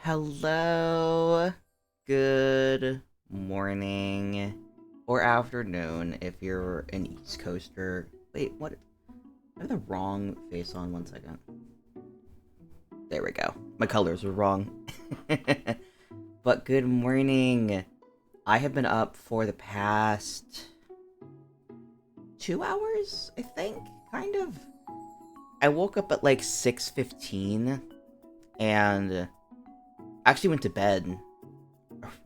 Hello, good morning, or afternoon if you're an East Coaster. Wait, what? I have the wrong face on, 1 second. There we go. My colors were wrong. But good morning. I have been up for the past 2 hours, I think, kind of. I woke up at like 6:15 and actually went to bed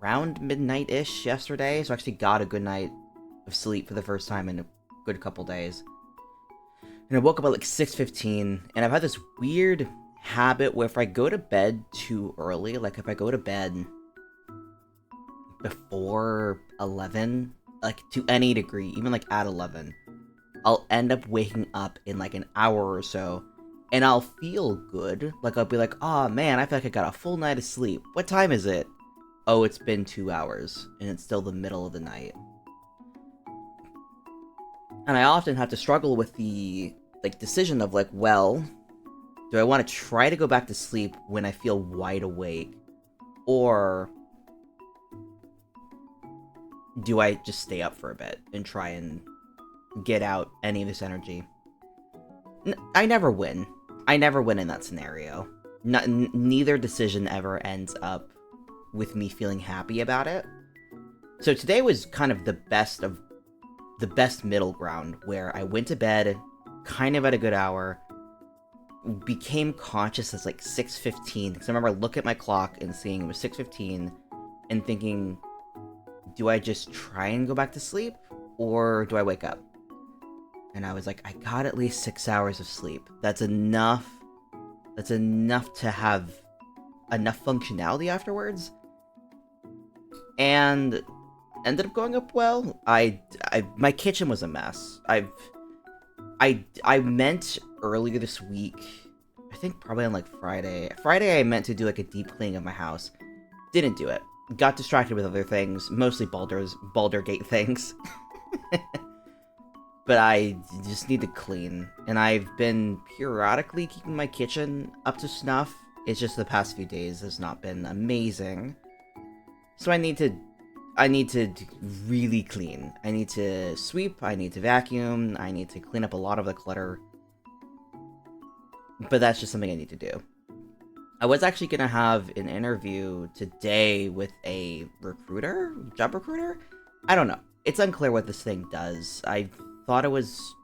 around midnight-ish yesterday, so I actually got a good night of sleep for the first time in a good couple days. And I woke up at like 6:15, and I've had this weird habit where if I go to bed too early, like if I go to bed before 11, like to any degree, even like at 11, I'll end up waking up in like an hour or so, and I'll feel good. Like, I'll be like, oh man, I feel like I got a full night of sleep. What time is it? Oh, it's been 2 hours, and it's still the middle of the night. And I often have to struggle with the, like, decision of, like, well, do I want to try to go back to sleep when I feel wide awake? Or do I just stay up for a bit and try and get out any of this energy? I never win. I never win in that scenario. Neither decision ever ends up with me feeling happy about it. So today was kind of the best middle ground, where I went to bed kind of at a good hour, became conscious as like 6:15, because I remember I look at my clock and seeing it was 6:15 and thinking, do I just try and go back to sleep, or do I wake up? And I was like, I got at least 6 hours of sleep. That's enough. That's enough to have enough functionality afterwards. And ended up going up well. My kitchen was a mess. I meant earlier this week, I think probably on like Friday. Friday I meant to do like a deep cleaning of my house. Didn't do it. Got distracted with other things, mostly Baldur Gate things. But I just need to clean, and I've been periodically keeping my kitchen up to snuff. It's just the past few days has not been amazing. So I need to really clean. I need to sweep, I need to vacuum, I need to clean up a lot of the clutter. But that's just something I need to do. I was actually going to have an interview today with a job recruiter? I don't know. It's unclear what this thing does. I thought I was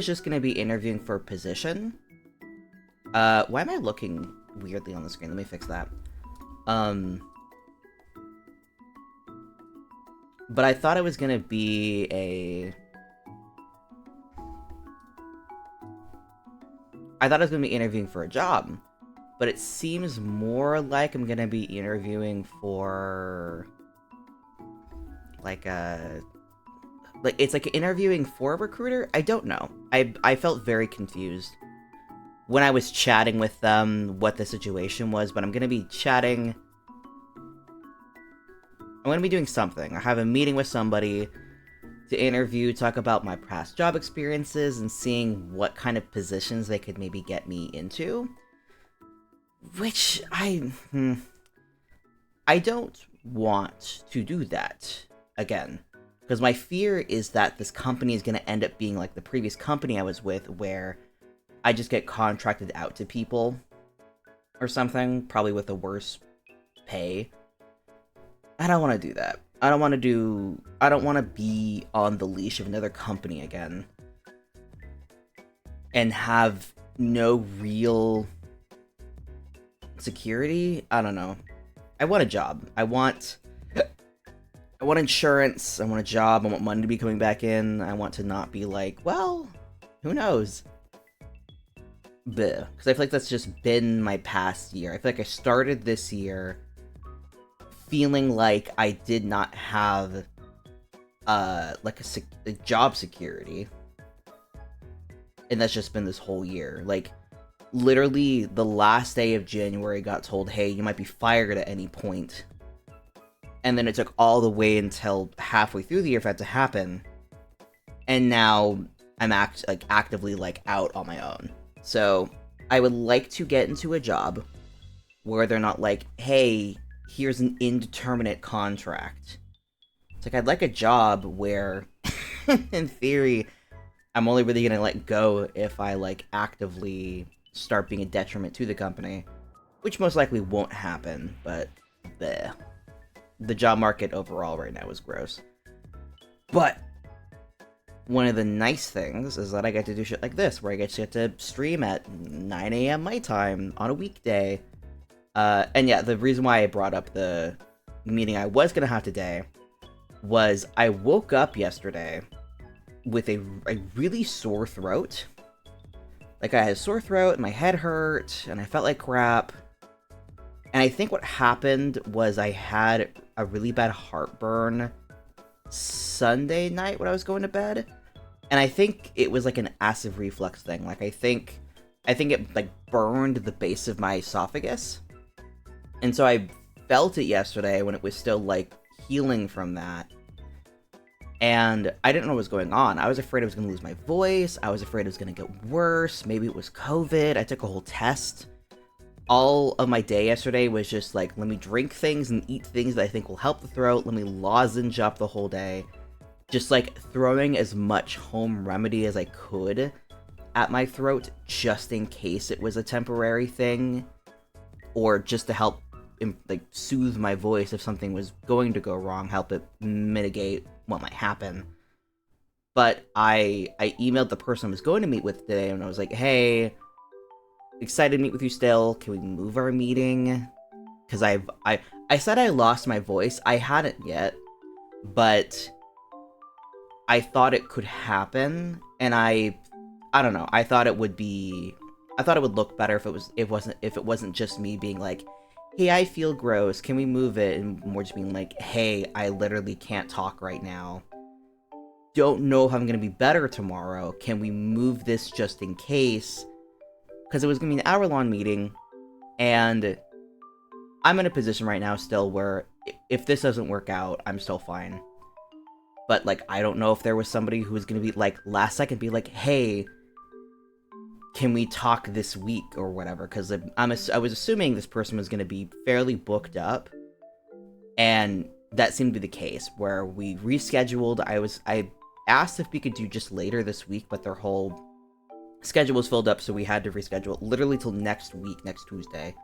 just going to be interviewing for a position. Why am I looking weirdly on the screen? Let me fix that. But I thought it was going to be I thought I was going to be interviewing for a job. But it seems more like I'm going to be interviewing for it's like interviewing for a recruiter? I don't know. I felt very confused when I was chatting with them what the situation was, but I'm going to be chatting. I'm going to be doing something. I have a meeting with somebody to interview, talk about my past job experiences, and seeing what kind of positions they could maybe get me into. Which I don't want to do that again. Because my fear is that this company is going to end up being like the previous company I was with, where I just get contracted out to people or something, probably with a worse pay. I don't want to do that. I don't want to be on the leash of another company again and have no real security. I don't know. I want a job. I want insurance. I want a job. I want money to be coming back in. I want to not be like, well, who knows? Because I feel like that's just been my past year. I feel like I started this year feeling like I did not have like a job security. And that's just been this whole year. Like, literally the last day of January got told, hey, you might be fired at any point. And then it took all the way until halfway through the year for that to happen. And now I'm actively like out on my own. So I would like to get into a job where they're not like, hey, here's an indeterminate contract. It's like, I'd like a job where, in theory, I'm only really gonna let go if I, like, actively start being a detriment to the company, which most likely won't happen, but the job market overall right now is gross. But one of the nice things is that I get to do shit like this, where I get to stream at 9 a.m. my time on a weekday. And yeah, the reason why I brought up the meeting I was gonna have today was I woke up yesterday with a really sore throat. Like, I had a sore throat, and my head hurt, and I felt like crap. And I think what happened was I had a really bad heartburn Sunday night when I was going to bed. And I think it was like an acid reflux thing. Like, I think it, like, burned the base of my esophagus. And so I felt it yesterday when it was still, like, healing from that. And I didn't know what was going on. I was afraid I was going to lose my voice. I was afraid it was going to get worse. Maybe it was COVID. I took a whole test. All of my day yesterday was just like, let me drink things and eat things that I think will help the throat. Let me lozenge up the whole day. Just, like, throwing as much home remedy as I could at my throat, just in case it was a temporary thing. Or just to help, like, soothe my voice if something was going to go wrong, help it mitigate what might happen. But I emailed the person I was going to meet with today, and I was like, hey, excited to meet with you still. Can we move our meeting? Because I said I lost my voice. I hadn't yet, but I thought it could happen, and I don't know. I thought it would look better if it wasn't just me being like, hey, I feel gross, can we move it? And more just being like, hey, I literally can't talk right now. Don't know if I'm gonna be better tomorrow. Can we move this just in case? Because it was gonna be an hour-long meeting, and I'm in a position right now still where if this doesn't work out, I'm still fine. But, like, I don't know if there was somebody who was gonna be, like, last second be like, hey, can we talk this week or whatever? Because I was assuming this person was going to be fairly booked up, and that seemed to be the case, where we rescheduled. I asked if we could do just later this week, but their whole schedule was filled up, so we had to reschedule it literally till next week, next Tuesday.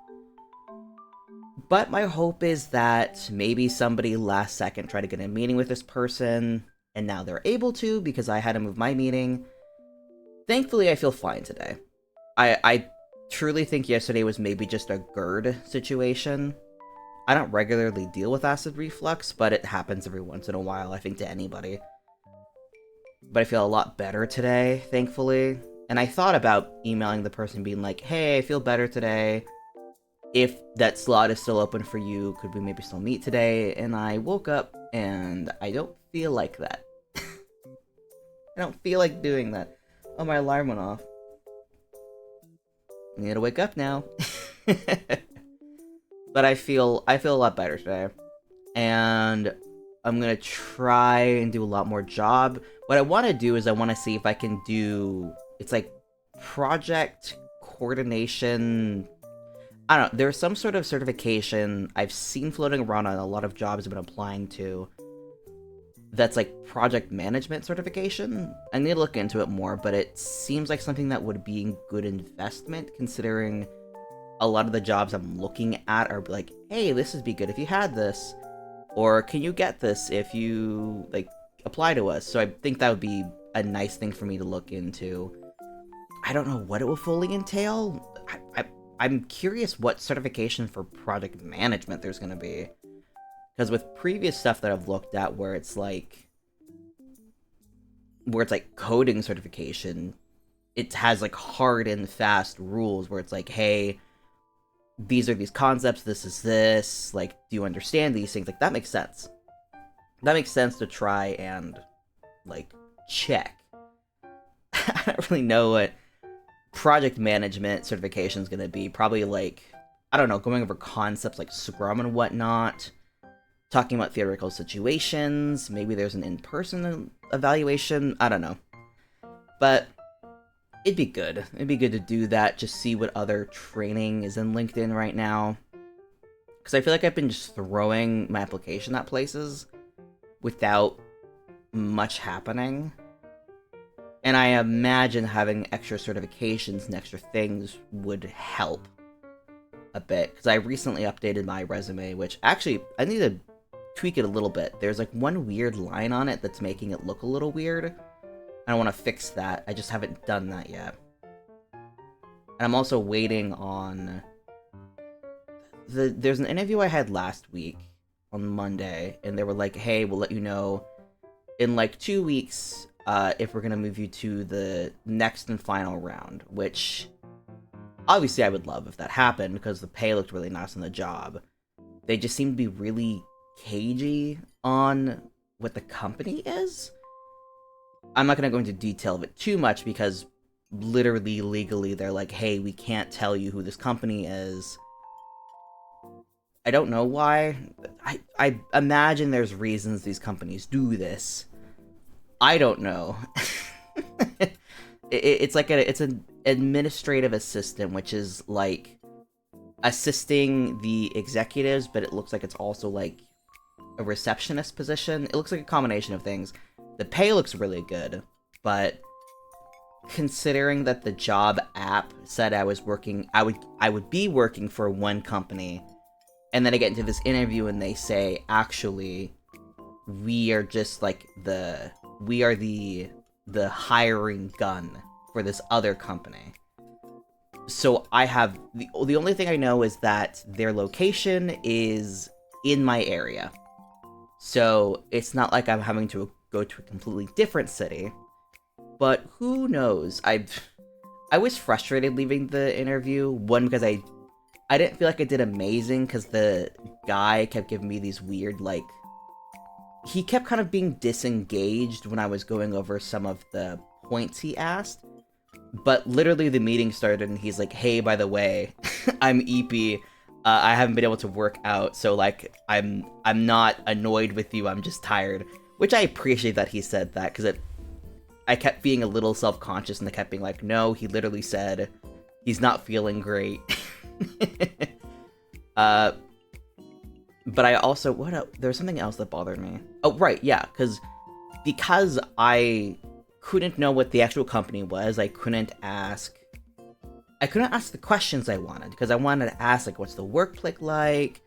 But my hope is that maybe somebody last second tried to get a meeting with this person, and now they're able to, because I had to move my meeting. Thankfully, I feel fine today. I truly think yesterday was maybe just a GERD situation. I don't regularly deal with acid reflux, but it happens every once in a while, I think, to anybody. But I feel a lot better today, thankfully. And I thought about emailing the person being like, hey, I feel better today. If that slot is still open for you, could we maybe still meet today? And I woke up, and I don't feel like that. I don't feel like doing that. Oh, my alarm went off. I need to wake up now. But I feel a lot better today. And I'm gonna try and do a lot more job. What I want to do is I want to see if I can do... It's like project coordination... I don't know. There's some sort of certification I've seen floating around on a lot of jobs I've been applying to. That's like project management certification. I need to look into it more, but it seems like something that would be a good investment, considering a lot of the jobs I'm looking at are like, hey, this would be good if you had this, or can you get this if you, like, apply to us? So I think that would be a nice thing for me to look into. I don't know what it will fully entail. I'm curious what certification for project management there's going to be. Because with previous stuff that I've looked at where it's like coding certification, it has like hard and fast rules where it's like, hey, these are these concepts, this is this, like, do you understand these things? Like, that makes sense. That makes sense to try and, like, check. I don't really know what project management certification is going to be. Probably, like, I don't know, going over concepts like Scrum and whatnot. Talking about theoretical situations, maybe there's an in-person evaluation, I don't know. But it'd be good. It'd be good to do that, just see what other training is in LinkedIn right now. Because I feel like I've been just throwing my application at places without much happening. And I imagine having extra certifications and extra things would help a bit. Because I recently updated my resume, which actually, I need to tweak it a little bit. There's like one weird line on it that's making it look a little weird. I want to fix that. I just haven't done that yet. And I'm also waiting on... There's an interview I had last week on Monday, and they were like, hey, we'll let you know in like 2 weeks if we're going to move you to the next and final round, which obviously I would love if that happened because the pay looked really nice on the job. They just seem to be really cagey on what the company is. I'm not going to go into detail of it too much because literally, legally, they're like, hey, we can't tell you who this company is. I don't know why. I imagine there's reasons these companies do this. I don't know. It's like it's an administrative assistant, which is like assisting the executives, but it looks like it's also like a receptionist position. It looks like a combination of things. The pay looks really good, but considering that the job app said I would be working for one company, and then I get into this interview and they say, actually, we are just like the hiring gun for this other company. So I have the only thing I know is that their location is in my area. So it's not like I'm having to go to a completely different city. But who knows? I was frustrated leaving the interview. One, because I didn't feel like I did amazing, because the guy kept giving me these weird, like... He kept kind of being disengaged when I was going over some of the points he asked. But literally the meeting started and he's like, hey, by the way, I'm EP. I haven't been able to work out, so like I'm not annoyed with you, I'm just tired. Which I appreciate that he said that, because I kept being a little self-conscious and I kept being like, no, he literally said he's not feeling great. But I also, there was something else that bothered me. Oh, right, yeah, because I couldn't know what the actual company was, I couldn't ask the questions I wanted, because I wanted to ask, like, what's the workplace like,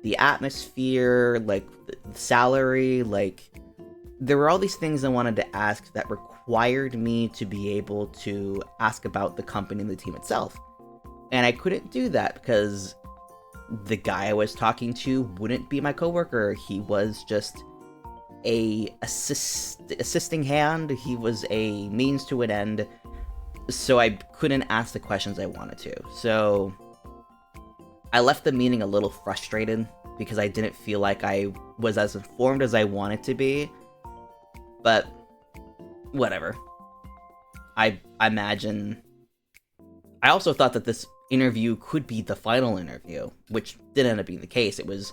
the atmosphere, like, the salary, like, there were all these things I wanted to ask that required me to be able to ask about the company and the team itself. And I couldn't do that because the guy I was talking to wouldn't be my coworker. He was just a assisting hand. He was a means to an end. So I couldn't ask the questions I wanted to. So I left the meeting a little frustrated because I didn't feel like I was as informed as I wanted to be. But whatever. I imagine... I also thought that this interview could be the final interview, which didn't end up being the case. It was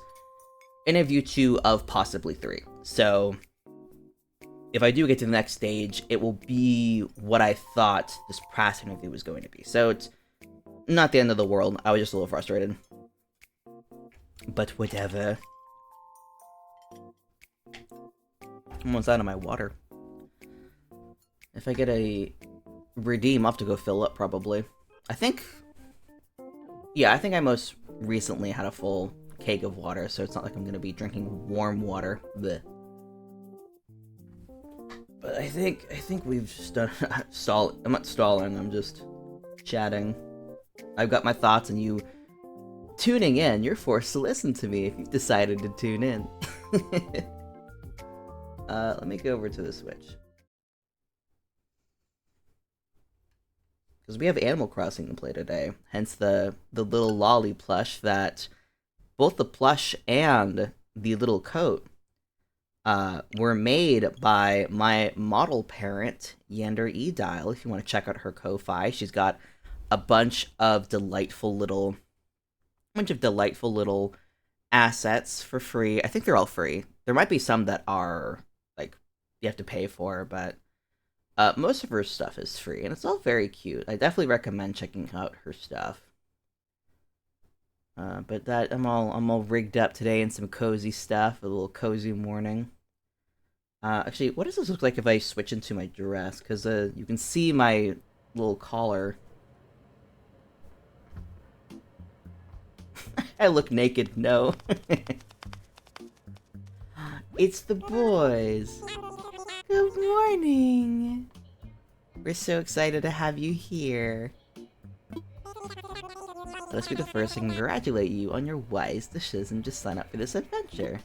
interview 2 of possibly 3. So if I do get to the next stage, it will be what I thought this past interview was going to be. So it's not the end of the world. I was just a little frustrated. But whatever. I'm almost out of my water. If I get a redeem, I'll have to go fill up, probably. I think I most recently had a full keg of water, so it's not like I'm going to be drinking warm water. Blech. But I think we've just done... I'm not stalling, I'm just chatting. I've got my thoughts, and you tuning in, you're forced to listen to me if you've decided to tune in. Let me go over to the Switch. Because we have Animal Crossing to play today, hence the little lolly plush that both the plush and the little coat were made by my model parent, Yander Edile. If you want to check out her Ko-Fi, she's got a bunch of delightful little assets for free. I think they're all free. There might be some that are like you have to pay for, but most of her stuff is free, and it's all very cute. I definitely recommend checking out her stuff. But that I'm all rigged up today in some cozy stuff, a little cozy morning. Actually, what does this look like if I switch into my dress? Because you can see my little collar. I look naked. No. It's the boys. Good morning. We're so excited to have you here. Let us be the first to congratulate you on your wise decision to sign up for this adventure.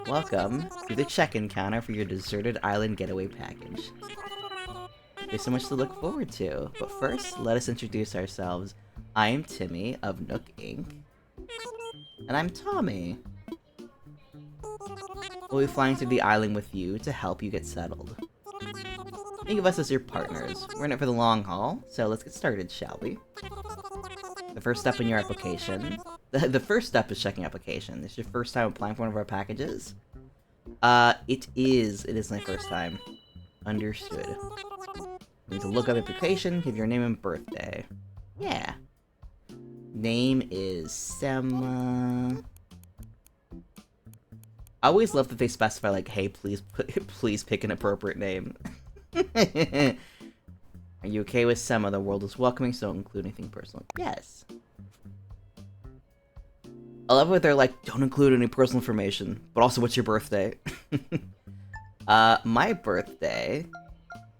Welcome to the check-in counter for your deserted island getaway package. There's so much to look forward to, but first, let us introduce ourselves. I am Timmy of Nook Inc. And I'm Tommy. We'll be flying through the island with you to help you get settled. Think of us as your partners. We're in it for the long haul, so let's get started, shall we? The first step in your application... The first step is checking application. This is your first time applying for one of our packages? It is. It is my first time. Understood. You need to look up application, give your name and birthday. Yeah. Name is Sema... I always love that they specify, like, hey, please pick an appropriate name. Are you okay with Sema? The world is welcoming, so don't include anything personal. Yes. I love what they're like, don't include any personal information, but also what's your birthday? My birthday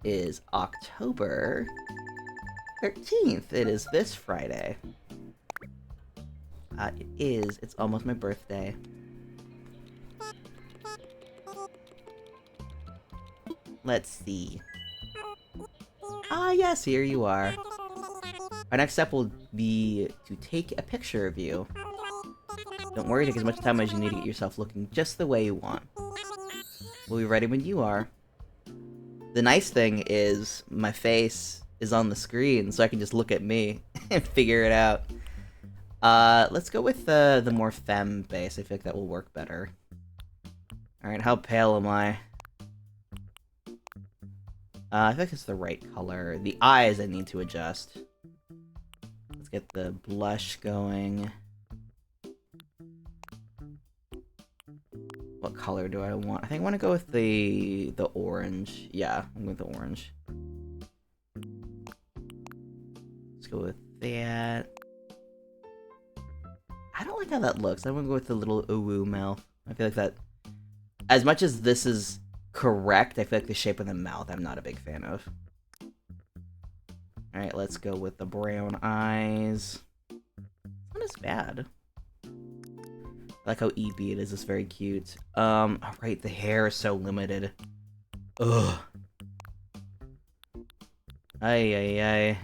is October 13th. It is this Friday. It's almost my birthday. Let's see. Ah, yes, here you are. Our next step will be to take a picture of you. Don't worry, take as much time as you need to get yourself looking just the way you want. We'll be ready when you are. The nice thing is, my face is on the screen, so I can just look at me and figure it out. Let's go with the more femme base. I feel like that will work better. Alright, how pale am I? I think it's the right color. The eyes I need to adjust. Let's get the blush going. What color do I want? I think I want to go with the orange. Yeah, I'm going with the orange. Let's go with that. I don't like how that looks. I want to go with the little ooh mouth. I feel like that... As much as this is correct, I feel like the shape of the mouth I'm not a big fan of. Alright, let's go with the brown eyes. It's not as bad. I like how EP it is. It's very cute. Alright, the hair is so limited. Ugh. Ay.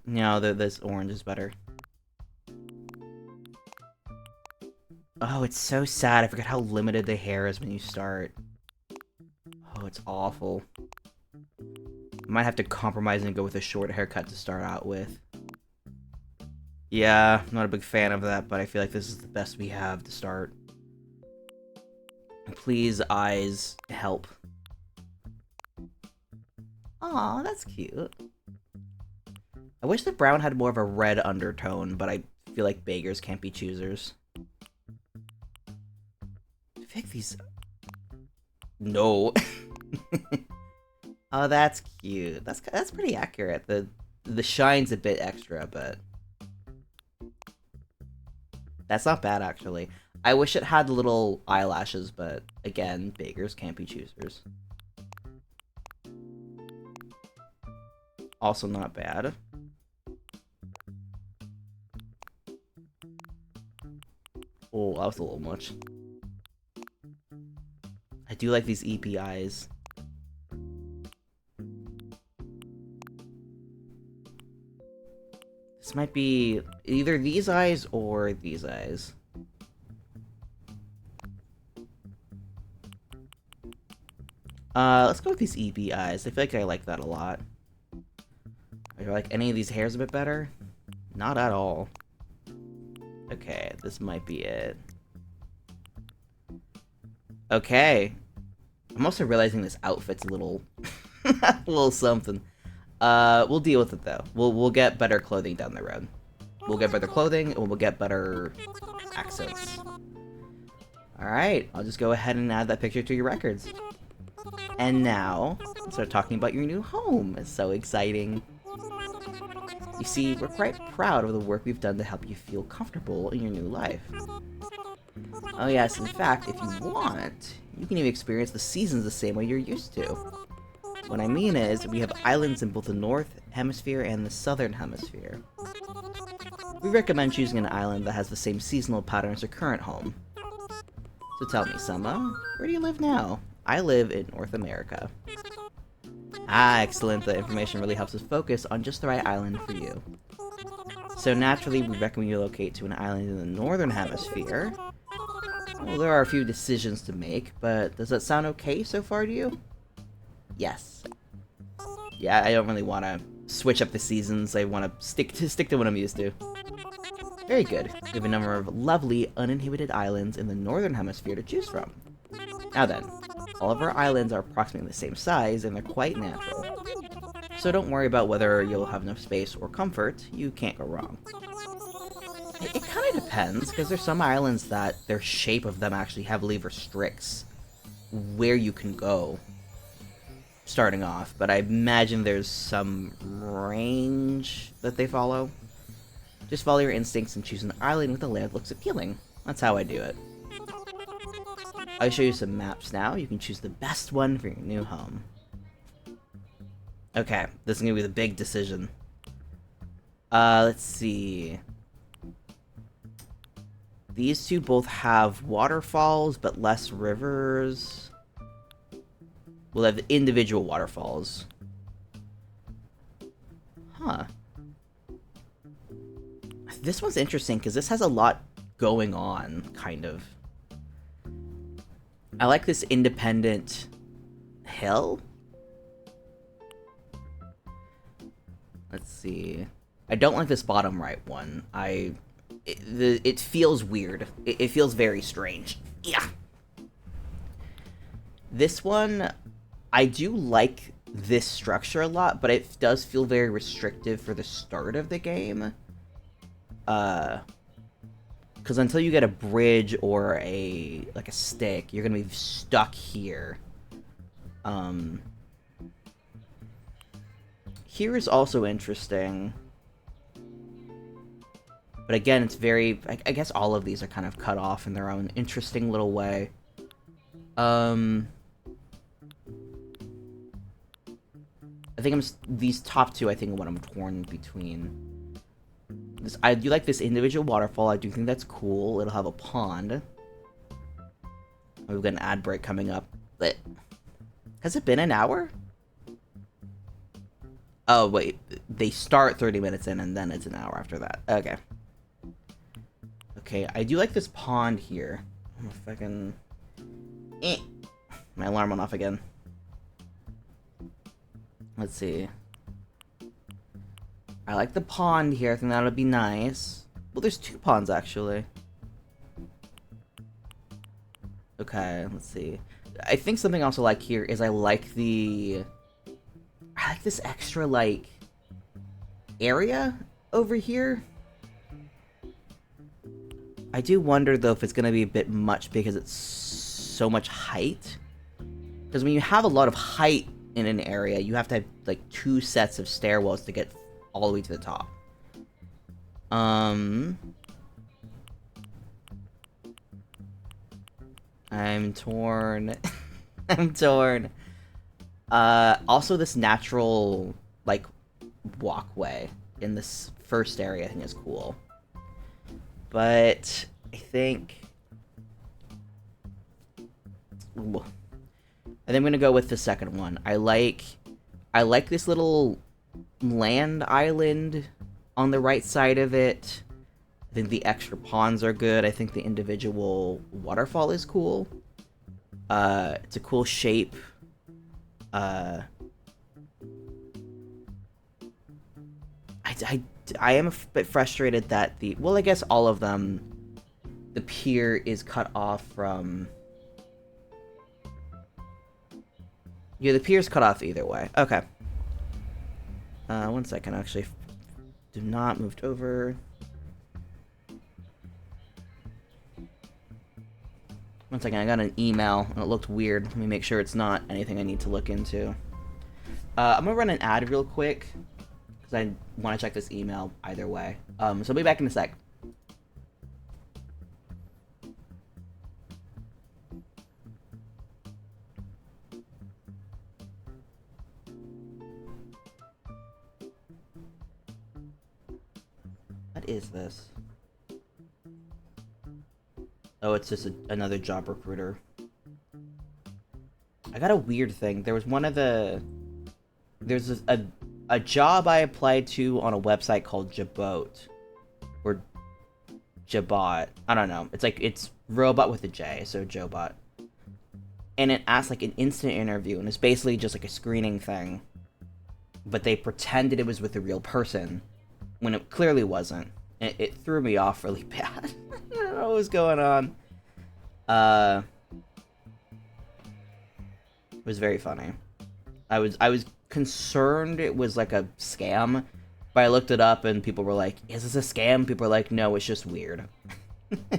No, this orange is better. Oh, it's so sad. I forgot how limited the hair is when you start. Oh, it's awful. I might have to compromise and go with a short haircut to start out with. Yeah, I'm not a big fan of that, but I feel like this is the best we have to start. Please, eyes, help. Aw, that's cute. I wish the brown had more of a red undertone, but I feel like beggars can't be choosers. I think these... No. Oh, that's cute. That's pretty accurate. The shine's a bit extra, but... That's not bad, actually. I wish it had little eyelashes, but again, beggars can't be choosers. Also not bad. Oh, that was a little much. I do like these EP eyes. This might be either these eyes or these eyes. Let's go with these EP eyes. I feel like I like that a lot. I feel like any of these hairs a bit better? Not at all. Okay, this might be it. Okay. I'm also realizing this outfit's a little... a little something. We'll deal with it though. We'll get better clothing down the road. We'll get better clothing, and we'll get better accents. Alright, I'll just go ahead and add that picture to your records. And now, let's start talking about your new home. It's so exciting. You see, we're quite proud of the work we've done to help you feel comfortable in your new life. Oh yes, in fact, if you want, you can even experience the seasons the same way you're used to. What I mean is, we have islands in both the North Hemisphere and the Southern Hemisphere. We recommend choosing an island that has the same seasonal pattern as your current home. So tell me, Summer, where do you live now? I live in North America. Ah, excellent. The information really helps us focus on just the right island for you. So naturally, we recommend you locate to an island in the Northern Hemisphere. Well, there are a few decisions to make, but does that sound okay so far to you? Yes. Yeah, I don't really want to switch up the seasons. I want to stick to what I'm used to. Very good. We have a number of lovely, uninhibited islands in the Northern Hemisphere to choose from. Now then, all of our islands are approximately the same size, and they're quite natural. So don't worry about whether you'll have enough space or comfort. You can't go wrong. It kind of depends, because there's some islands that their shape of them actually heavily restricts where you can go starting off, but I imagine there's some range that they follow. Just follow your instincts and choose an island with a layout that looks appealing. That's how I do it. I'll show you some maps now. You can choose the best one for your new home. Okay, this is gonna be the big decision. Let's see. These two both have waterfalls, but less rivers. We'll have individual waterfalls. Huh. This one's interesting, because this has a lot going on, kind of. I like this independent hill. Let's see. I don't like this bottom right one. It feels weird. It feels very strange. Yeah. This one, I do like this structure a lot, but it does feel very restrictive for the start of the game. Because until you get a bridge or a stick, you're gonna be stuck here. Here is also interesting. But again, it's very... I guess all of these are kind of cut off in their own interesting little way. I think these top two, I think, are what I'm torn between. I do like this individual waterfall. I do think that's cool. It'll have a pond. We've got an ad break coming up. But has it been an hour? Oh, wait. They start 30 minutes in, and then it's an hour after that. Okay. Okay, I do like this pond here. I don't know if I can... My alarm went off again. Let's see. I like the pond here. I think that'll be nice. Well, there's two ponds, actually. Okay, let's see. I think something else I like here is I like this extra, area over here. I do wonder, though, if it's going to be a bit much because it's so much height. Because when you have a lot of height in an area, you have to have, two sets of stairwells to get all the way to the top. I'm torn. I'm torn. Also, this natural, walkway in this first area I think is cool. But I think I'm gonna go with the second one. I like this little land island on the right side of it. I think the extra ponds are good. I think the individual waterfall is cool. It's a cool shape. I am a bit frustrated that I guess all of them, the pier is cut off from... Yeah, the pier's cut off either way. Okay. One second, actually. Do not moved over. One second, I got an email, and it looked weird. Let me make sure it's not anything I need to look into. I'm gonna run an ad real quick, because I want to check this email either way. So I'll be back in a sec. What is this? Oh, it's just another job recruiter. I got a weird thing. There was one of the... There's a job I applied to on a website called Jabot. Or Jabot. I don't know. It's robot with a J, so Jobot. And it asked like an instant interview, and it's basically just like a screening thing. But they pretended it was with a real person, when it clearly wasn't. And it threw me off really bad. I don't know what was going on. It was very funny. I was concerned it was like a scam, but I looked it up and people were like, "Is this a scam?" People were like, "No, it's just weird."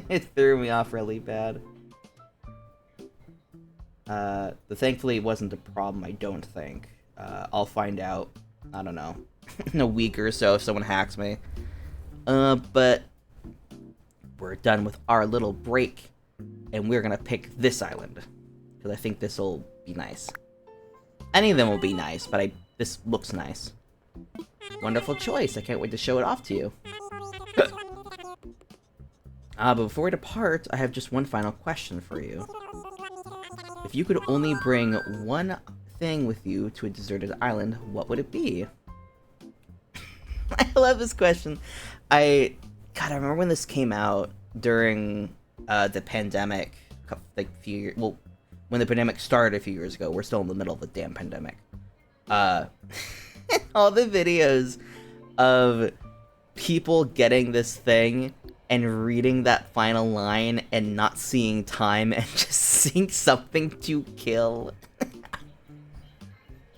It threw me off really bad. Thankfully it wasn't a problem, I don't think. I'll find out, I don't know, in a week or so if someone hacks me. But we're done with our little break, and we're gonna pick this island, because I think this'll be nice. Any of them will be nice, but this looks nice. Wonderful choice, I can't wait to show it off to you. But before we depart, I have just one final question for you. If you could only bring one thing with you to a deserted island, what would it be? I love this question. I remember when this came out during the pandemic, like when the pandemic started a few years ago. We're still in the middle of the damn pandemic. All the videos of people getting this thing and reading that final line and not seeing time and just seeing something to kill.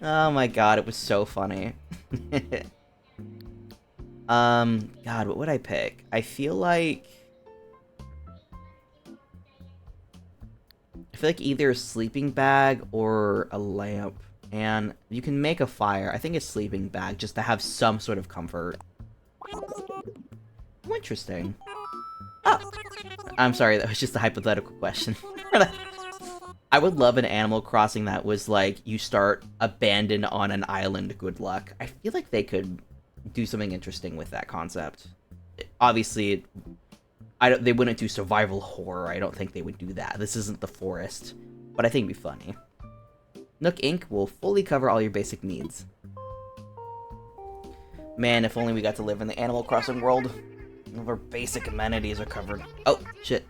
Oh my god, it was so funny. God, what would I pick? I feel like either a sleeping bag or a lamp. And you can make a fire. I think a sleeping bag, just to have some sort of comfort. Oh, interesting. Oh! I'm sorry, that was just a hypothetical question. I would love an Animal Crossing that was like, you start abandoned on an island, good luck. I feel like they could do something interesting with that concept. Obviously, they wouldn't do survival horror. I don't think they would do that. This isn't the forest, but I think it'd be funny. Nook Inc. will fully cover all your basic needs. Man, if only we got to live in the Animal Crossing world. All of our basic amenities are covered. Oh, shit.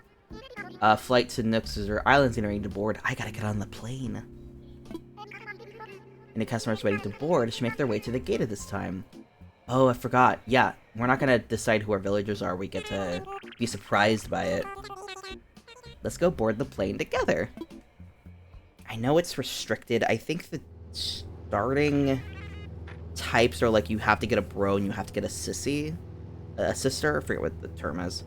Flight to Nook's or Island's getting ready to board. I gotta get on the plane. Any customers waiting to board should make their way to the gate at this time. Oh, I forgot. Yeah, we're not gonna decide who our villagers are. We get to be surprised by it. Let's go board the plane together. I know it's restricted. I think the starting types are like you have to get a bro and you have to get a sissy. A sister? I forget what the term is.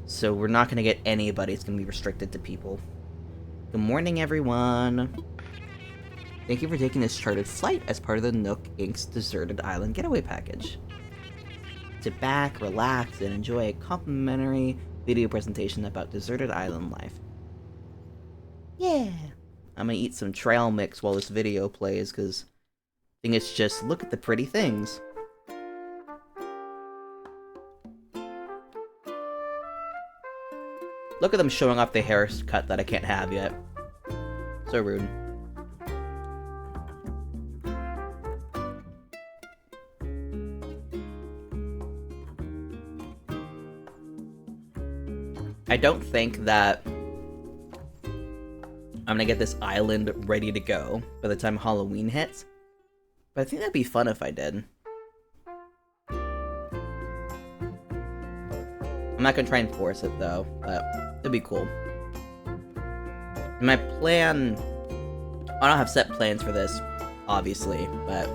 So we're not gonna get anybody. It's gonna be restricted to people. Good morning, everyone. Thank you for taking this chartered flight as part of the Nook Inc.'s Deserted Island Getaway Package. Sit back, relax, and enjoy a complimentary video presentation about deserted island life. Yeah! I'm gonna eat some trail mix while this video plays, because I think it's just, look at the pretty things. Look at them showing off the haircut that I can't have yet. So rude. I don't think that I'm gonna get this island ready to go by the time Halloween hits, but I think that'd be fun if I did. I'm not gonna try and force it though, but it'd be cool. My plan, I don't have set plans for this, obviously, but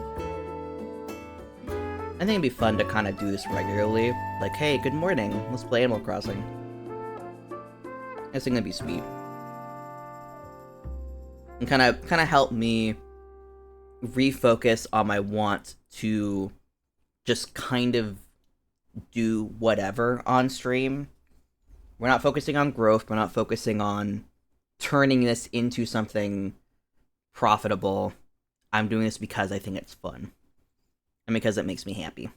I think it'd be fun to kind of do this regularly. Like, hey, good morning, let's play Animal Crossing. I think that'd be sweet. And kind of help me refocus on my want to just kind of do whatever on stream. We're not focusing on growth. We're not focusing on turning this into something profitable. I'm doing this because I think it's fun. And because it makes me happy.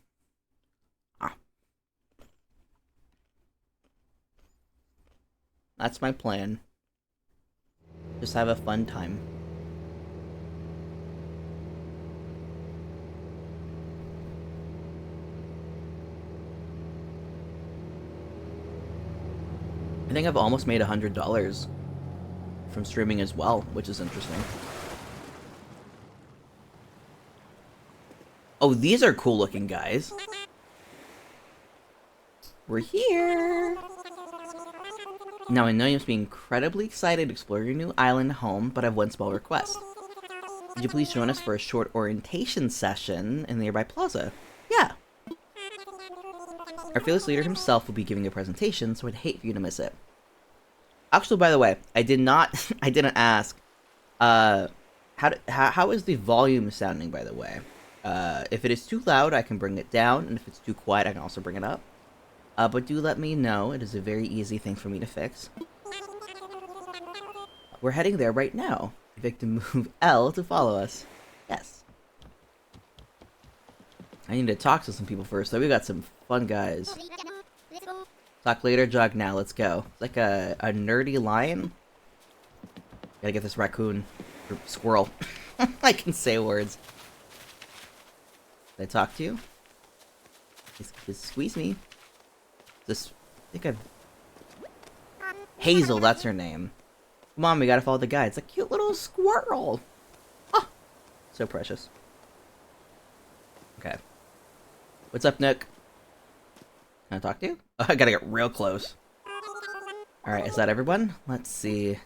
That's my plan. Just have a fun time. I think I've almost made $100 from streaming as well, which is interesting. Oh, these are cool looking guys. We're here! Now I know you must be incredibly excited to explore your new island home, but I have one small request. Would you please join us for a short orientation session in the nearby plaza? Yeah! Our fearless leader himself will be giving a presentation, so I'd hate for you to miss it. Actually, by the way, I didn't ask, how is the volume sounding, by the way? If it is too loud, I can bring it down, and if it's too quiet, I can also bring it up. But do let me know. It is a very easy thing for me to fix. We're heading there right now. If you can move L to follow us. Yes. I need to talk to some people first, so we got some fun guys. Talk later, jog now, let's go. It's like a nerdy lion. Gotta get this raccoon. Or squirrel. I can say words. Did I talk to you? Just squeeze me. This, I think Hazel, that's her name. Come on, we gotta follow the guide. It's a cute little squirrel. Oh, so precious. Okay. What's up, Nook? Can I talk to you? Oh, I gotta get real close. Alright, is that everyone? Let's see.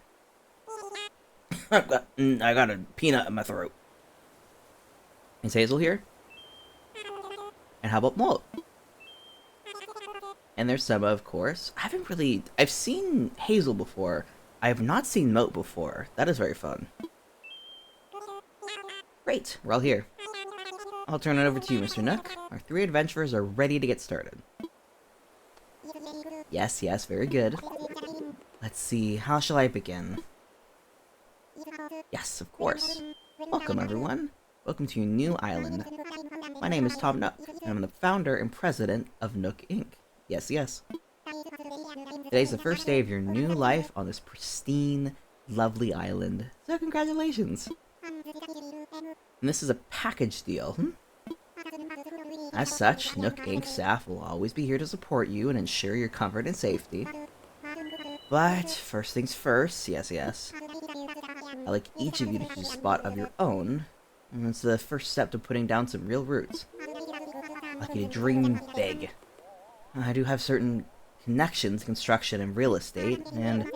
I got a peanut in my throat. Is Hazel here? And how about Molt? And there's Seba, of course. I've seen Hazel before. I have not seen Moat before. That is very fun. Great, we're all here. I'll turn it over to you, Mr. Nook. Our 3 adventurers are ready to get started. Yes, yes, very good. Let's see, how shall I begin? Yes, of course. Welcome, everyone. Welcome to your new island. My name is Tom Nook, and I'm the founder and president of Nook Inc. Yes, yes. Today's the first day of your new life on this pristine, lovely island. So congratulations. And this is a package deal, As such, Nook Inc. staff will always be here to support you and ensure your comfort and safety. But, first things first, yes, yes. I'd like each of you to choose a spot of your own, and it's the first step to putting down some real roots. I'd like you to dream big. I do have certain connections, construction, and real estate, and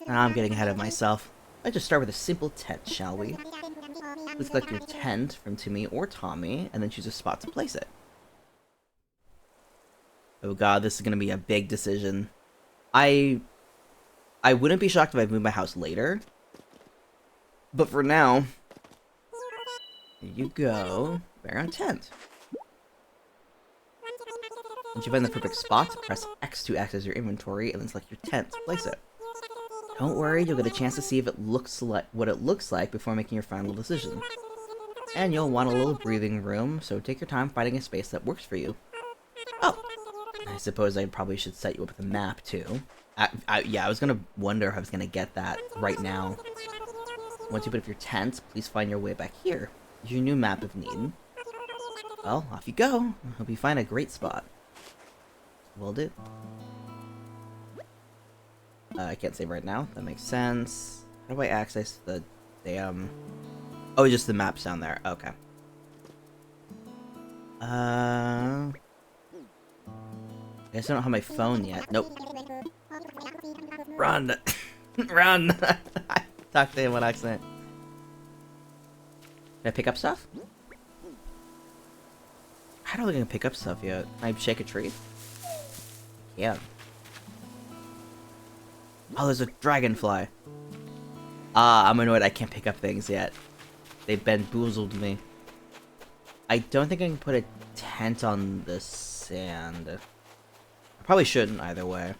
I'm getting ahead of myself. Let's just start with a simple tent, shall we? Please select your tent from Timmy or Tommy, and then choose a spot to place it. Oh god, this is gonna be a big decision. I wouldn't be shocked if I moved my house later. But for now, here you go. Bear on tent. Once you find the perfect spot, press X to access your inventory, and then select your tent to place it. Don't worry, you'll get a chance to see if it looks like what it looks like before making your final decision. And you'll want a little breathing room, so take your time finding a space that works for you. Oh, I suppose I probably should set you up with a map too. Yeah, I was gonna wonder if I was gonna get that right now. Once you put up your tent, please find your way back here. Use your new map if needed. Well, off you go. Hope you find a great spot. Will do. I can't save right now. That makes sense. How do I access the damn... Oh, just the maps down there. Okay. I guess I don't have my phone yet. Nope. Run! Run! I talked to him on accident. Can I pick up stuff? I don't think I can pick up stuff yet. Can I shake a tree? Yeah. Oh, there's a dragonfly. Ah, I'm annoyed I can't pick up things yet. They bamboozled me. I don't think I can put a tent on the sand. I probably shouldn't either way.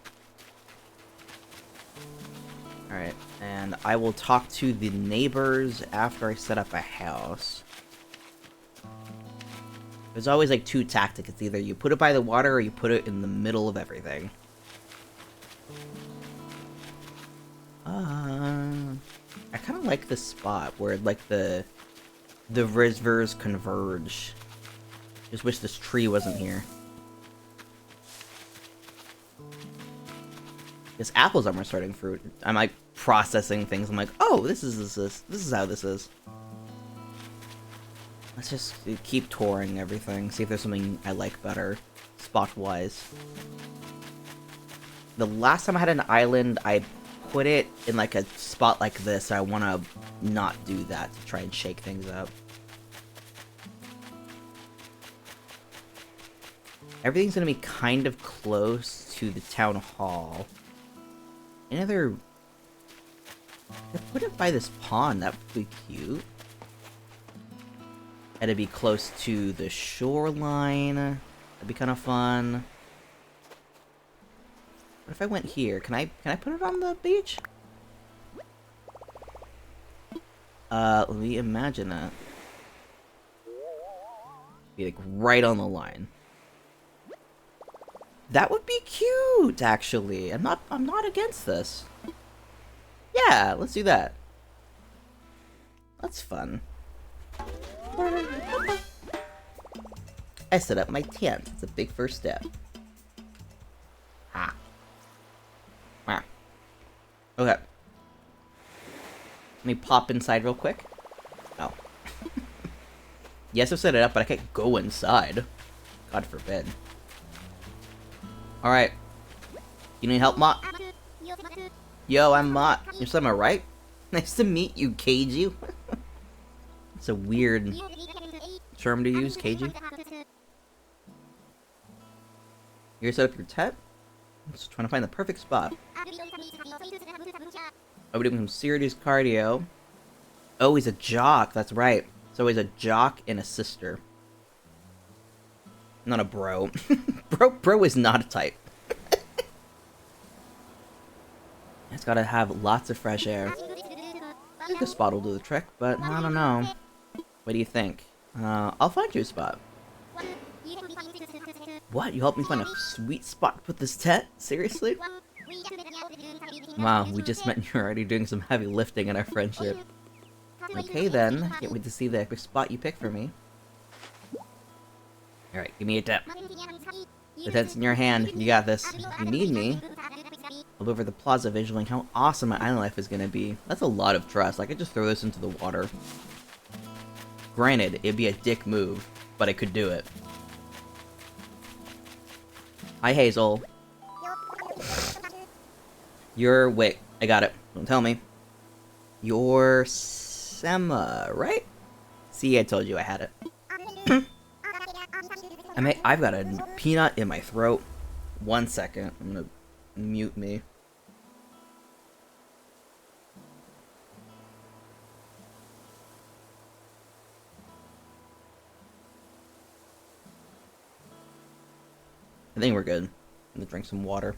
Alright, and I will talk to the neighbors after I set up a house. There's always like two tactics. It's either you put it by the water or you put it in the middle of everything. I kind of like this spot where like the rivers converge. Just wish this tree wasn't here. Because apples are my starting fruit. I'm like processing things. I'm like, oh, this is how this is. Let's just keep touring everything. See if there's something I like better, spot-wise. The last time I had an island, I put it in like a spot like this. I want to not do that to try and shake things up. Everything's gonna be kind of close to the town hall. Another... I put it by this pond, that would be cute. And it'd be close to the shoreline. That'd be kind of fun. What if I went here? Can I put it on the beach? Let me imagine that. Be like right on the line. That would be cute, actually. I'm not against this. Yeah, let's do that. That's fun. I set up my tent. It's a big first step. Ah. Wow. Okay. Let me pop inside real quick. Oh. Yes, I've set it up, but I can't go inside. God forbid. Alright. You need help, Mott? Yo, I'm Mott. You're somewhere, right? Nice to meet you, Keiji. It's a weird term to use, Keiji. You're set up your tent? Just trying to find the perfect spot. I'll be doing some serious cardio. Oh, he's a jock. That's right. So he's a jock and a sister. Not a bro. Bro is not a type. It's gotta have lots of fresh air. I think a spot will do the trick, but I don't know. What do you think? I'll find you a spot. What? You helped me find a sweet spot to put this tent? Seriously? Wow, we just met and you're already doing some heavy lifting in our friendship. Okay then, can't wait to see the epic spot you picked for me. Alright, give me a tip. The tent's in your hand, you got this. If you need me, I'll be over the plaza visualing how awesome my island life is gonna be. That's a lot of trust, I could just throw this into the water. Granted, it'd be a dick move, but I could do it. Hi, Hazel. Wait, I got it. Don't tell me. You're Sema, right? See, I told you I had it. I've got a peanut in my throat. 1 second. I'm gonna mute me. I think we're good. I'm gonna drink some water.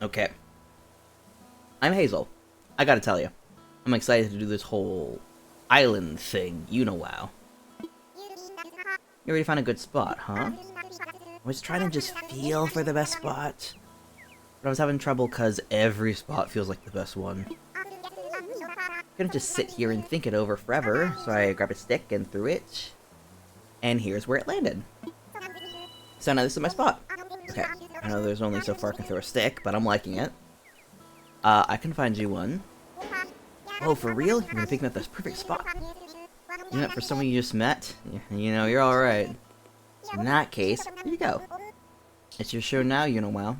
Okay. I'm Hazel. I gotta tell you. I'm excited to do this whole island thing, you know wow. You already found a good spot, huh? I was trying to just feel for the best spot. But I was having trouble because every spot feels like the best one. I'm gonna just sit here and think it over forever, so I grabbed a stick and threw it. And here's where it landed. So now this is my spot. Okay, I know there's only so far I can throw a stick, but I'm liking it. I can find you one. Oh, for real? You're gonna pick me up this perfect spot? You know, for someone you just met? You know, you're alright. In that case, here you go. It's your show now, you know, wow.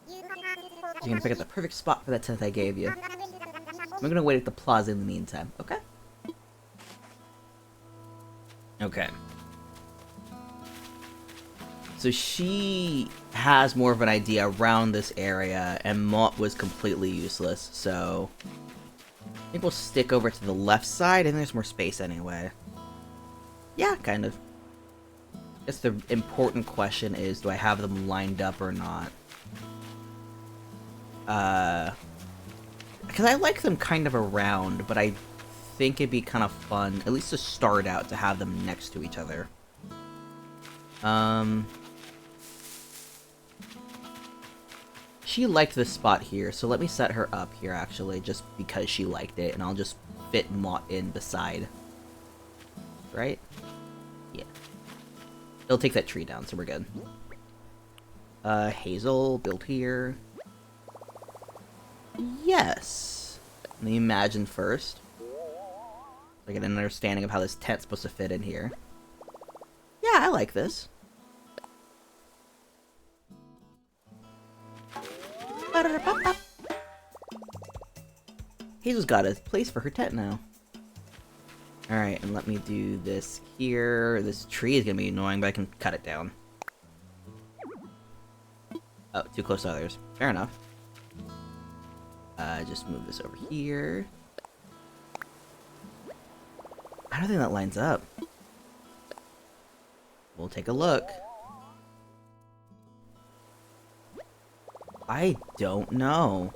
You're gonna pick up the perfect spot for that tent I gave you. I'm gonna wait at the plaza in the meantime, okay? Okay. So she has more of an idea around this area, and Mott was completely useless, so I think we'll stick over to the left side, and there's more space anyway. Yeah, kind of. I guess the important question is, do I have them lined up or not? Because I like them kind of around, but I think it'd be kind of fun, at least to start out, to have them next to each other. She liked this spot here, so let me set her up here, actually, just because she liked it, and I'll just fit Mott in beside. Right? Yeah. It'll take that tree down, so we're good. Hazel, build here. Yes! Let me imagine first. I get an understanding of how this tent's supposed to fit in here. Yeah, I like this. Hazel's got a place for her tent now. Alright, and let me do this here. This tree is gonna be annoying, but I can cut it down. Oh, too close to others. Fair enough. Just move this over here. I don't think that lines up. We'll take a look. I don't know.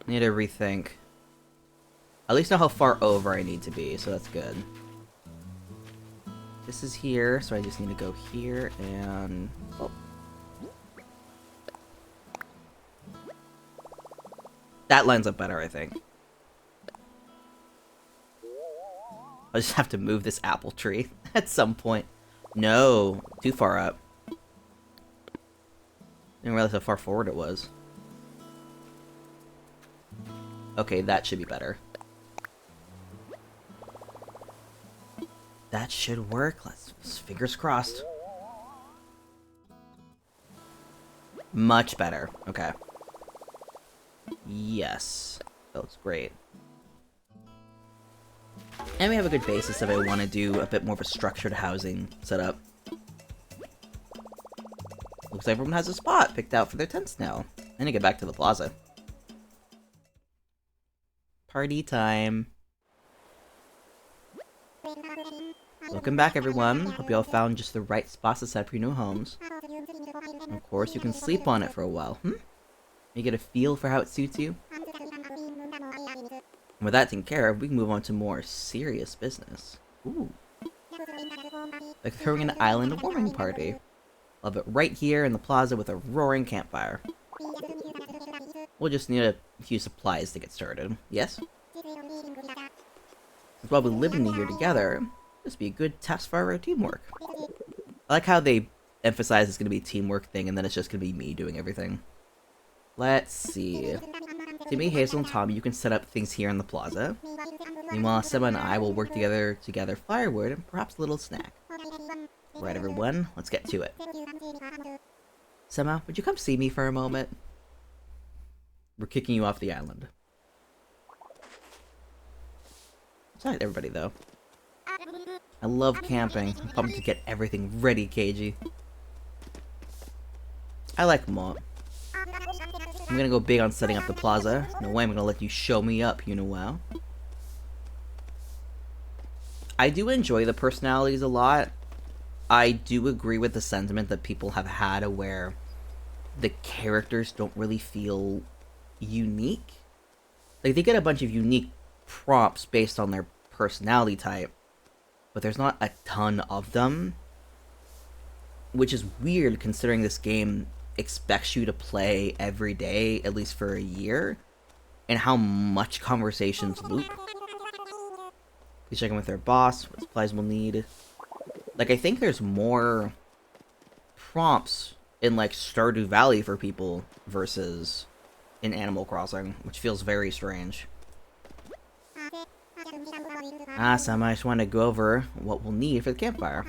Need to rethink. At least know how far over I need to be, so that's good. This is here, so I just need to go here and... Oh. That lines up better, I think. I'll just have to move this apple tree at some point. No, too far up. Didn't realize how far forward it was. Okay, that should be better. That should work. Let's fingers crossed. Much better. Okay. Yes. That looks great. And we have a good basis if I want to do a bit more of a structured housing setup. Looks like everyone has a spot picked out for their tents now. I need to get back to the plaza. Party time. Welcome back, everyone. Hope you all found just the right spots to set up your new homes. And of course, you can sleep on it for a while. You get a feel for how it suits you. And with that taken care of, we can move on to more serious business. Ooh. Like throwing an island warming party. Love it right here in the plaza with a roaring campfire. We'll just need a few supplies to get started. Yes? Since while we're living here together, this would be a good test for our teamwork. I like how they emphasize it's going to be a teamwork thing and then it's just going to be me doing everything. Let's see. Timmy, Hazel, and Tommy, you can set up things here in the plaza. Meanwhile, Seba and I will work together to gather firewood and perhaps a little snack. Right, everyone, let's get to it. Sema, would you come see me for a moment? We're kicking you off the island. Sorry, everybody, though. I love camping. I'm pumped to get everything ready, KG. I like Mott. I'm gonna go big on setting up the plaza. No way I'm gonna let you show me up, you know wow. I do enjoy the personalities a lot. I do agree with the sentiment that people have had where the characters don't really feel unique. Like, they get a bunch of unique prompts based on their personality type, but there's not a ton of them. Which is weird considering this game expects you to play every day, at least for a year, and how much conversations loop. Please check in with their boss, what supplies we'll need. Like, I think there's more prompts in, like, Stardew Valley for people versus in Animal Crossing, which feels very strange. Sam, I just want to go over what we'll need for the campfire.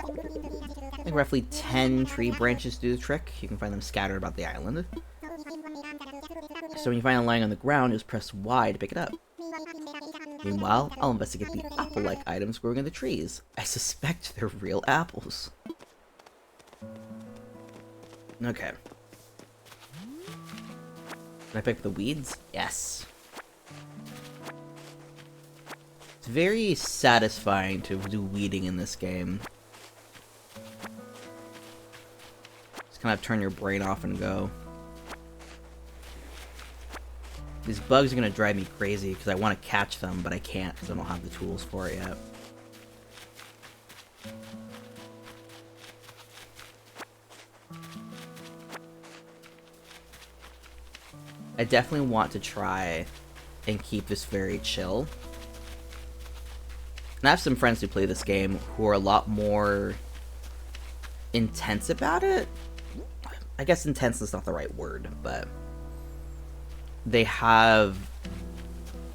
I think roughly 10 tree branches do the trick. You can find them scattered about the island. So when you find it lying on the ground, just press Y to pick it up. Meanwhile, I'll investigate the apple-like items growing in the trees. I suspect they're real apples. Okay. Can I pick up the weeds? Yes. It's very satisfying to do weeding in this game. Just kind of turn your brain off and go. These bugs are gonna drive me crazy because I want to catch them, but I can't because I don't have the tools for it yet. I definitely want to try and keep this very chill. And I have some friends who play this game who are a lot more intense about it. I guess intense is not the right word, but they have,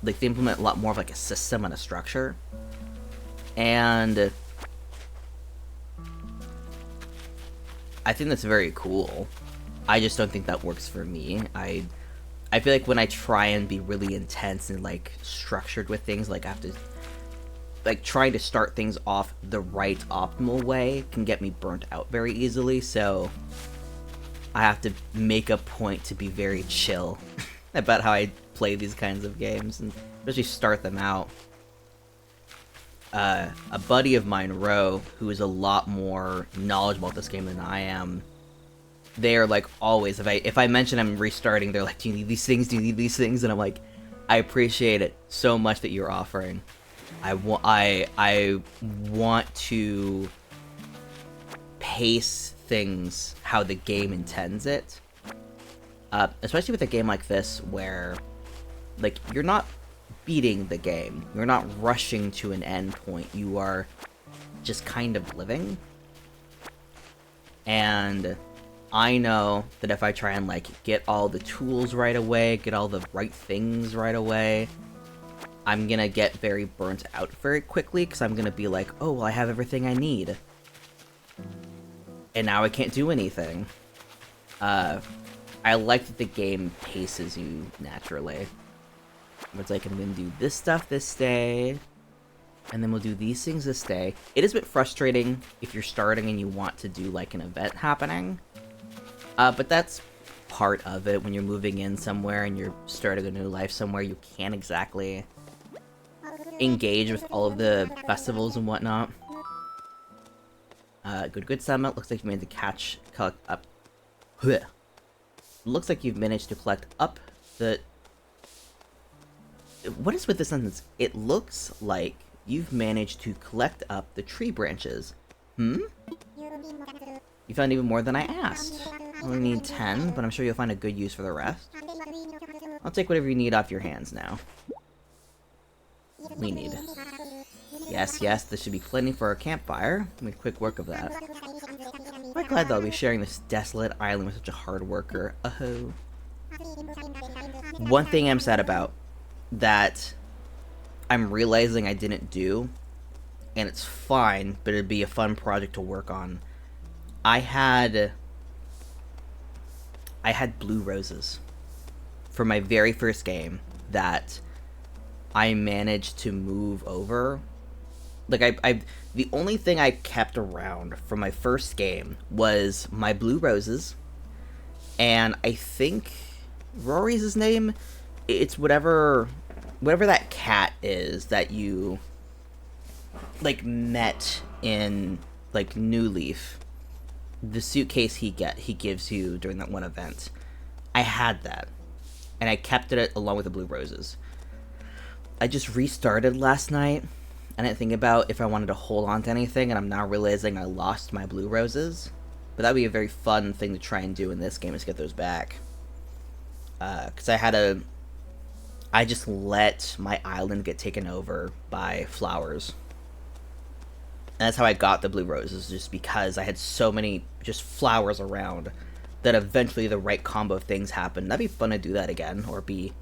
like, they implement a lot more of like a system and a structure. And I think that's very cool. I just don't think that works for me. I feel like when I try and be really intense and like structured with things, like I have to, like, trying to start things off the right optimal way can get me burnt out very easily, so I have to make a point to be very chill about how I play these kinds of games, and especially start them out. A buddy of mine, Ro, who is a lot more knowledgeable about this game than I am, they are like always, if I mention I'm restarting, they're like, do you need these things? Do you need these things? And I'm like, I appreciate it so much that you're offering. I want to pace things how the game intends it. Especially with a game like this where, like, you're not beating the game. You're not rushing to an end point. You are just kind of living. And I know that if I try and, like, get all the tools right away, get all the right things right away, I'm gonna get very burnt out very quickly, because I'm gonna be like, oh, well, I have everything I need. And now I can't do anything. I like that the game paces you naturally. It's like, I'm gonna do this stuff this day, and then we'll do these things this day. It is a bit frustrating if you're starting and you want to do, like, an event happening. But that's part of it. When you're moving in somewhere and you're starting a new life somewhere, you can't exactly engage with all of the festivals and whatnot. Good summit. Looks like you made the collect up. Looks like you've managed to collect up the... What is with this sentence? It looks like you've managed to collect up the tree branches. You found even more than I asked. I only need 10, but I'm sure you'll find a good use for the rest. I'll take whatever you need off your hands now. We need. Yes, this should be plenty for our campfire. Make quick work of that. I'm quite glad that I'll be sharing this desolate island with such a hard worker. Oh. One thing I'm sad about that I'm realizing I didn't do, and it's fine, but it'd be a fun project to work on. I had blue roses for my very first game that I managed to move over. Like, the only thing I kept around from my first game was my blue roses, and I think Rory's his name. It's whatever that cat is that you, like, met in, like, New Leaf. The suitcase he gives you during that one event. I had that, and I kept it along with the blue roses. I just restarted last night. I didn't think about if I wanted to hold on to anything, and I'm now realizing I lost my blue roses. But that would be a very fun thing to try and do in this game, is get those back. Because I just let my island get taken over by flowers. And that's how I got the blue roses, just because I had so many just flowers around that eventually the right combo of things happened. That'd be fun to do that again, or be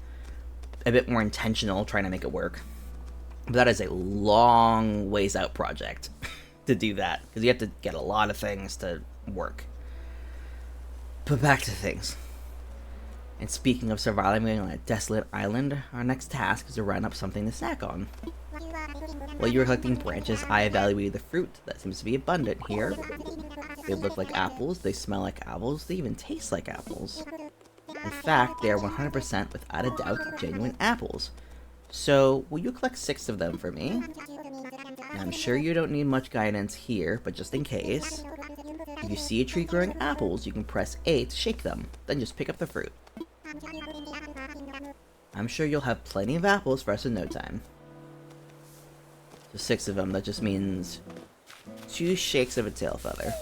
a bit more intentional trying to make it work. But that is a long ways out project to do that, because you have to get a lot of things to work. But back to things. And speaking of surviving on a desolate island, our next task is to run up something to snack on. While you were collecting branches, I evaluated the fruit that seems to be abundant here. They look like apples, they smell like apples, they even taste like apples. In fact, they are 100% without a doubt genuine apples. So, will you collect 6 of them for me? Now, I'm sure you don't need much guidance here, but just in case, if you see a tree growing apples, you can press A to shake them, then just pick up the fruit. I'm sure you'll have plenty of apples for us in no time. So 6 of them, that just means 2 shakes of a tail feather.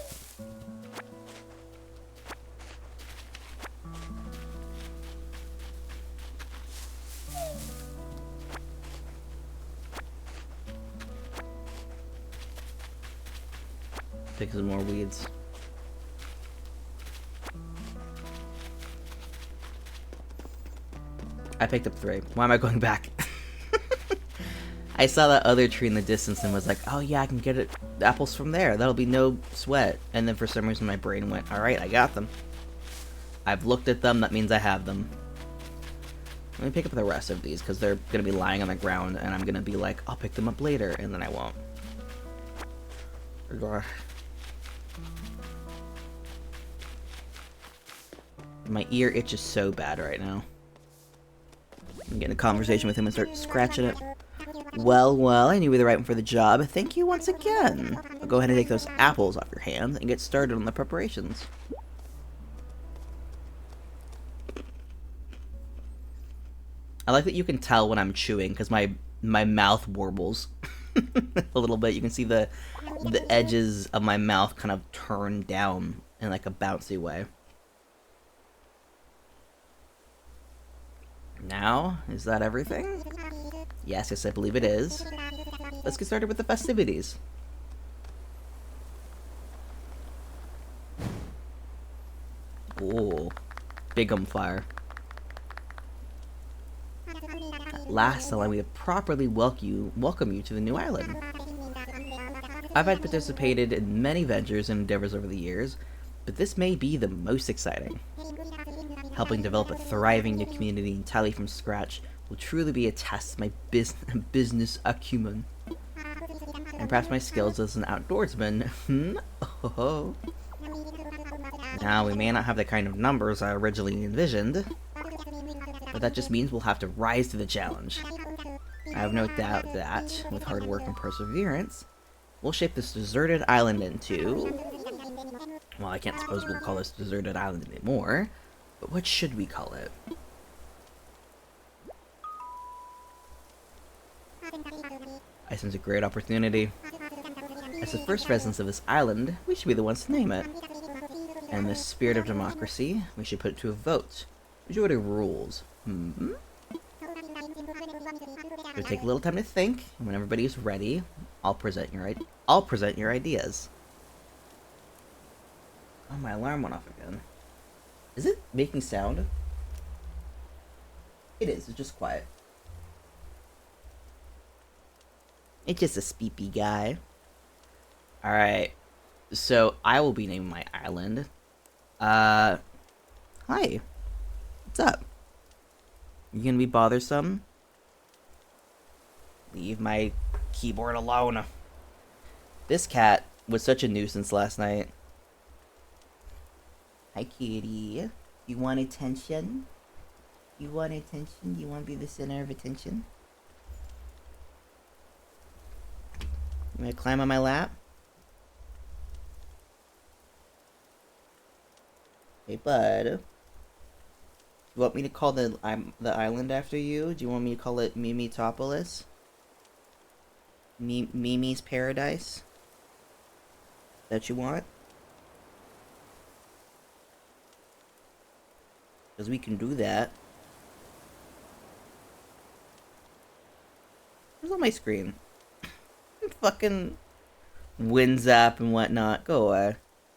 Pick some more weeds. I picked up 3. Why am I going back? I saw that other tree in the distance and was like, oh yeah, I can get it apples from there. That'll be no sweat. And then for some reason my brain went, alright, I got them. I've looked at them, that means I have them. Let me pick up the rest of these, because they're going to be lying on the ground, and I'm going to be like, I'll pick them up later, and then I won't. My ear itches so bad right now. I'm getting a conversation with him and start scratching it. Well, I knew you were the right one for the job. Thank you once again. I'll go ahead and take those apples off your hands and get started on the preparations. I like that you can tell when I'm chewing, because my mouth warbles a little bit. You can see the edges of my mouth kind of turn down in like a bouncy way. Now, is that everything? Yes, I believe it is. Let's get started with the festivities. Ooh, big fire. At last, allow me to properly welcome you to the new island. I've had participated in many ventures and endeavors over the years, but this may be the most exciting. Helping develop a thriving new community entirely from scratch will truly be a test of my business acumen. And perhaps my skills as an outdoorsman. Oh. Now, we may not have the kind of numbers I originally envisioned, but that just means we'll have to rise to the challenge. I have no doubt that, with hard work and perseverance, we'll shape this deserted island into... Well, I can't suppose we'll call this deserted island anymore, but what should we call it? I sense a great opportunity. As the first residents of this island, we should be the ones to name it. And in the spirit of democracy, we should put it to a vote. Majority rules. It'll take a little time to think, and when everybody is ready, I'll present your ideas. Oh, my alarm went off again. Is it making sound? It is, it's just quiet. It's just a speepy guy. Alright. So, I will be naming my island. Hi. What's up? You gonna be bothersome? Leave my keyboard alone. This cat was such a nuisance last night. Hi, kitty. You want attention? You want attention? You want to be the center of attention? You want to climb on my lap? Hey, bud. You want me to call the island after you? Do you want me to call it Mimitopolis? Mimi's Paradise? That you want? Because we can do that. Who's on my screen? Fucking WinZap and whatnot. Go away.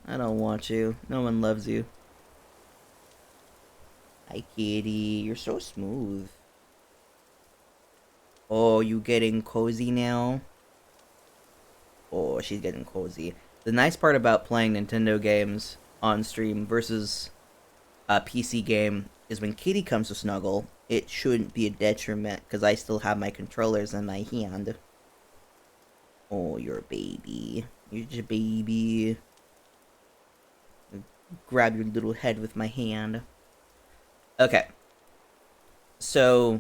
I don't want you. No one loves you. Hi, kitty. You're so smooth. Oh, you getting cozy now? Oh, she's getting cozy. The nice part about playing Nintendo games on stream versus a PC game is when Kitty comes to snuggle, it shouldn't be a detriment because I still have my controllers in my hand. Oh, you're a baby. You're just a baby. Grab your little head with my hand. Okay. So,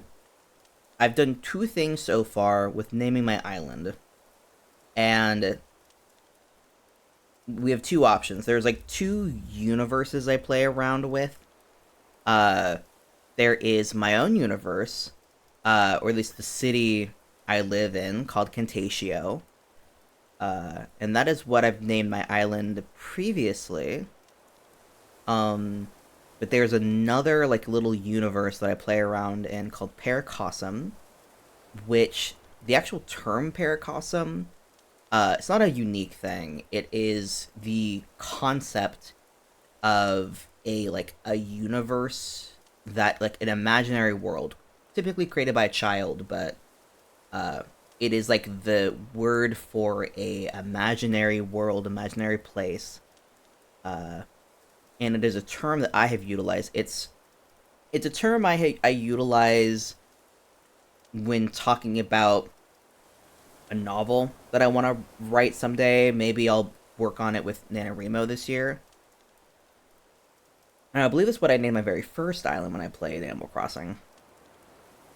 I've done 2 things so far with naming my island. And we have 2 options. There's like 2 universes I play around with. There is my own universe, or at least the city I live in, called Cantatio. And that is what I've named my island previously. But there's another, like, little universe that I play around in called Pairings, which, the actual term Pairings, it's not a unique thing. It is the concept of a universe that, like, an imaginary world, typically created by a child, but, it is, like, the word for a imaginary world, imaginary place, and it is a term that I have utilized. It's a term I utilize when talking about a novel that I want to write someday. Maybe I'll work on it with NaNoWriMo this year. And I believe that's what I named my very first island when I played Animal Crossing.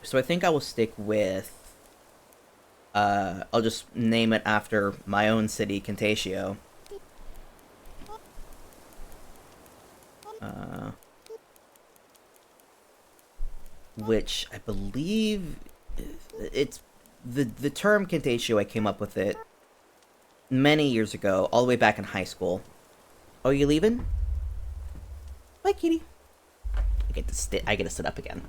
So I think I will stick with... I'll just name it after my own city, Cantatio. Which I believe it's the term Cantatio, I came up with it many years ago, all the way back in high school. Oh, you leaving? Bye, kitty. I get to sit up again.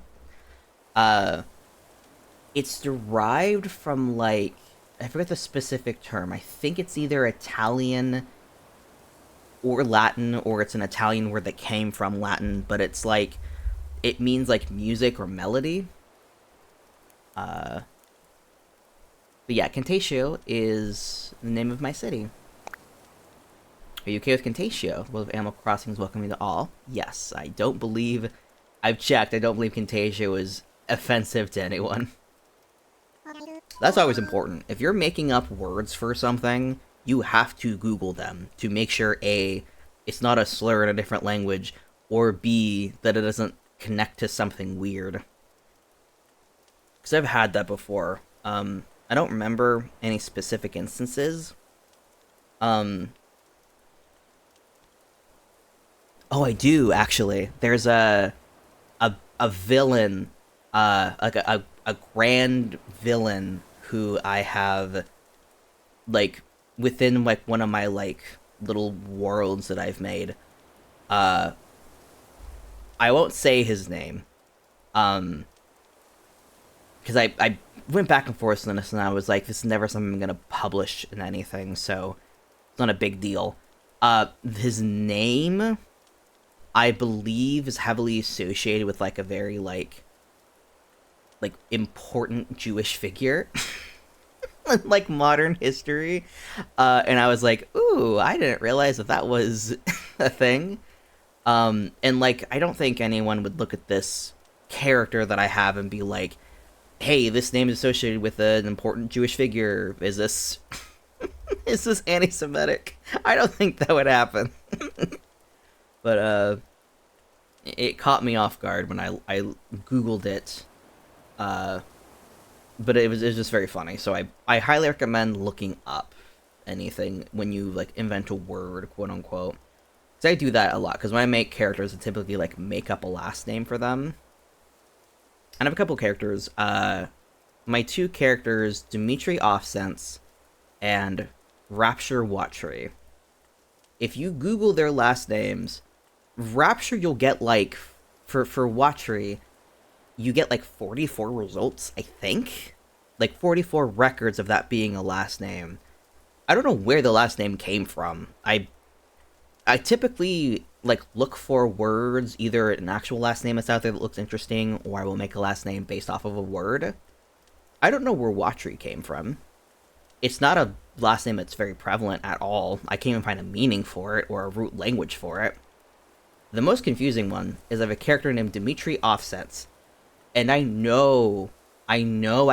It's derived from, like, I forget the specific term. I think it's either Italian or Latin, or it's an Italian word that came from Latin, but it's like, it means like music or melody. But yeah, Cantatio is the name of my city. Are you okay with Cantatio? World of Animal Crossing is welcoming to all. Yes, I don't believe... I've checked, I don't believe Cantatio is offensive to anyone. That's always important. If you're making up words for something, you have to Google them to make sure A, it's not a slur in a different language, or B, that it doesn't connect to something weird. Because I've had that before. I don't remember any specific instances. Oh, I do, actually. There's a villain, like a grand villain who I have, like, within, like, one of my, like, little worlds that I've made. I won't say his name. Because I went back and forth on this, and I was like, this is never something I'm gonna publish in anything, so it's not a big deal. His name, I believe, is heavily associated with, like, a very, like important Jewish figure. Like, modern history. And I was like, ooh, I didn't realize that was a thing. And, like, I don't think anyone would look at this character that I have and be like, hey, this name is associated with an important Jewish figure. Is this... is this anti-Semitic? I don't think that would happen. But, it caught me off guard when I Googled it. But it was just very funny. So I highly recommend looking up anything when you, like, invent a word, quote unquote. Because I do that a lot. Because when I make characters, I typically, like, make up a last name for them. And I have a couple characters. My 2 characters, Dimitri Offsense and Rapture Watchery. If you Google their last names, Rapture, you'll get, like, for Watchery, you get, like, 44 results, I think? Like, 44 records of that being a last name. I don't know where the last name came from. I typically, like, look for words, either an actual last name that's out there that looks interesting, or I will make a last name based off of a word. I don't know where Watchery came from. It's not a last name that's very prevalent at all. I can't even find a meaning for it, or a root language for it. The most confusing one is I have a character named Dimitri Offsets, and I know I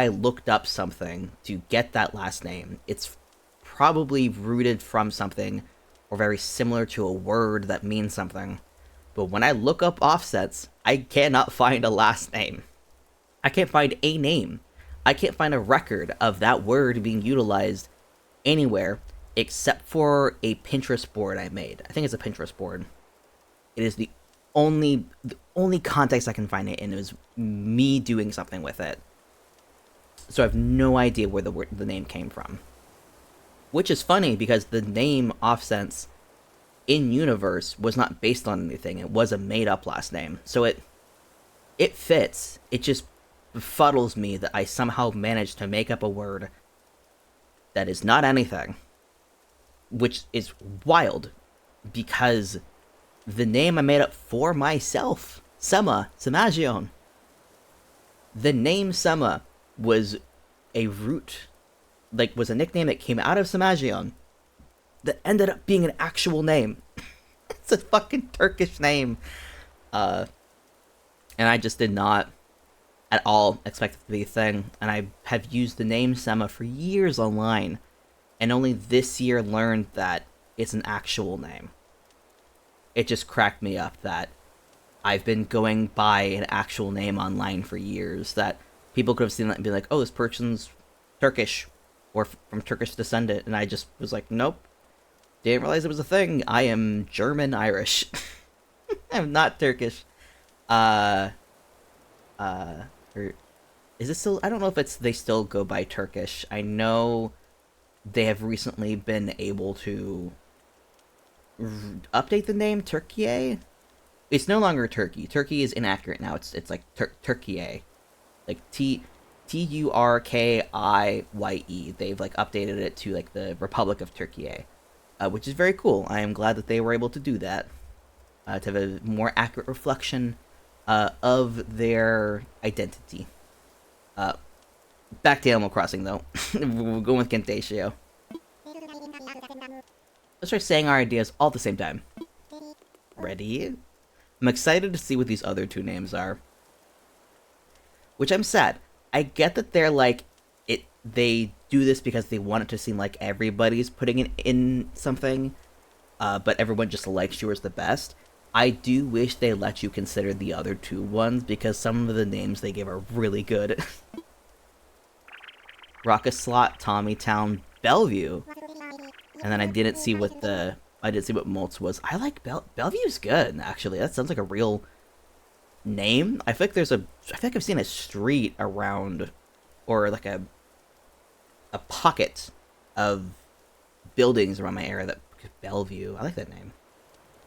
looked up something to get that last name. It's probably rooted from something or very similar to a word that means something. But when I look up offsets, I cannot find a last name. I can't find a name. I can't find a record of that word being utilized anywhere except for a Pinterest board I made. I think it's a Pinterest board. It is the only context I can find it in is me doing something with it. So I have no idea where the name came from. Which is funny because the name Offsense in universe was not based on anything. It was a made up last name. So it fits. It just befuddles me that I somehow managed to make up a word that is not anything. Which is wild because the name I made up for myself, Semagion. The name Sema was a root, was a nickname that came out of Semagion that ended up being an actual name. It's a fucking Turkish name. And I just did not at all expect it to be a thing. And I have used the name Sema for years online, and only this year learned that it's an actual name. It just cracked me up that I've been going by an actual name online for years, that people could have seen that and be like, oh, this person's Turkish or from Turkish descendant, and I just was like, nope, didn't realize it was a thing. I am German Irish. I'm not Turkish. Or is it still? I don't know if they still go by Turkish. I know they have recently been able to update the name Turkey. It's no longer Turkey. Turkey is inaccurate now. It's like Turkey, like Turkiye. They've updated it to the Republic of Turkey, which is very cool. I am glad that they were able to do that, to have a more accurate reflection of their identity. Back to Animal Crossing though. We're going with Cantatio. Let's try saying our ideas all at the same time. Ready? I'm excited to see what these other two names are. Which I'm sad. I get that they're they do this because they want it to seem like everybody's putting it in something, but everyone just likes yours the best. I do wish they let you consider the other two ones because some of the names they give are really good. Rocket Slot, Tommytown, Bellevue. And then I didn't see what Moltz was. I like Bellevue's good, actually. That sounds like a real name. I feel like I've seen a street around, or a pocket of buildings around my area that Bellevue. I like that name.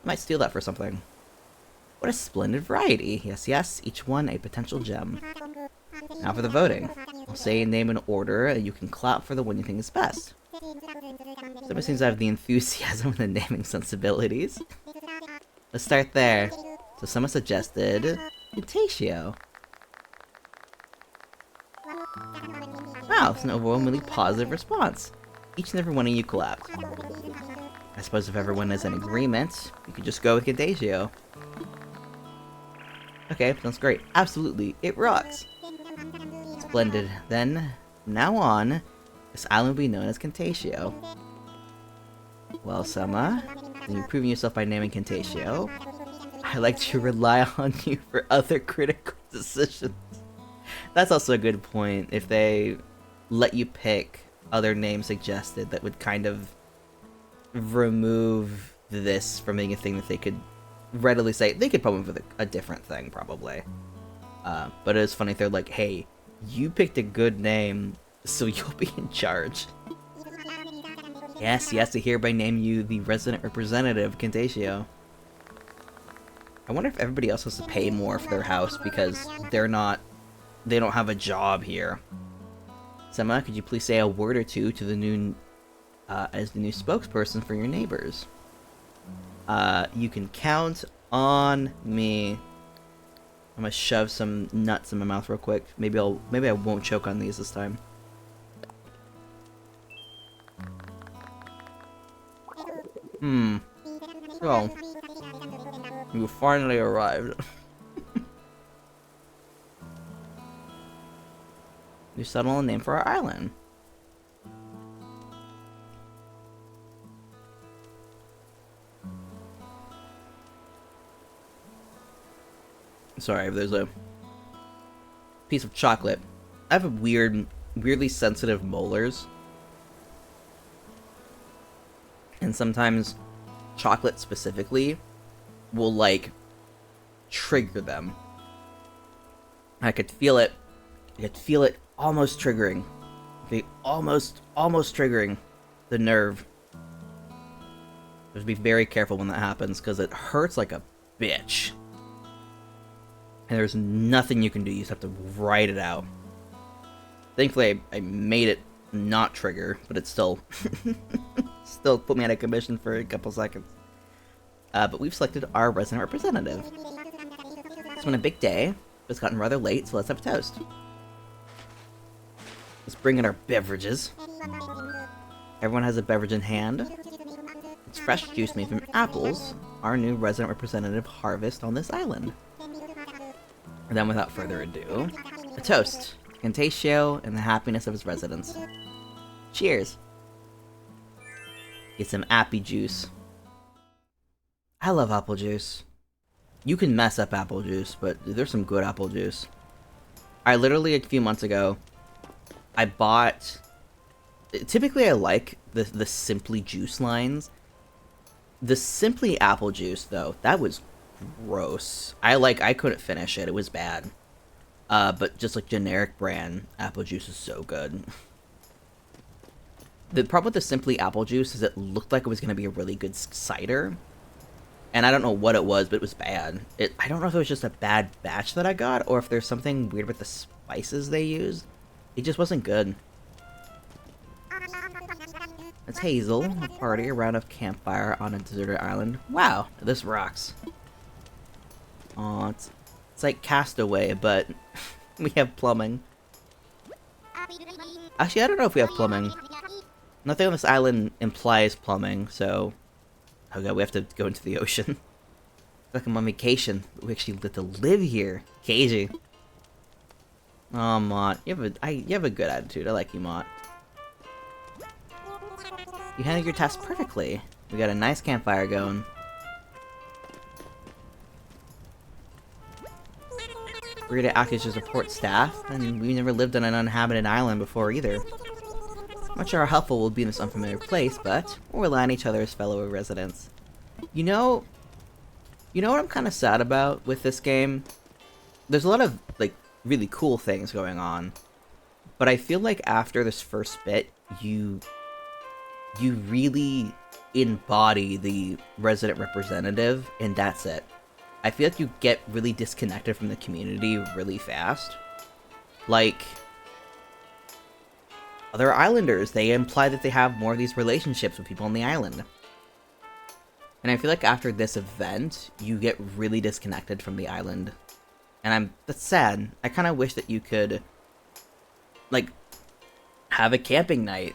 I might steal that for something. What a splendid variety. Yes, yes, each one a potential gem. Now for the voting. I'll say a name in order, and you can clap for the one you think is best. Someone seems to have the enthusiasm and the naming sensibilities. Let's start there. So someone suggested Cantatio. Wow, it's an overwhelmingly positive response. Each and every one of you clapped. I suppose if everyone is in agreement, you could just go with Cantatio. Okay, sounds great. Absolutely, it rocks. Splendid. Then, from now on, this island will be known as Cantatio. Well, Sema, you've proven yourself by naming Cantatio. I like to rely on you for other critical decisions. That's also a good point. If they let you pick other names suggested, that would kind of remove this from being a thing that they could readily say. They could come up with a different thing, probably. But it's funny if they're like, hey, you picked a good name, so you'll be in charge. Yes, yes, I hereby name you the resident representative, Cantatio. I wonder if everybody else has to pay more for their house because they don't have a job here. Sema, could you please say a word or two to the new, as the new spokesperson for your neighbors? You can count on me. I'm gonna shove some nuts in my mouth real quick. Maybe I won't choke on these this time. So, You finally arrived. We settled a name for our island. Sorry, there's a piece of chocolate. I have a weirdly sensitive molars. And sometimes chocolate specifically will, like, trigger them. I could feel it. I could feel it almost triggering. Okay, almost triggering the nerve. Just be very careful when that happens, because it hurts like a bitch. And there's nothing you can do, you just have to write it out. Thankfully, I made it not trigger, but it still still put me out of commission for a couple seconds. But we've selected our resident representative. It's been a big day, but it's gotten rather late, so let's have a toast. Let's bring in our beverages. Everyone has a beverage in hand. It's fresh juice made from apples, our new resident representative harvest on this island. And then without further ado, a toast. Cantatio and the happiness of his residents. Cheers! Get some appy juice. I love apple juice. You can mess up apple juice, but there's some good apple juice. I literally, a few months ago, I bought... Typically I like the Simply Juice lines. The Simply Apple Juice, though, that was gross. I couldn't finish it. It was bad. But just like generic brand apple juice is so good. The problem with the Simply Apple Juice is it looked like it was going to be a really good cider. And I don't know what it was, but it was bad. I don't know if it was just a bad batch that I got, or if there's something weird with the spices they used. It just wasn't good. It's Hazel, a party around a campfire on a deserted island. Wow, this rocks. Aw, it's like Castaway, but we have plumbing. Actually, I don't know if we have plumbing. Nothing on this island implies plumbing, so... Oh god, we have to go into the ocean. Like I'm on vacation, but we actually get to live here. Cagey. Oh, Mott, you have a good attitude. I like you, Mott. You handled your task perfectly. We got a nice campfire going. We're gonna act as your support staff, and we've never lived on an uninhabited island before either. I'm not sure how helpful we'll be in this unfamiliar place, but we'll rely on each other as fellow residents. You know what I'm kind of sad about with this game? There's a lot of, like, really cool things going on, but I feel like after this first bit, you really embody the resident representative, and that's it. I feel like you get really disconnected from the community really fast. Like, other islanders, they imply that they have more of these relationships with people on the island. And I feel like after this event, you get really disconnected from the island. And that's sad. I kind of wish that you could, like, have a camping night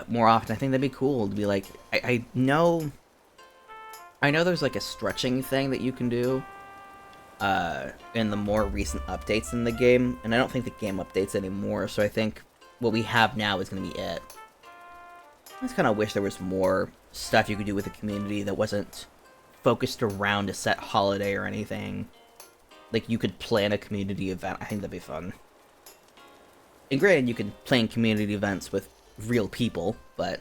more often. I think that'd be cool to be like, I know there's like a stretching thing that you can do in the more recent updates in the game, and I don't think the game updates anymore, so I think what we have now is going to be it. I just kind of wish there was more stuff you could do with the community that wasn't focused around a set holiday or anything. Like, you could plan a community event. I think that'd be fun. And granted, you could plan community events with real people, but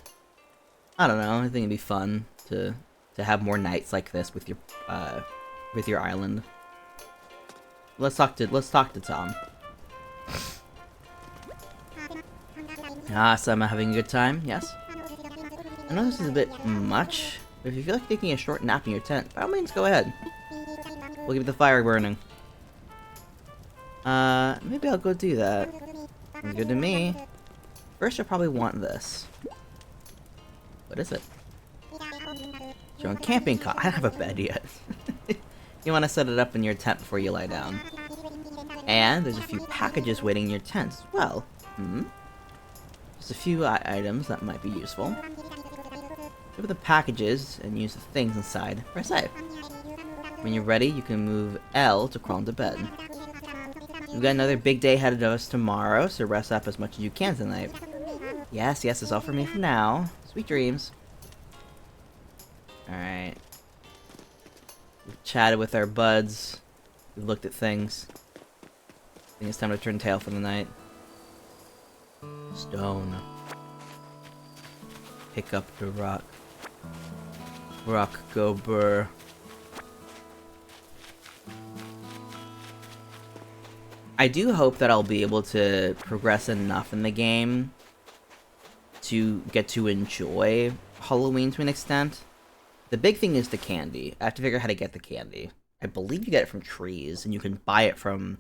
I don't know. I think it'd be fun to have more nights like this with your island. Let's talk to Tom. Ah, so I'm having a good time. Yes. I know this is a bit much, but if you feel like taking a short nap in your tent, by all means, go ahead. We'll keep the fire burning. Maybe I'll go do that. Sounds good to me. First, you'll probably want this. What is it? Your own camping cot. I don't have a bed yet. You want to set it up in your tent before you lie down. And there's a few packages waiting in your tent as well. Just a few items that might be useful. Look at the packages and use the things inside. Press A. When you're ready, you can move L to crawl into bed. We've got another big day ahead of us tomorrow, so rest up as much as you can tonight. Yes, yes, it's all for me for now. Sweet dreams. Alright. We've chatted with our buds. We've looked at things. I think it's time to turn tail for the night. Stone. Pick up the rock. Rock go burr. I do hope that I'll be able to progress enough in the game to get to enjoy Halloween to an extent. The big thing is the candy. I have to figure out how to get the candy. I believe you get it from trees, and you can buy it from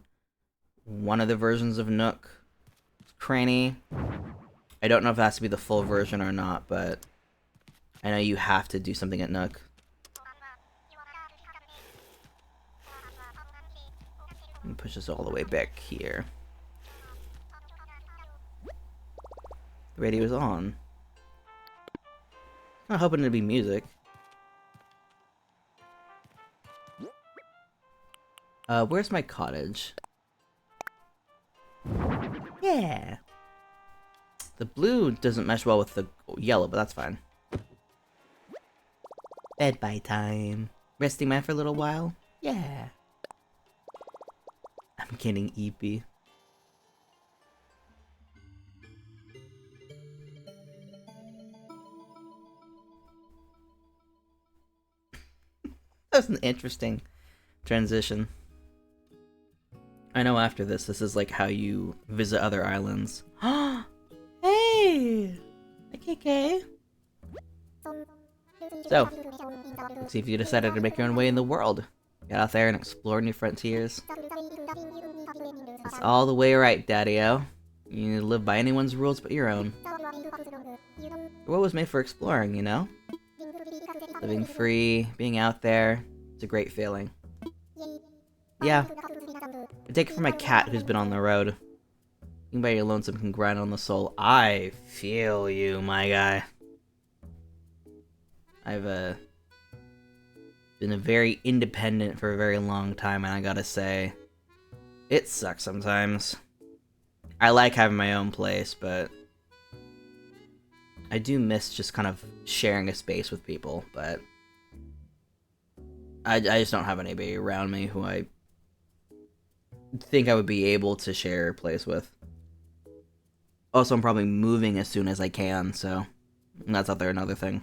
one of the versions of Nook Cranny. I don't know if it has to be the full version or not, but I know you have to do something at Nook. Let me push this all the way back here. The radio's on. I'm not hoping it'd be music. Where's my cottage? Yeah. The blue doesn't mesh well with the yellow, but that's fine. Bed by time. Resting man for a little while? Yeah. I'm getting eepy. That was an interesting transition. I know after this is like how you visit other islands. Hey! KK. So, let's see if you decided to make your own way in the world. Get out there and explore new frontiers. It's all the way right, Daddy-o. You need to live by anyone's rules but your own. The world was made for exploring, you know? Living free, being out there, it's a great feeling. Yeah. I take it from my cat who's been on the road. Anybody lonesome can grind on the soul. I feel you, my guy. I've been very independent for a very long time, and I gotta say, it sucks sometimes. I like having my own place, but I do miss just kind of sharing a space with people, but I just don't have anybody around me who I think I would be able to share a place with. Also, I'm probably moving as soon as I can, so that's out there another thing.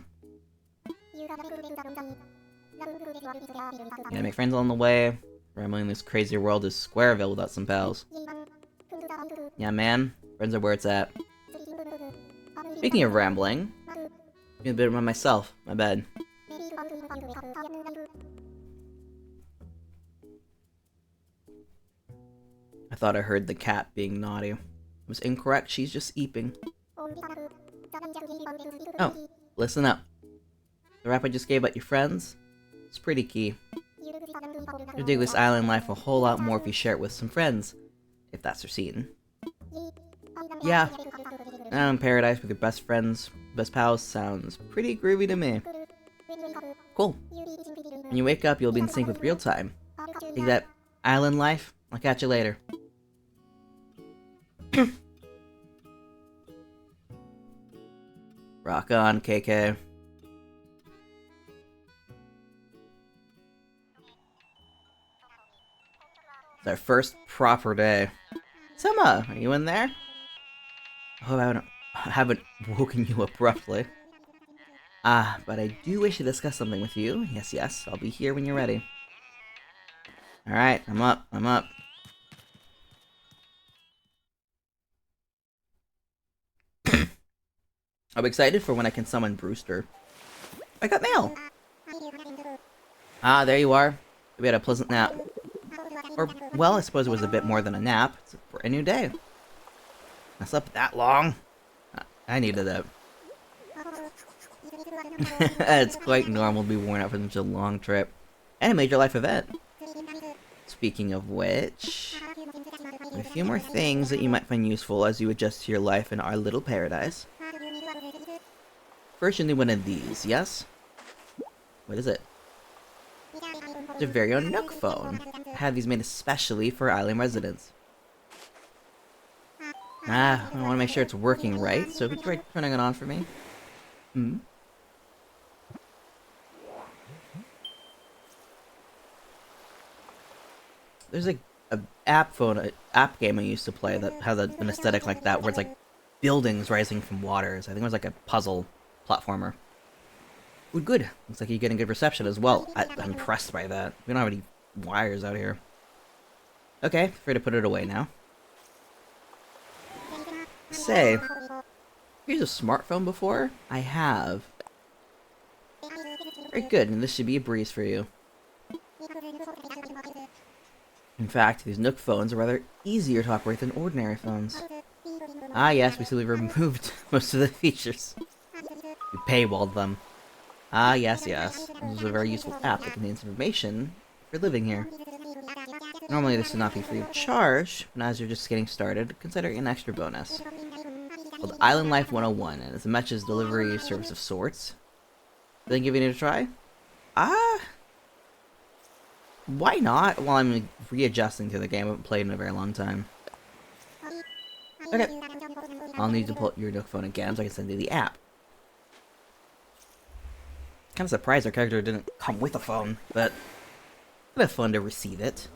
Gonna make friends along the way. Rambling this crazy world is Squareville without some pals. Yeah, man. Friends are where it's at. Speaking of rambling, I'm a bit about myself. My bad. I thought I heard the cat being naughty. I was incorrect. She's just eeping. Oh, listen up. The rap I just gave about your friends? It's pretty key. You'll dig this island life a whole lot more if you share it with some friends. If that's your scene. Yeah. Out in paradise with your best friends, best pals sounds pretty groovy to me. Cool. When you wake up, you'll be in sync with real time. Dig that island life? I'll catch you later. Rock on, KK. It's our first proper day. Summer, are you in there? I hope I haven't woken you abruptly. Ah, but I do wish to discuss something with you. Yes, yes, I'll be here when you're ready. Alright, I'm up. I'm excited for when I can summon Brewster. I got mail! Ah, there you are. We had a pleasant nap. Or, well, I suppose it was a bit more than a nap. It's a brand new day. I slept that long. I needed it. It's quite normal to be worn out from such a long trip. And a major life event. Speaking of which, a few more things that you might find useful as you adjust to your life in our little paradise. First, you'll need one of these, yes? What is it? It's a very own Nook phone. I had these made especially for island residents. I want to make sure it's working right, so could you try turning it on for me? Hmm? There's like a app game I used to play that has an aesthetic like that, where it's like buildings rising from waters. I think it was like a puzzle platformer. Ooh, good. Looks like you're getting good reception as well. I'm impressed by that. We don't have any wires out here. Okay, free to put it away now. Say, here's a smartphone before? I have. Very good, and this should be a breeze for you. In fact, these Nook phones are rather easier to operate than ordinary phones. Ah yes, we simply removed most of the features. We paywalled them. Ah yes, yes. This is a very useful app that contains information for living here. Normally this would not be free of charge, but as you're just getting started, consider it an extra bonus. Called Island Life 101, and it's a matches delivery service of sorts. Then giving it a try? Why not? While I'm readjusting to the game, I haven't played in a very long time. Okay. I'll need to pull up your Nook phone again so I can send you the app. Kind of surprised our character didn't come with a phone, but kind of fun to receive it.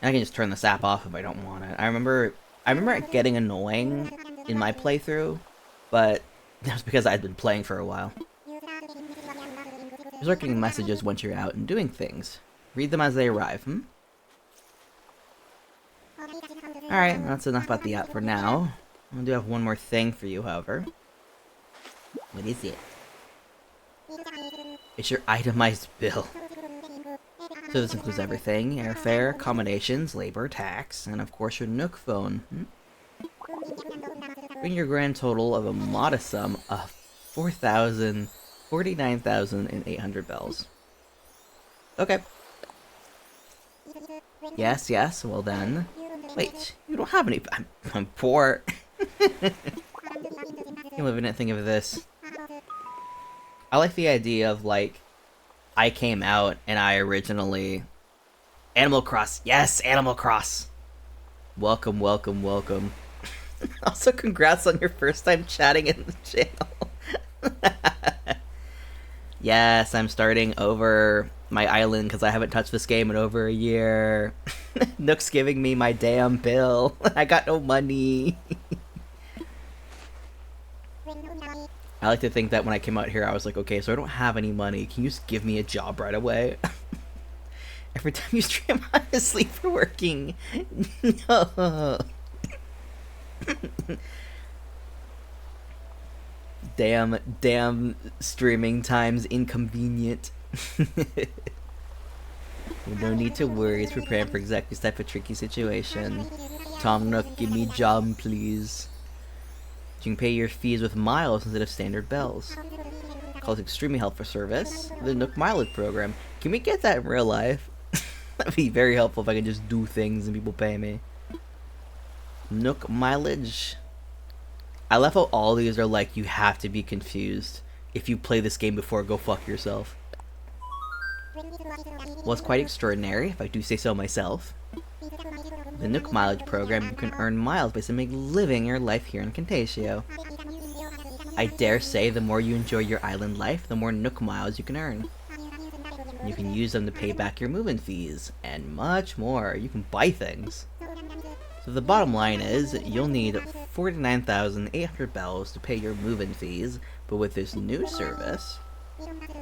And I can just turn this app off if I don't want it. I remember it getting annoying in my playthrough, but that was because I'd been playing for a while. There's lurking messages once you're out and doing things. Read them as they arrive, hmm? Alright, that's enough about the app for now. I do have one more thing for you, however. What is it? It's your itemized bill. So this includes everything: airfare, accommodations, labor, tax, and of course your Nook phone. Bring your grand total of a modest sum of 49,800 bells. Okay. Yes, yes, well then. Wait, you don't have any. I'm poor. You live in it, think of this. I like the idea of, like, I came out and I originally... Animal Cross! Yes, Animal Cross! Welcome, welcome, welcome. Also, congrats on your first time chatting in the channel. Yes, I'm starting over my island because I haven't touched this game in over a year. Nook's giving me my damn bill. I got no money. I like to think that when I came out here, I was like, okay, so I don't have any money. Can you just give me a job right away? Every time you stream, I'm asleep for working. No. Damn streaming time's inconvenient. No need to worry, it's preparing for exactly this type of tricky situation. Tom Nook, give me a job, please. You can pay your fees with miles instead of standard bells. Calls extremely helpful service. The Nook mileage program. Can we get that in real life? That'd be very helpful if I could just do things and people pay me. Nook mileage. I love how all these are like, you have to be confused. If you play this game before, go fuck yourself. Well, it's quite extraordinary, if I do say so myself. The Nook mileage program, you can earn miles by simply living your life here in Cantatio. I dare say the more you enjoy your island life, the more Nook miles you can earn. You can use them to pay back your move-in fees, and much more. You can buy things. So the bottom line is, you'll need 49,800 bells to pay your move-in fees, but with this new service,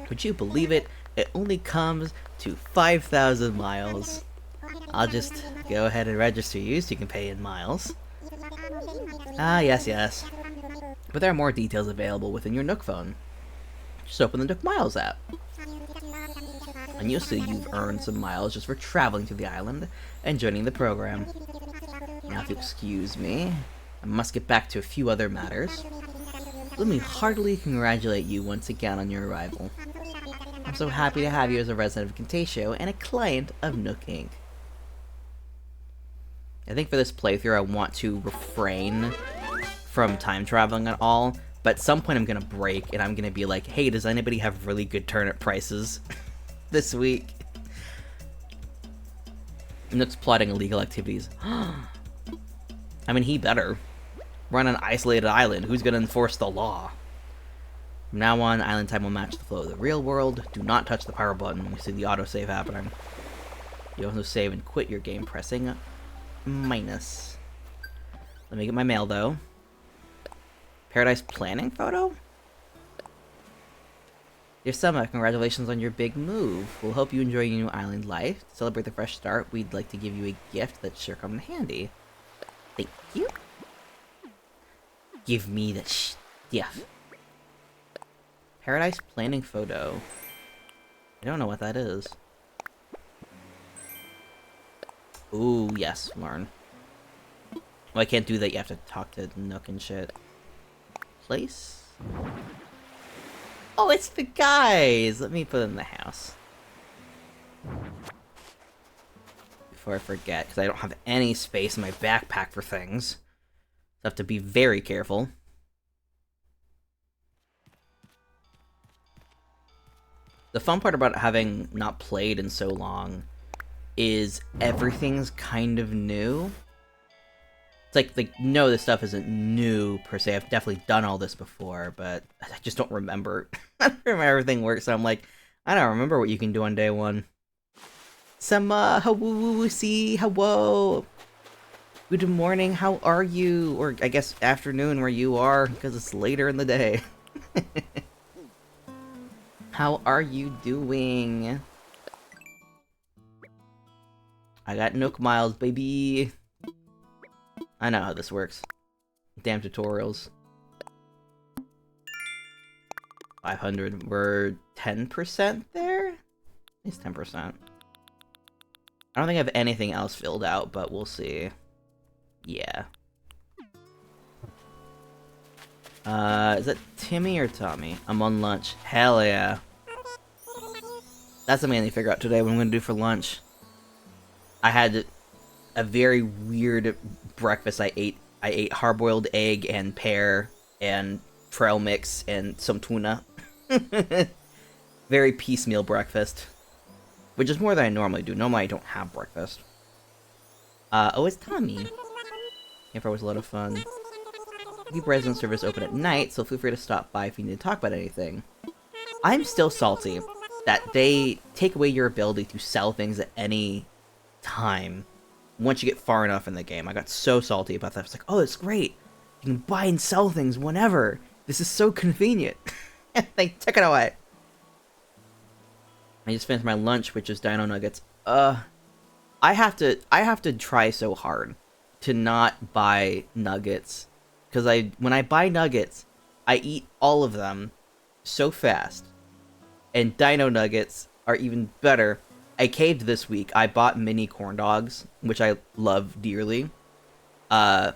would you believe it, it only comes to 5,000 miles. I'll just go ahead and register you so you can pay in miles. Ah, yes, yes. But there are more details available within your Nook phone. Just open the Nook Miles app. And you'll see you've earned some miles just for traveling to the island and joining the program. Now, if you'll excuse me, I must get back to a few other matters. Let me heartily congratulate you once again on your arrival. I'm so happy to have you as a resident of Cantatio and a client of Nook Inc. I think for this playthrough I want to refrain from time traveling at all, but at some point I'm gonna break and I'm gonna be like, hey, does anybody have really good turnip prices? this week. Nook's plotting illegal activities. I mean, he better. We're on an isolated island. Who's gonna enforce the law? From now on, island time will match the flow of the real world. Do not touch the power button. You see the autosave happening. You also save and quit your game pressing minus. Let me get my mail, though. Paradise planning photo? Dear Summer, congratulations on your big move. We'll hope you enjoy your new island life. To celebrate the fresh start, we'd like to give you a gift that's sure come in handy. Thank you. Give me the stuff. Paradise planning photo. I don't know what that is. Ooh, yes, learn. Well, I can't do that. You have to talk to Nook and shit. Place? Oh, it's the guys! Let me put it in the house. Before I forget, because I don't have any space in my backpack for things. So I have to be very careful. The fun part about having not played in so long is everything's kind of new. It's like, no, this stuff isn't new, per se. I've definitely done all this before, but I just don't remember. I don't remember how everything works, so I'm like, I don't remember what you can do on day one. Some, see, hello. Good morning, how are you? Or, I guess, afternoon where you are, because it's later in the day. How are you doing? I got Nook Miles, baby. I know how this works. Damn tutorials. 500. We're 10% there? At least 10%. I don't think I have anything else filled out, but we'll see. Yeah. Is that Timmy or Tommy? I'm on lunch. Hell yeah. That's something I need to figure out today what I'm gonna do for lunch. I had a very weird breakfast. I ate hard-boiled egg and pear and trail mix and some tuna. Very piecemeal breakfast. Which is more than I normally do. Normally I don't have breakfast. Oh, it's Tommy. Camper was a lot of fun. Keep resident service open at night, so feel free to stop by if you need to talk about anything. I'm still salty that they take away your ability to sell things at any time once you get far enough in the game. I got so salty about that. I was like, oh, it's great. You can buy and sell things whenever. This is so convenient. They took it away. I just finished my lunch, which is dino nuggets. I have to try so hard to not buy nuggets. Because when I buy nuggets, I eat all of them so fast. And dino nuggets are even better. I caved this week. I bought mini corn dogs, which I love dearly. But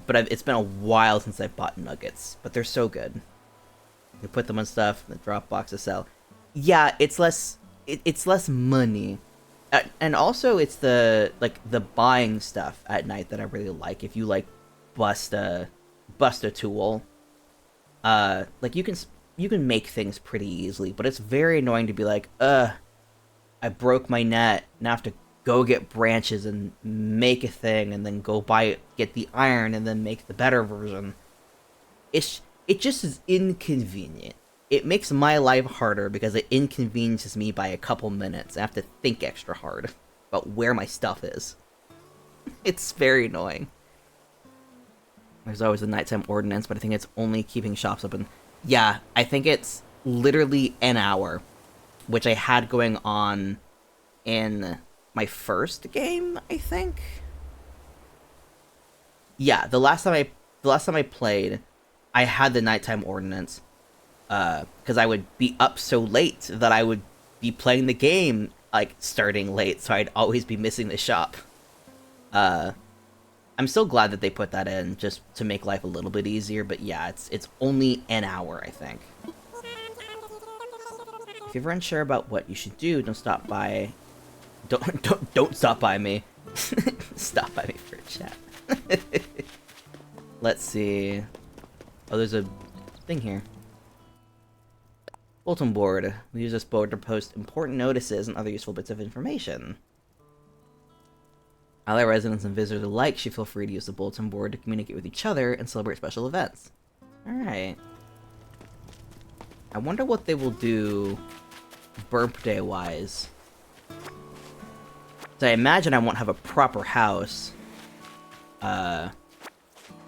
it's been a while since I've bought nuggets. But they're so good. You put them on stuff, the drop box to sell. Yeah, it's less money. And also it's the buying stuff at night that I really like. If you like bust a tool, like you can make things pretty easily, but it's very annoying to be like, I broke my net, now I have to go get branches and make a thing, and then go get the iron, and then make the better version. It just is inconvenient. It makes my life harder because it inconveniences me by a couple minutes. I have to think extra hard about where my stuff is. It's very annoying. There's always a nighttime ordinance, but I think it's only keeping shops open. Yeah, I think it's literally an hour, which I had going on in my first game, I think. Yeah, the last time I played, I had the nighttime ordinance, because I would be up so late that I would be playing the game, like, starting late, so I'd always be missing the shop. I'm so glad that they put that in, just to make life a little bit easier, but yeah, it's only an hour, I think. If you're ever unsure about what you should do, don't stop by... Don't stop by me. Stop by me for a chat. Let's see... Oh, there's a thing here. Bulletin board. We use this board to post important notices and other useful bits of information. Other residents and visitors alike should feel free to use the bulletin board to communicate with each other and celebrate special events. Alright. I wonder what they will do birthday-wise. So I imagine I won't have a proper house. I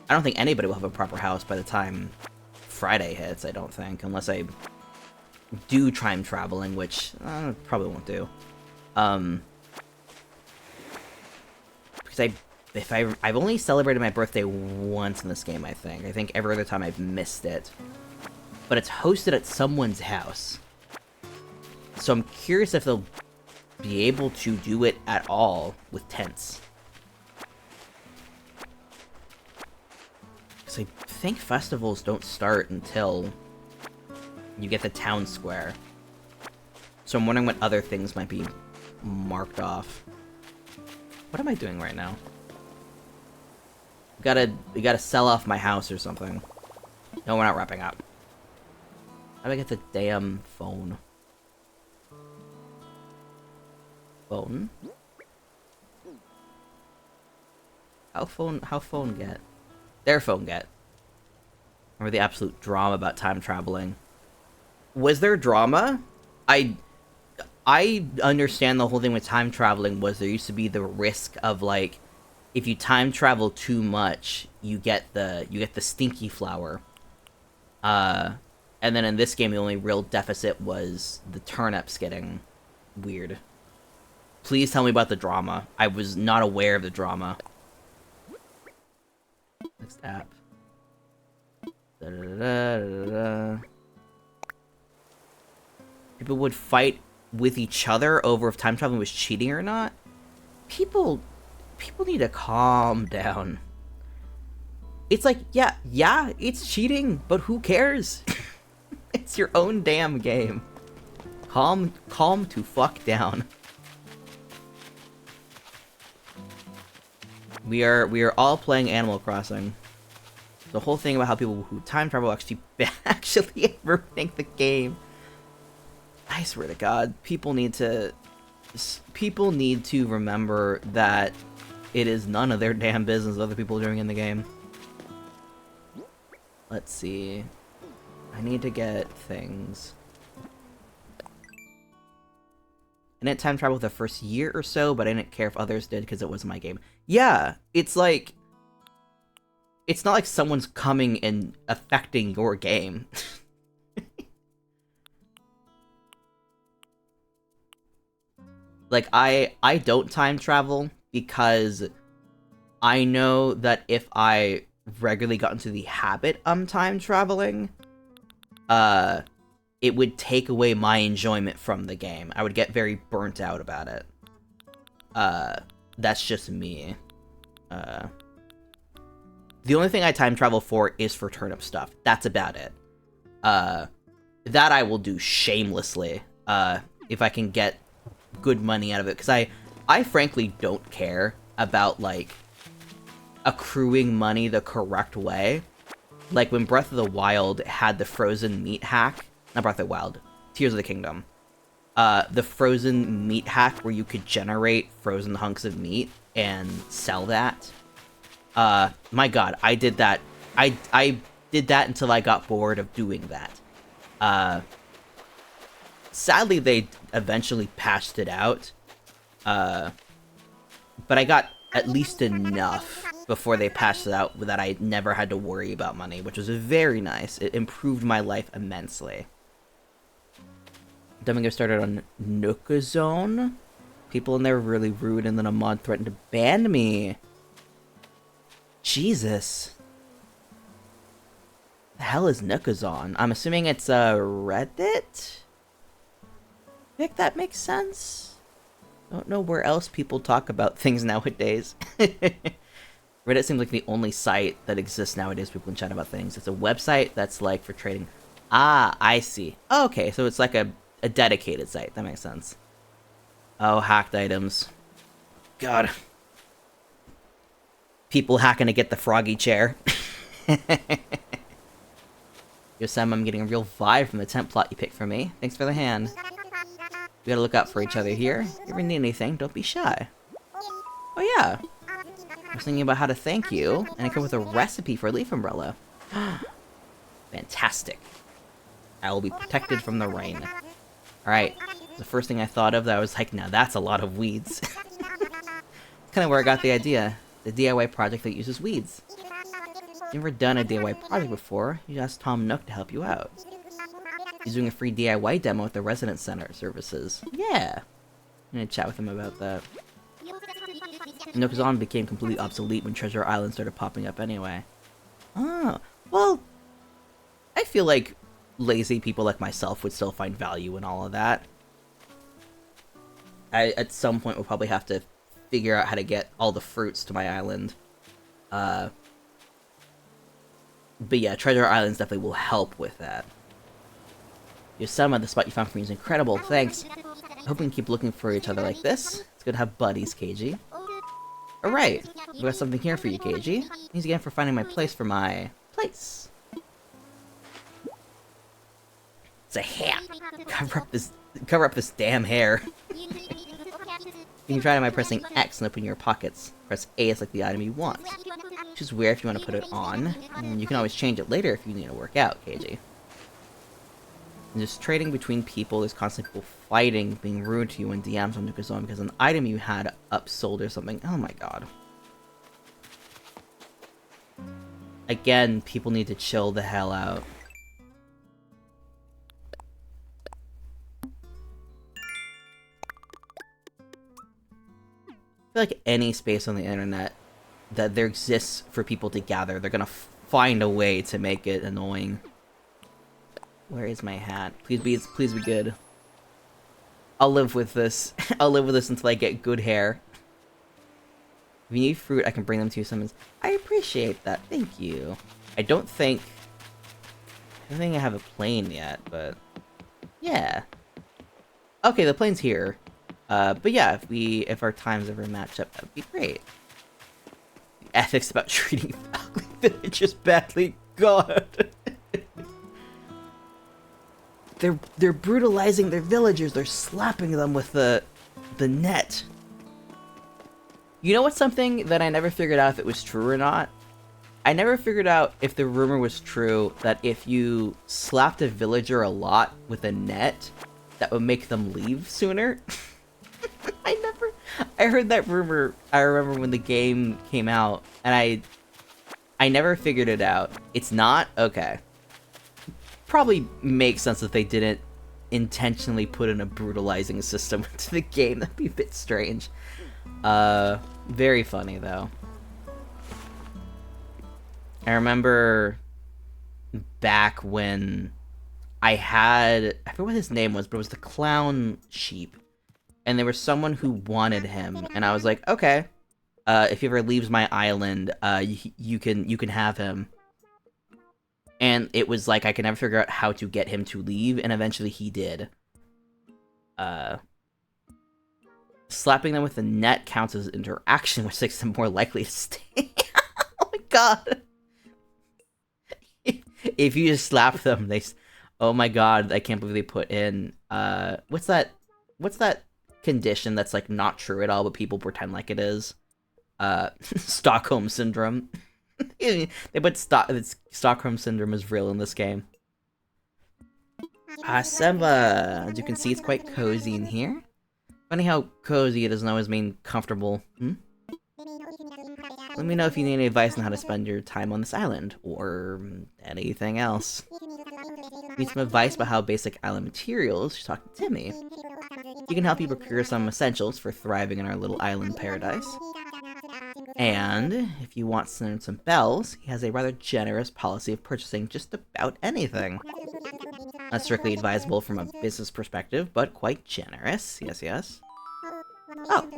don't think anybody will have a proper house by the time Friday hits, I don't think. Unless I do time traveling, which I probably won't do. Because I've only celebrated my birthday once in this game, I think. I think every other time I've missed it. But it's hosted at someone's house. So I'm curious if they'll be able to do it at all with tents. Because I think festivals don't start until you get the town square. So I'm wondering what other things might be marked off. What am I doing right now? We gotta sell off my house or something. No, we're not wrapping up. How do I get the damn phone? Phone? How phone get? Their phone get. Or the absolute drama about time traveling. Was there drama? I understand the whole thing with time traveling was there used to be the risk of, like, if you time travel too much, you get the stinky flower. And then in this game, the only real deficit was the turnips getting weird. Please tell me about the drama. I was not aware of the drama. Next app. People would fight with each other over if time traveling was cheating or not. People need to calm down. It's like, yeah, it's cheating, but who cares? It's your own damn game. Calm to fuck down. We are all playing Animal Crossing. The whole thing about how people who time travel actually ruining the game. I swear to God, people need to remember that it is none of their damn business what other people are doing in the game. Let's see. I need to get things. I didn't time travel the first year or so, but I didn't care if others did because it wasn't my game. Yeah, it's like... It's not like someone's coming and affecting your game. Like, I don't time travel because I know that if I regularly got into the habit of time traveling, it would take away my enjoyment from the game. I would get very burnt out about it. That's just me. The only thing I time travel for is for turnip stuff. That's about it. That I will do shamelessly, if I can get good money out of it. Because I frankly don't care about, like, accruing money the correct way. Like, when Breath of the Wild had the frozen meat hack... Not Breath of the Wild. Tears of the Kingdom. The frozen meat hack where you could generate frozen hunks of meat and sell that. My God, I did that. I did that until I got bored of doing that. Sadly, they eventually patched it out. But I got at least enough before they patched it out that I never had to worry about money, which was very nice. It improved my life immensely. Then we get started on Nook Zone. People in there were really rude, and then a mod threatened to ban me. Jesus. The hell is Nook Zone? I'm assuming it's Reddit? I think that makes sense. Don't know where else people talk about things nowadays. Reddit seems like the only site that exists nowadays people can chat about things. It's a website that's like for trading. Ah, I see. Oh, okay, so it's like a dedicated site. That makes sense. Oh, hacked items. God. People hacking to get the froggy chair. Yo, Sam, I'm getting a real vibe from the tent plot you picked for me. Thanks for the hand. We gotta look out for each other here. If you ever need anything, don't be shy. Oh yeah! I was thinking about how to thank you, and I come with a recipe for a leaf umbrella. Fantastic. I will be protected from the rain. Alright, the first thing I thought of that I was like, now that's a lot of weeds. Kinda where I got the idea. The DIY project that uses weeds. If you've never done a DIY project before, you ask Tom Nook to help you out. He's doing a free DIY demo at the Residence Center services. Yeah! I'm gonna chat with him about that. Nookazon became completely obsolete when Treasure Island started popping up anyway. Oh, well, I feel like lazy people like myself would still find value in all of that. At some point, we'll probably have to figure out how to get all the fruits to my island. But yeah, Treasure Islands definitely will help with that. Yosema, the spot you found for me is incredible, thanks. I hope we can keep looking for each other like this. It's good to have buddies, KG. Alright, we got something here for you, KG. Thanks again for finding my place for my place. It's a hat. Cover up this damn hair. You can try it by pressing X and open your pockets. Press A is like the item you want. Choose where if you want to put it on. And you can always change it later if you need to work out, KG. And just trading between people, there's constantly people fighting, being rude to you in DMs on Nookazon because an item you had upsold or something. Oh my god. Again, people need to chill the hell out. I feel like any space on the internet that there exists for people to gather, they're gonna find a way to make it annoying. Where is my hat? Please be good. I'll live with this. I'll live with this until I get good hair. If you need fruit, I can bring them to you sometimes. I appreciate that. Thank you. I don't think I have a plane yet, but yeah. Okay, the plane's here. But yeah, if our times ever match up, that'd be great. The ethics about treating ugly villagers badly, God. They're brutalizing their villagers. They're slapping them with the net. You know what's something that I never figured out if it was true or not? I never figured out if the rumor was true that if you slapped a villager a lot with a net, that would make them leave sooner. I heard that rumor. I remember when the game came out, and I never figured it out. It's not? Okay. Probably makes sense if they didn't intentionally put in a brutalizing system into the game. That'd be a bit strange. Very funny, though. I remember back when I forget what his name was, but it was the clown sheep. And there was someone who wanted him, and I was like, okay, if he ever leaves my island, you can have him. And it was like I could never figure out how to get him to leave, and eventually he did. Slapping them with the net counts as interaction, which makes them more likely to stay. Oh my god. If you just slap them, oh my god, I can't believe they put in, what's that condition that's like not true at all, but people pretend like it is? Stockholm Syndrome. They put Stockholm Syndrome is real in this game. Seba! As you can see, it's quite cozy in here. Funny how cozy it doesn't always mean comfortable. Let me know if you need any advice on how to spend your time on this island, or anything else. Need some advice about how basic island materials? You talk to Timmy. He can help you procure some essentials for thriving in our little island paradise. And if you want some bells, he has a rather generous policy of purchasing just about anything. Not strictly advisable from a business perspective, but quite generous. Yes, yes. Oh,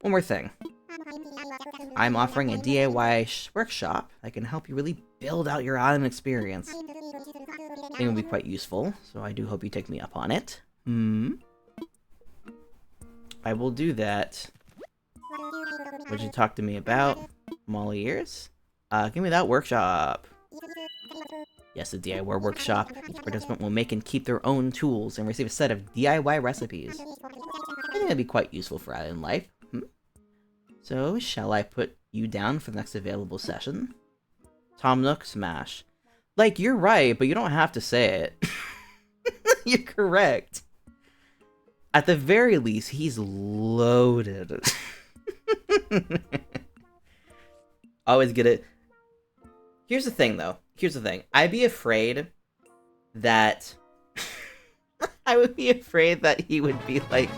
one more thing. I'm offering a DIY workshop that can help you really build out your island experience. I think it would be quite useful, so I do hope you take me up on it. I will do that. What'd you talk to me about? I'm all ears. Give me that workshop. Yes, the DIY workshop. Each participant will make and keep their own tools and receive a set of DIY recipes. I think that'd be quite useful for island life. So, shall I put you down for the next available session? Tom Nook, smash. Like, you're right, but you don't have to say it. You're correct. At the very least, he's loaded. Always get it. Here's the thing, though. Here's the thing. I'd be afraid that... I would be afraid that he would be like...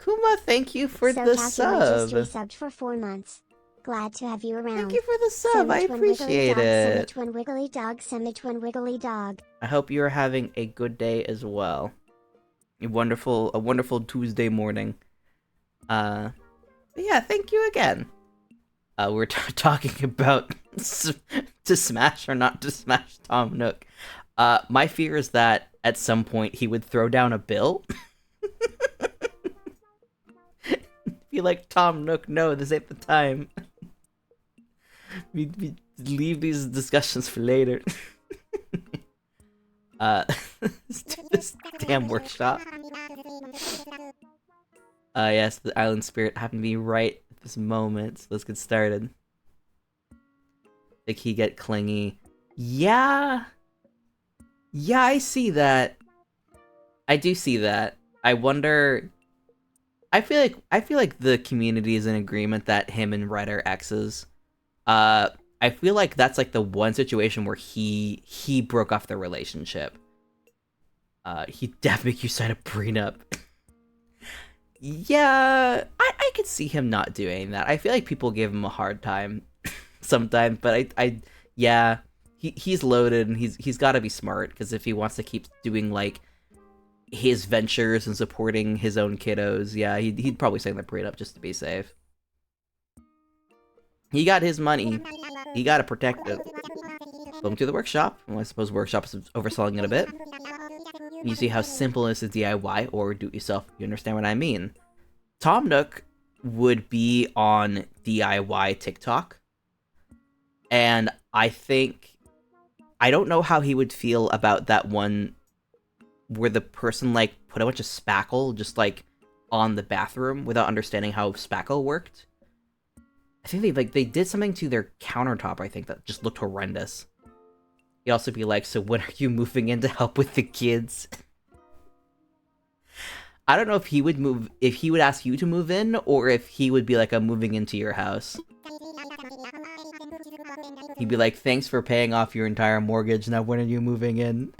Kuma, thank you for the sub. Just resubbed for 4 months. Glad to have you around. Thank you for the sub. I appreciate it. Sandwich wiggly dog, sandwich one wiggly dog. I hope you are having a good day as well. A wonderful Tuesday morning. But yeah, thank you again. We're talking about to smash or not to smash Tom Nook. My fear is that at some point he would throw down a bill. Be like, Tom Nook, no, this ain't the time. we leave these discussions for later. This damn workshop. Yes, the island spirit happened to be right at this moment. So let's get started. Did he get clingy? Yeah. Yeah, I see that. I do see that. I wonder... I feel like the community is in agreement that him and Red are exes. I feel like that's like the one situation where he broke off the relationship. He'd definitely make you sign a prenup. Yeah, I could see him not doing that. I feel like people give him a hard time sometimes, but yeah, he's loaded and he's got to be smart, because if he wants to keep doing like his ventures and supporting his own kiddos, yeah, he'd probably sign the prenup just to be safe. He got his money. He gotta protect it. Welcome to the workshop. Well, I suppose workshop is overselling it a bit. You see how simple it is to DIY or do-it-yourself. You understand what I mean. Tom Nook would be on DIY TikTok. And I don't know how he would feel about that one where the person like put a bunch of spackle just like on the bathroom without understanding how spackle worked. I think they did something to their countertop, I think, that just looked horrendous. He'd also be like, so when are you moving in to help with the kids? I don't know if he would ask you to move in, or if he would be like, I'm moving into your house. He'd be like, thanks for paying off your entire mortgage, now when are you moving in?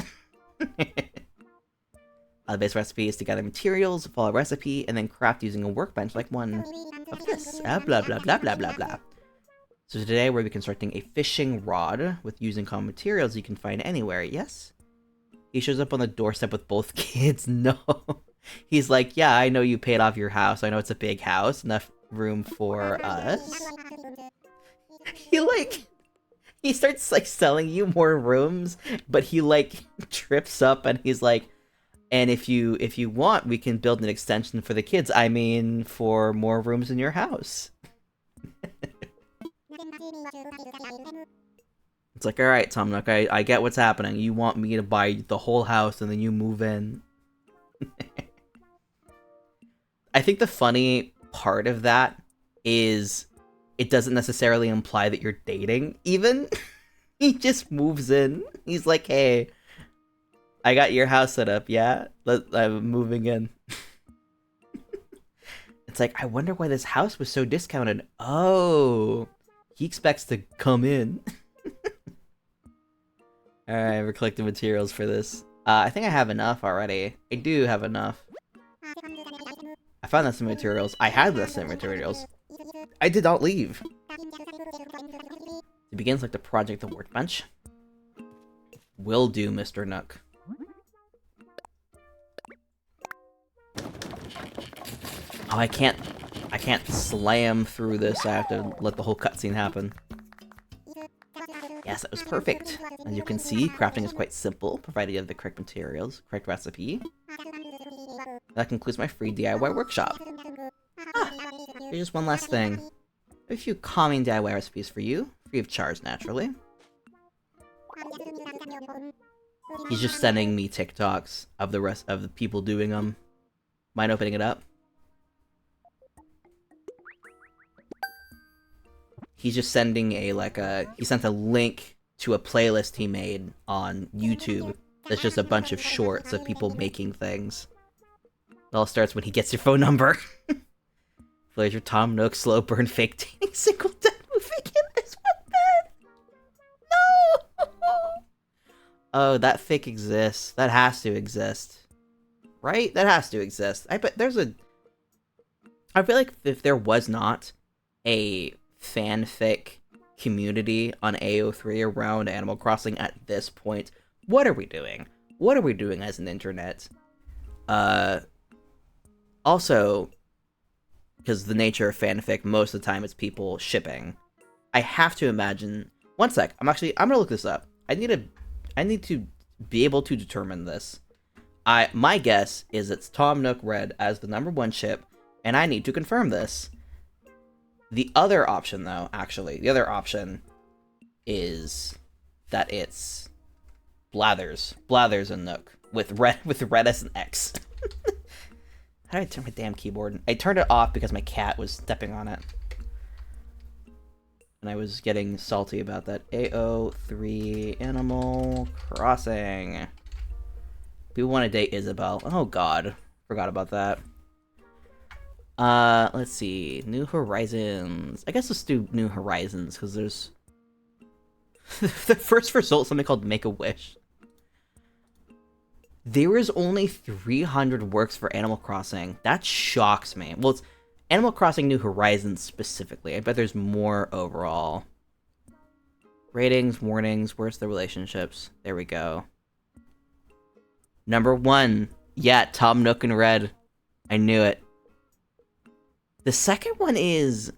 The base recipe is to gather materials, follow a recipe, and then craft using a workbench like one of this. Blah, blah, blah, blah, blah, blah. So today we'll be constructing a fishing rod with using common materials you can find anywhere, yes? He shows up on the doorstep with both kids. No. He's like, yeah, I know you paid off your house. I know it's a big house. Enough room for us. He starts like selling you more rooms, but he like trips up and he's like, and if you want, we can build an extension for the kids. I mean, for more rooms in your house. It's like, alright, Tom Nook, I get what's happening. You want me to buy the whole house and then you move in. I think the funny part of that is it doesn't necessarily imply that you're dating, even. He just moves in. He's like, hey, I got your house set up, yeah? I'm moving in. It's like, I wonder why this house was so discounted. Oh, he expects to come in. Alright, we're collecting materials for this. I think I have enough already. I do have enough. I found that some materials. I had the same materials. I did not leave. To begin, select the project, the workbench. Will do, Mr. Nook. Oh, I can't slam through this. I have to let the whole cutscene happen. Yes, that was perfect. As you can see, crafting is quite simple, provided you have the correct materials, correct recipe. That concludes my free DIY workshop. Here's just one last thing. A few calming DIY recipes for you, free of charge, naturally. He's just sending me TikToks of the rest of the people doing them. Mind opening it up? He's just sending he sent a link to a playlist he made on YouTube that's just a bunch of shorts of people making things. It all starts when he gets your phone number. Pleasure Tom Nook, slow burn, fake dating, single dead moving in this one bed. No! Oh, that fic exists. That has to exist. Right? That has to exist. I bet there's a... I feel like if there was not a fanfic community on AO3 around Animal Crossing at this point, what are we doing? What are we doing as an internet? Also, because the nature of fanfic, most of the time it's people shipping. I have to imagine... One sec, I'm gonna look this up. I need to be able to determine this. My guess is it's Tom Nook Red as the #1 ship, and I need to confirm this. The other option, though, the other option is that it's Blathers and Nook with red as an X. How did I turn my damn keyboard? I turned it off because my cat was stepping on it. And I was getting salty about that. AO3 Animal Crossing. People want to date Isabel. Oh god. Forgot about that. Let's see. New Horizons. I guess let's do New Horizons, because there's... the first result, something called Make-A-Wish. There is only 300 works for Animal Crossing. That shocks me. Well, it's Animal Crossing New Horizons specifically. I bet there's more overall. Ratings, warnings, where's the relationships? There we go. #1. Yeah, Tom Nook and Red. I knew it. The second one is...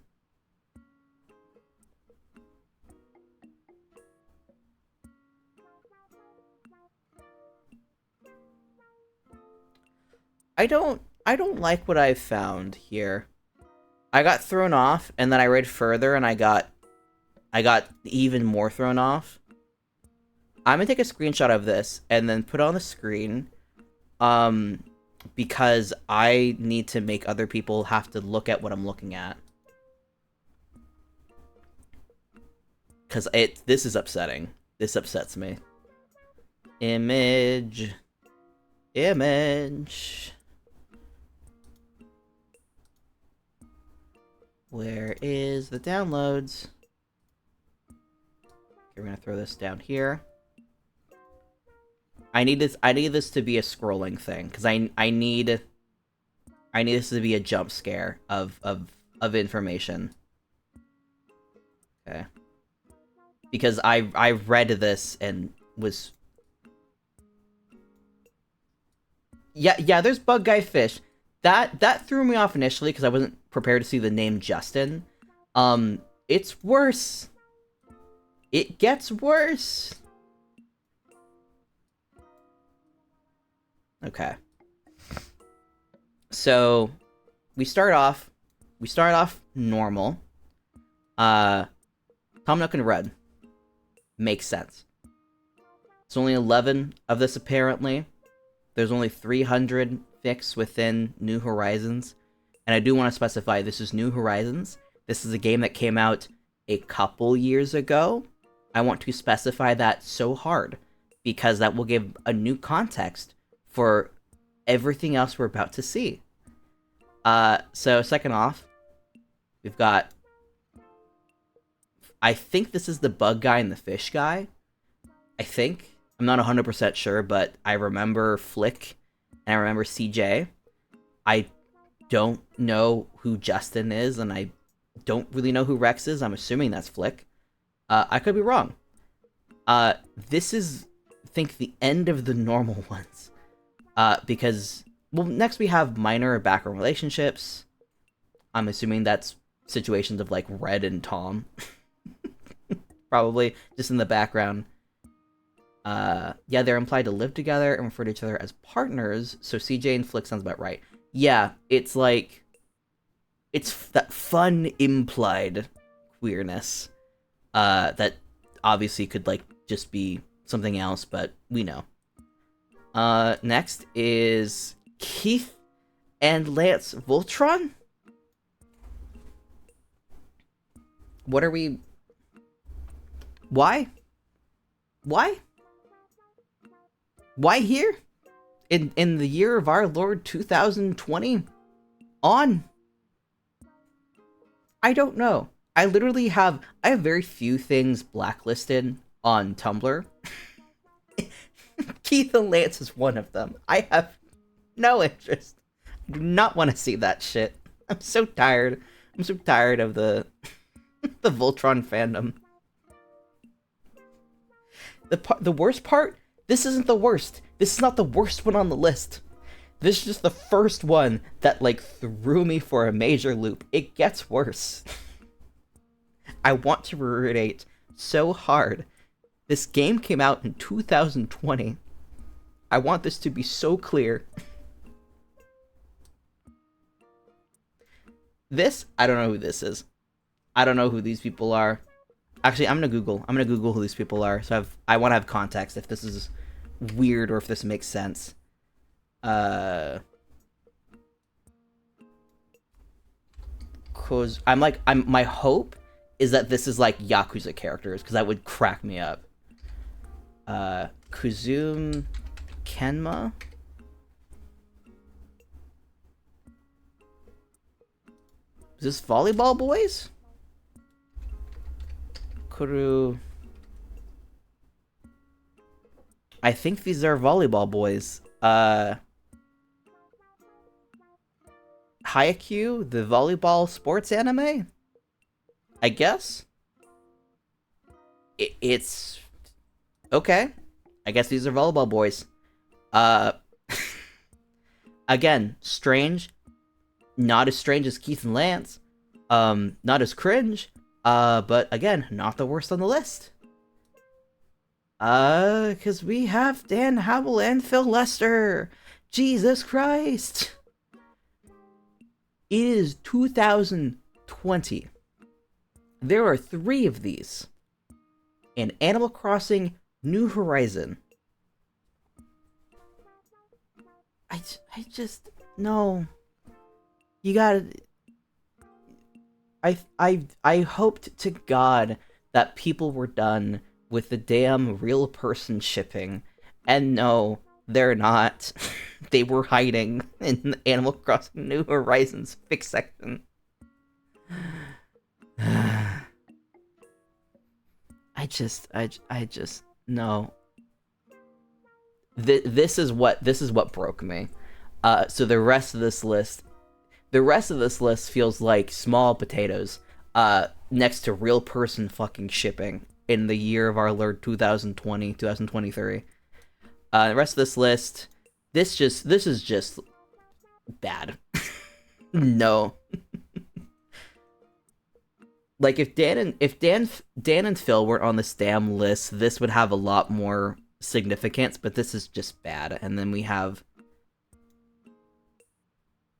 I don't like what I've found here. I got thrown off, and then I read further, and I got even more thrown off. I'm gonna take a screenshot of this and then put it on the screen, because I need to make other people have to look at what I'm looking at. Because this is upsetting. This upsets me. Image. Where is the downloads? Okay, we're gonna throw this down here. I need this to be a scrolling thing, because I need this to be a jump scare of information. Okay. Because I read this and was... Yeah, there's Bug Guy Fish. That threw me off initially because I wasn't prepared to see the name Justin. It's worse. It gets worse. Okay. So we start off normal. Tom Nook and Red. Makes sense. It's only 11 of this apparently. There's only 300 fics within New Horizons. And I do want to specify this is New Horizons. This is a game that came out a couple years ago. I want to specify that so hard, because that will give a new context for everything else we're about to see. So second off, we've got... I think this is the bug guy and the fish guy. I think. I'm not 100% sure, but I remember Flick and I remember CJ. I don't know who Justin is, and I don't really know who Rex is. I'm assuming that's Flick. I could be wrong. This is, I think, the end of the normal ones. Because, well, next we have minor or background relationships. I'm assuming that's situations of, like, Red and Tom. Probably, just in the background. Yeah, they're implied to live together and refer to each other as partners, so CJ and Flick sounds about right. Yeah, it's like... It's that fun implied queerness. That obviously could, like, just be something else, but we know. Next is Keith and Lance Voltron. What are we... Why? Why? Why here? In the year of our Lord 2020? On? I don't know. I have very few things blacklisted on Tumblr. Keith and Lance is one of them. I have no interest. I do not want to see that shit. I'm so tired. I'm so tired of the the Voltron fandom. The worst part, this isn't the worst. This is not the worst one on the list. This is just the first one that, like, threw me for a major loop. It gets worse. I want to reiterate so hard. This game came out in 2020. I want this to be so clear. This, I don't know who this is. I don't know who these people are. Actually, I'm gonna Google who these people are. So I want to have context if this is weird or if this makes sense. Cause my hope is that this is like Yakuza characters, because that would crack me up. Kuzum Kenma. Is this Volleyball Boys? Kuru. I think these are Volleyball Boys. Haikyuu, the volleyball sports anime? I guess? It's... okay. I guess these are Volleyball Boys. Again, strange. Not as strange as Keith and Lance. Not as cringe. But again, not the worst on the list. Because we have Dan Howell and Phil Lester. Jesus Christ. It is 2020. There are 3 of these in Animal Crossing New Horizon. I just... no. You gotta... I hoped to God that people were done with the damn real person shipping. And no, they're not. They were hiding in the Animal Crossing New Horizons fic section. I just no. This is what broke me. So the rest of this list feels like small potatoes next to real person fucking shipping in the year of our Lord 2020, 2023. The rest of this list, this is just bad. No. Like, if Dan and Phil weren't on this damn list, this would have a lot more significance, but this is just bad. And then we have...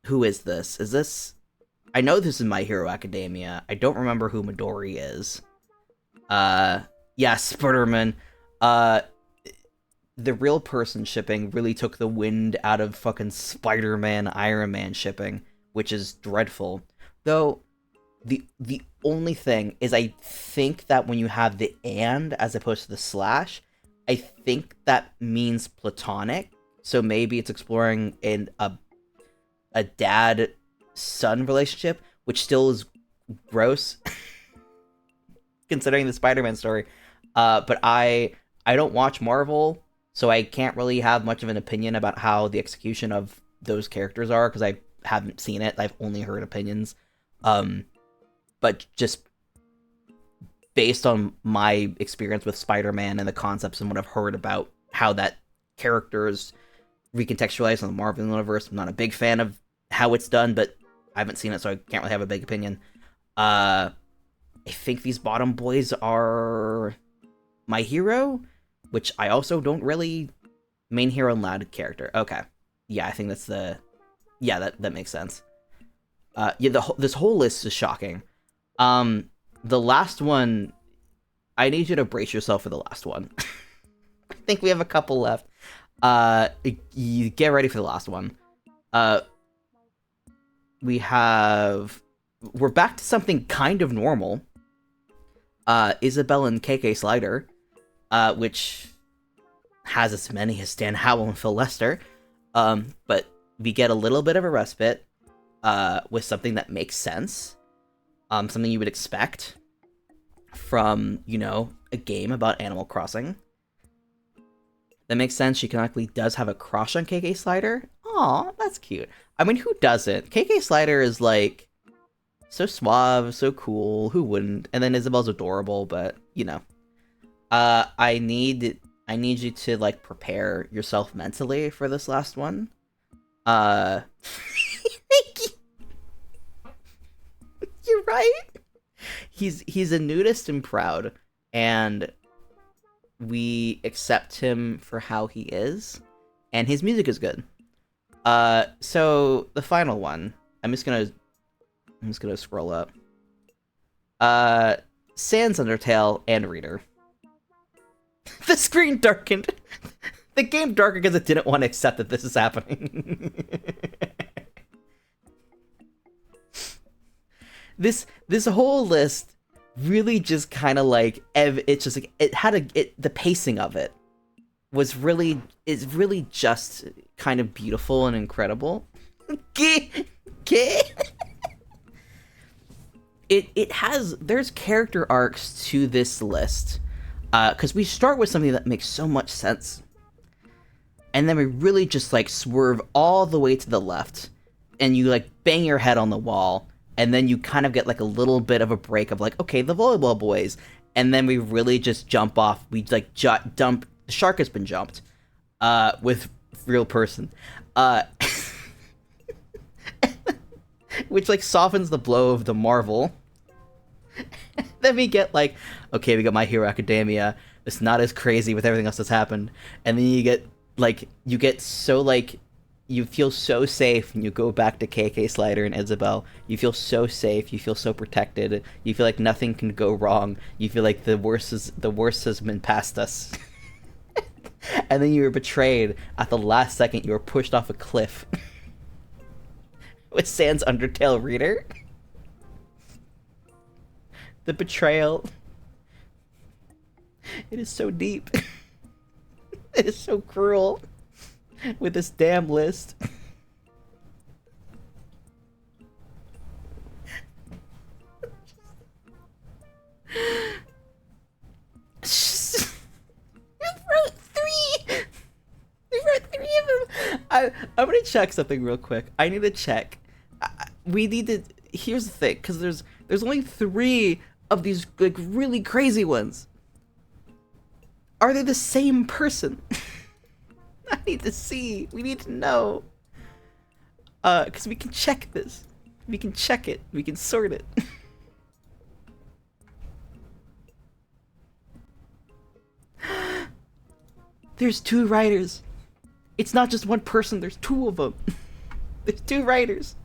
who is this? Is this... I know this is My Hero Academia. I don't remember who Midori is. Yeah, Spider-Man. The real person shipping really took the wind out of fucking Spider-Man, Iron Man shipping, which is dreadful. Though, the only thing is, I think that when you have the and as opposed to the slash, I think that means platonic. So maybe it's exploring in a dad-son relationship, which still is gross, considering the Spider-Man story. But I don't watch Marvel, so I can't really have much of an opinion about how the execution of those characters are, because I haven't seen it. I've only heard opinions. But just based on my experience with Spider-Man and the concepts and what I've heard about how that character is recontextualized in the Marvel Universe, I'm not a big fan of how it's done, but I haven't seen it, so I can't really have a big opinion. I think these bottom boys are My Hero, which I also don't really... main hero and loud character. Okay. Yeah, I think that's the... yeah, that makes sense. Yeah, this whole list is shocking. The last one... I need you to brace yourself for the last one. I think we have a couple left. You get ready for the last one. We're back to something kind of normal. Isabel and KK Slider, which has as many as Stan Howell and Phil Lester. But we get a little bit of a respite, with something that makes sense. Something you would expect from, a game about Animal Crossing. That makes sense. She canonically does have a crush on KK Slider. Aw, that's cute. I mean, who doesn't? KK Slider is, so suave, so cool. Who wouldn't? And then Isabel's adorable, but, I need you to, prepare yourself mentally for this last one. You're right. He's a nudist and proud, and we accept him for how he is, and his music is good. So the final one, I'm just gonna scroll up. Sans Undertale and Reader. The screen darkened. The game darkened because it didn't want to accept that this is happening. This whole list really just kind of it's just the pacing of it is really just kind of beautiful and incredible. There's character arcs to this list, because we start with something that makes so much sense, and then we really just swerve all the way to the left, and you bang your head on the wall. And then you kind of get a little bit of a break of okay, the volleyball boys. And then we really just jump off. We dump. The shark has been jumped, with real person, which softens the blow of the Marvel. Then we get okay, we got My Hero Academia. It's not as crazy with everything else that's happened. And then you get so you feel so safe when you go back to KK Slider and Isabel. You feel so safe. You feel so protected. You feel like nothing can go wrong. You feel like the worst has been past us. And then you were betrayed at the last second. You were pushed off a cliff with Sans Undertale Reader. The betrayal. It is so deep. It is so cruel. With this damn list. We wrote three of them. I'm gonna check something real quick. I need to check. We need to. Here's the thing, because there's only 3 of these really crazy ones. Are they the same person? I need to see. We need to know. Because we can check this. We can check it. We can sort it. There's 2 writers. It's not just one person. There's 2 of them. There's 2 writers.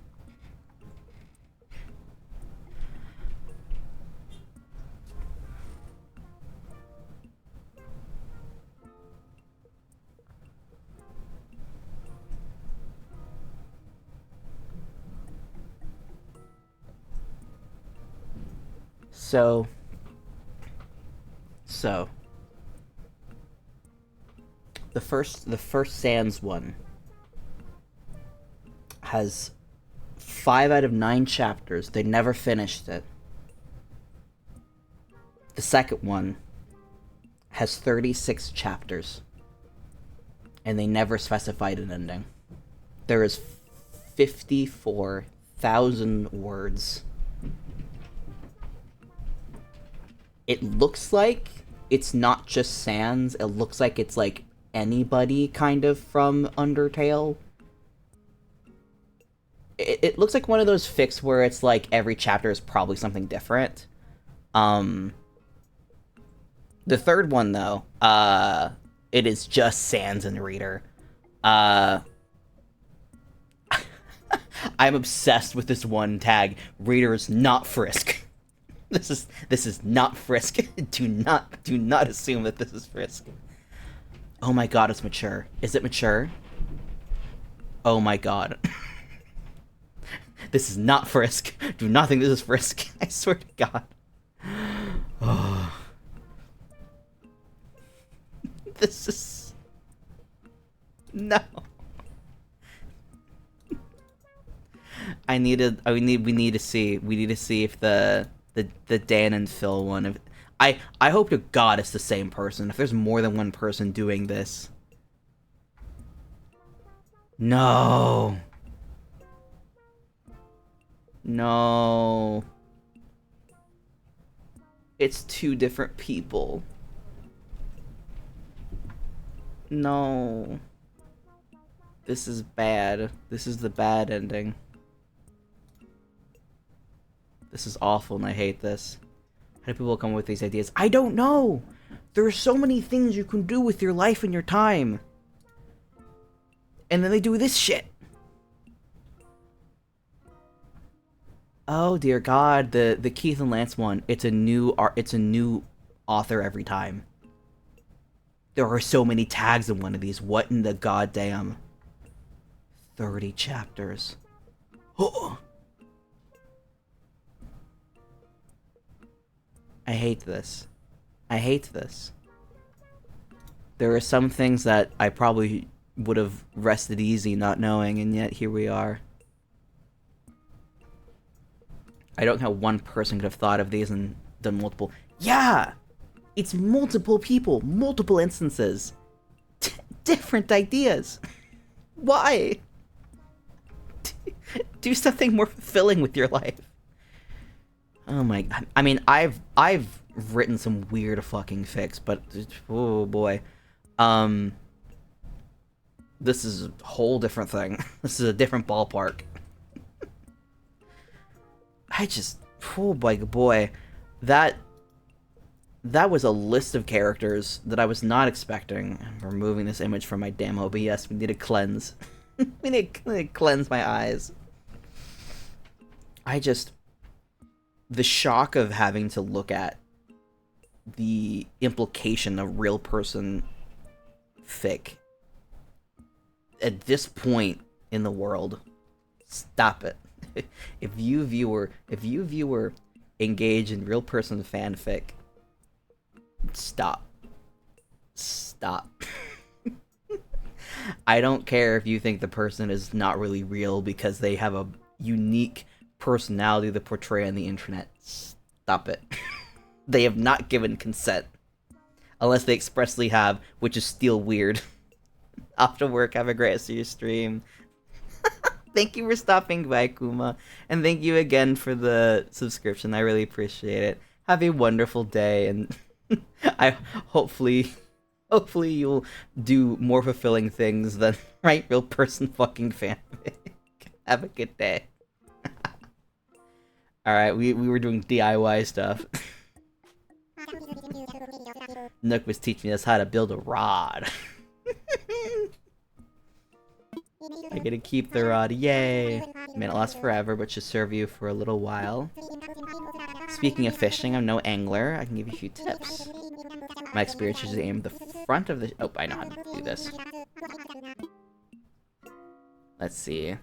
So the first Sans one has 5 out of 9 chapters. They never finished it. The second one has 36 chapters, and they never specified an ending. There is 54,000 words. It looks like it's not just Sans. It looks like it's anybody kind of from Undertale. It looks like one of those fics where it's every chapter is probably something different. The third one though, it is just Sans and Reader. I'm obsessed with this one tag. Reader is not Frisk. This is not Frisk. Do not assume that this is Frisk. Oh my god, it's mature. Is it mature? Oh my god. This is not Frisk. Do not think this is Frisk. I swear to god. Oh. This is... No. We need to see if the Dan and Phil one, if I hope to god it's the same person. If there's more than one person doing this. No. No. It's two different people. No. This is bad. This is the bad ending. This is awful and I hate this. How do people come up with these ideas? I don't know! There are so many things you can do with your life and your time. And then they do this shit. Oh dear god, the Keith and Lance one, it's a new author every time. There are so many tags in one of these. What in the goddamn 30 chapters. Oh. I hate this. I hate this. There are some things that I probably would have rested easy not knowing, and yet here we are. I don't know how one person could have thought of these and done multiple. Yeah! It's multiple people, multiple instances. Different ideas. Why? Do something more fulfilling with your life. Oh my god. I mean, I've written some weird fucking fics, but oh boy. This is a whole different thing. This is a different ballpark. I just, oh boy, that was a list of characters that I was not expecting. I'm removing this image from my damn OBS. We need to cleanse. we need to cleanse my eyes. The shock of having to look at the implication of real person fic at this point in the world. Stop it. If you viewer engage in real person fanfic, stop. I don't care if you think the person is not really real because they have a unique personality to portray on the internet. Stop it. They have not given consent. Unless they expressly have, which is still weird. Off to work, have a great rest of your stream. Thank you for stopping by, Kuma. And thank you again for the subscription. I really appreciate it. Have a wonderful day, and hopefully you'll do more fulfilling things than write real person fucking fanfic. Have a good day. Alright, we were doing DIY stuff. Nook was teaching us how to build a rod. I get to keep the rod, yay! May not last forever, but should serve you for a little while. Speaking of fishing, I'm no angler. I can give you a few tips. My experience is to aim the front of the... Oh, I know how to do this. Let's see.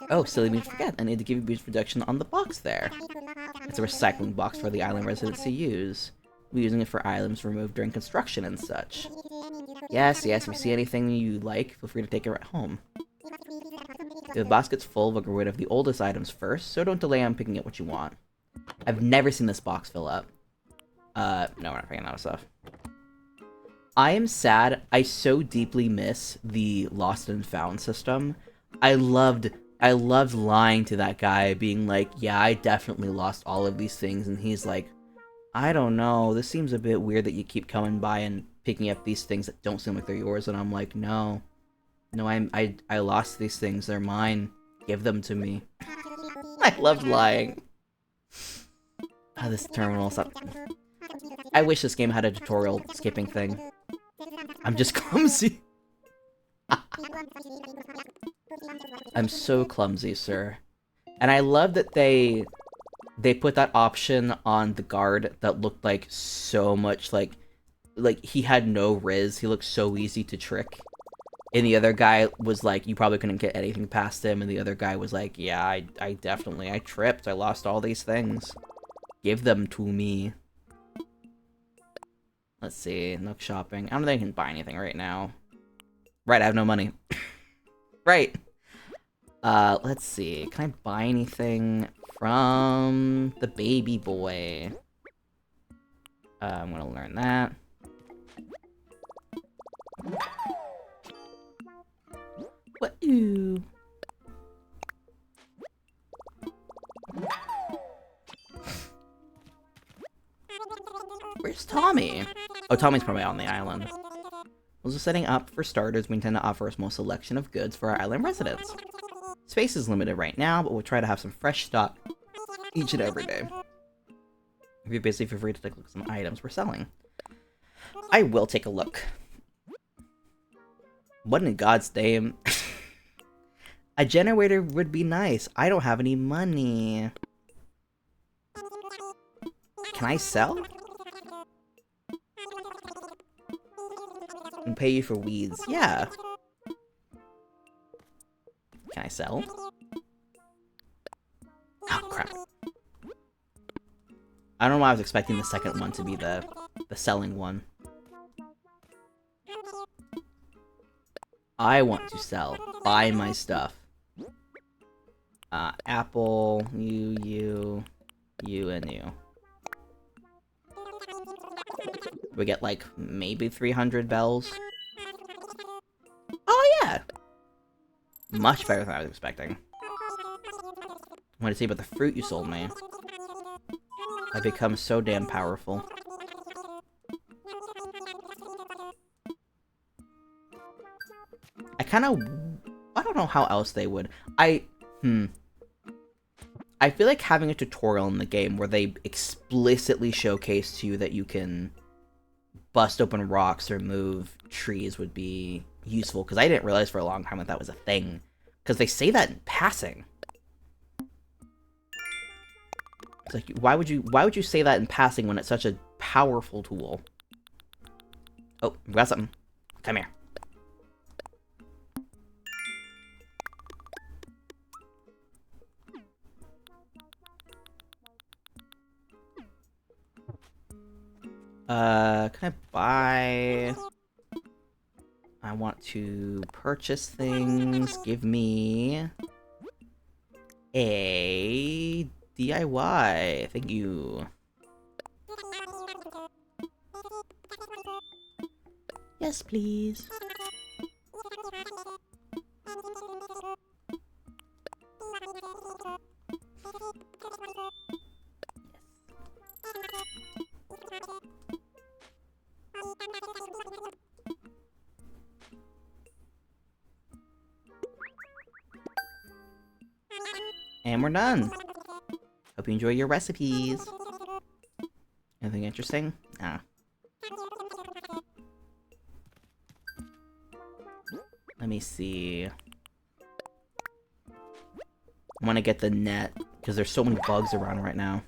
Oh, silly me to forget. I need to give you boost protection on the box there. It's a recycling box for the island residents to use. We're using it for items removed during construction and such. Yes, if you see anything you like, feel free to take it right home. If the box gets full, we'll get rid of the oldest items first, so don't delay on picking up what you want. I've never seen this box fill up. No, we're not picking that stuff. I am sad. I so deeply miss the Lost and Found system. I loved lying to that guy, being like, yeah, I definitely lost all of these things, and he's like, I don't know, this seems a bit weird that you keep coming by and picking up these things that don't seem like they're yours, and I'm like, no, I lost these things, they're mine, give them to me. I loved lying. This terminal stuff. I wish this game had a tutorial skipping thing. I'm just clumsy. I'm so clumsy, sir. And I love that they put that option on the guard that looked like so much like like, he had no riz. He looked so easy to trick. And the other guy was like, you probably couldn't get anything past him. And the other guy was like, yeah, I definitely, I tripped. I lost all these things. Give them to me. Let's see, Nook shopping. I don't think I can buy anything right now. Right, I have no money. Right. Let's see. Can I buy anything from the baby boy? I'm gonna learn that. What? Ooh. Where's Tommy? Oh, Tommy's probably on the island. Also, setting up for starters, we intend to offer a small selection of goods for our island residents. Space is limited right now, but we'll try to have some fresh stock each and every day. If you're busy, feel free to take a look at some items we're selling. I will take a look. What in God's name? A generator would be nice. I don't have any money. Can I sell? And pay you for weeds. Yeah. Can I sell? Oh, crap. I don't know why I was expecting the second one to be the selling one. I want to sell. Buy my stuff. Apple, you, and you. We get, like, maybe 300 bells. Oh, yeah! Much better than I was expecting. I want to see about the fruit you sold me. I've become so damn powerful. I don't know how else they would. I feel like having a tutorial in the game where they explicitly showcase to you that you can bust open rocks or move trees would be useful, because I didn't realize for a long time that was a thing. Because they say that in passing. It's like, why would you say that in passing when it's such a powerful tool? Oh, we got something. Come here. Can I buy... I want to purchase things. Give me a DIY. Thank you. Yes, please. And we're done. Hope you enjoy your recipes. Anything interesting? Ah. Let me see. I want to get the net, because there's so many bugs around right now.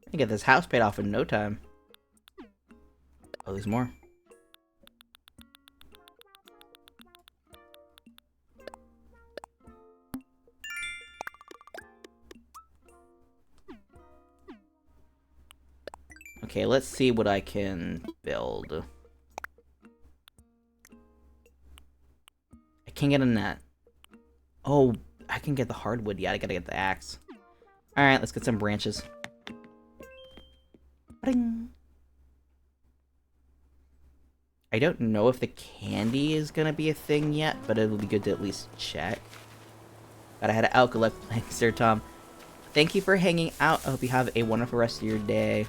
I can get this house paid off in no time. Oh, there's more. Okay, let's see what I can build. I can't get a net. Oh, I can get the hardwood. Yeah, I gotta get the axe. Alright, let's get some branches. Bing. I don't know if the candy is gonna be a thing yet, but it'll be good to at least check. Gotta head out. Good luck playing, Sir Tom. Thank you for hanging out. I hope you have a wonderful rest of your day.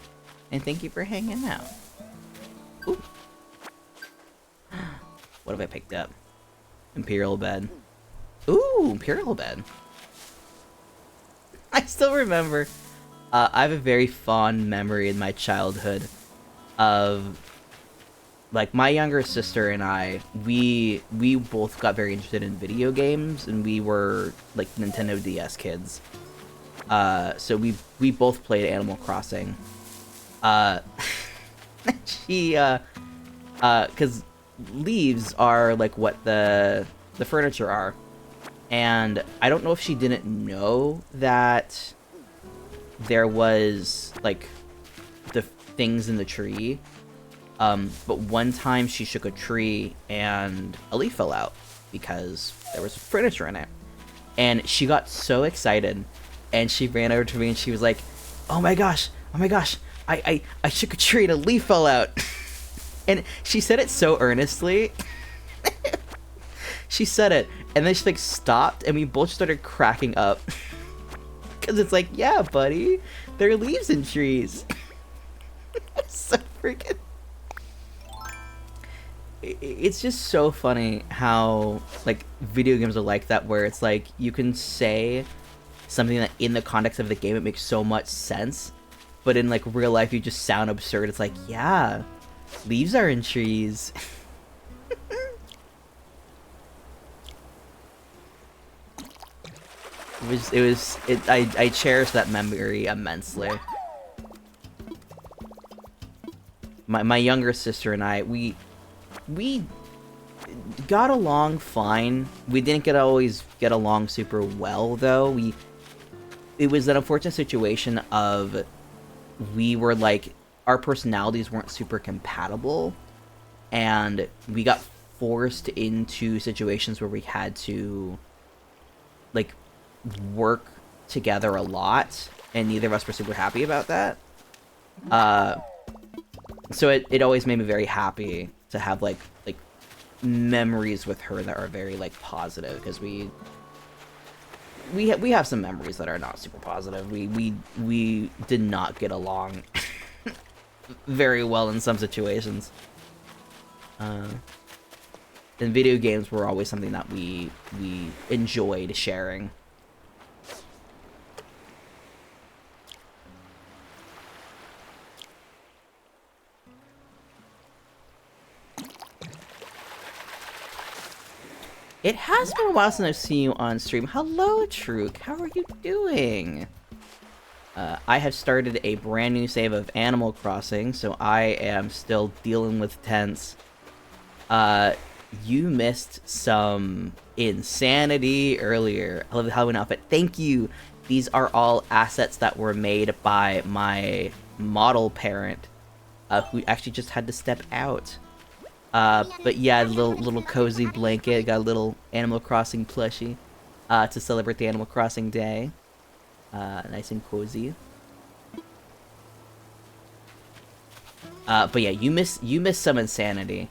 And thank you for hanging out. Ooh. What have I picked up? Imperial bed. Ooh, Imperial bed. I still remember. I have a very fond memory in my childhood of like my younger sister and I, we both got very interested in video games, and we were like Nintendo DS kids. So we both played Animal Crossing. Because leaves are like what the furniture are, and I don't know if she didn't know that there was like the things in the tree. But one time she shook a tree and a leaf fell out because there was furniture in it. And she got so excited and she ran over to me and she was like, oh my gosh, I shook a tree and a leaf fell out. And she said it so earnestly. She said it and then she like stopped and we both started cracking up. Cause it's like, yeah, buddy, there are leaves in trees. So freaking... It's just so funny how like video games are like that, where it's like you can say something that in the context of the game it makes so much sense, but in like real life you just sound absurd. It's like, yeah, leaves are in trees. I cherish that memory immensely. My younger sister and I, we got along fine. We didn't always get along super well, though. It was an unfortunate situation of we were like, our personalities weren't super compatible, and we got forced into situations where we had to like work together a lot, and neither of us were super happy about that. So it always made me very happy to have like memories with her that are very like positive, because we have some memories that are not super positive. We did not get along very well in some situations. And video games were always something that we enjoyed sharing. It has been a while since I've seen you on stream. Hello, Truk. How are you doing? I have started a brand new save of Animal Crossing, so I am still dealing with tents. You missed some insanity earlier. I love the Halloween outfit. Thank you. These are all assets that were made by my model parent, who actually just had to step out. But yeah, little cozy blanket, got a little Animal Crossing plushie, to celebrate the Animal Crossing day. Nice and cozy. But yeah, you miss some insanity.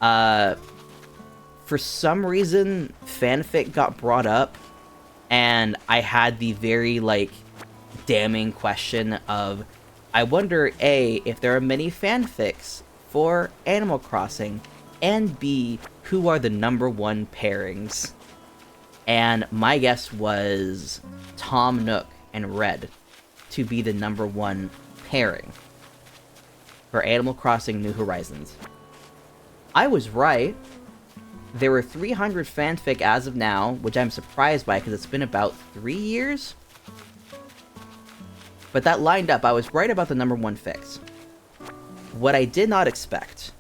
For some reason, fanfic got brought up, and I had the very, like, damning question of, I wonder, A, if there are many fanfics for Animal Crossing, and B, who are the #1 pairings? And my guess was Tom Nook and Red to be the #1 pairing for Animal Crossing New Horizons. I was right. There were 300 fanfic as of now, which I'm surprised by because it's been about 3 years. But that lined up. I was right about the #1 fix. What I did not expect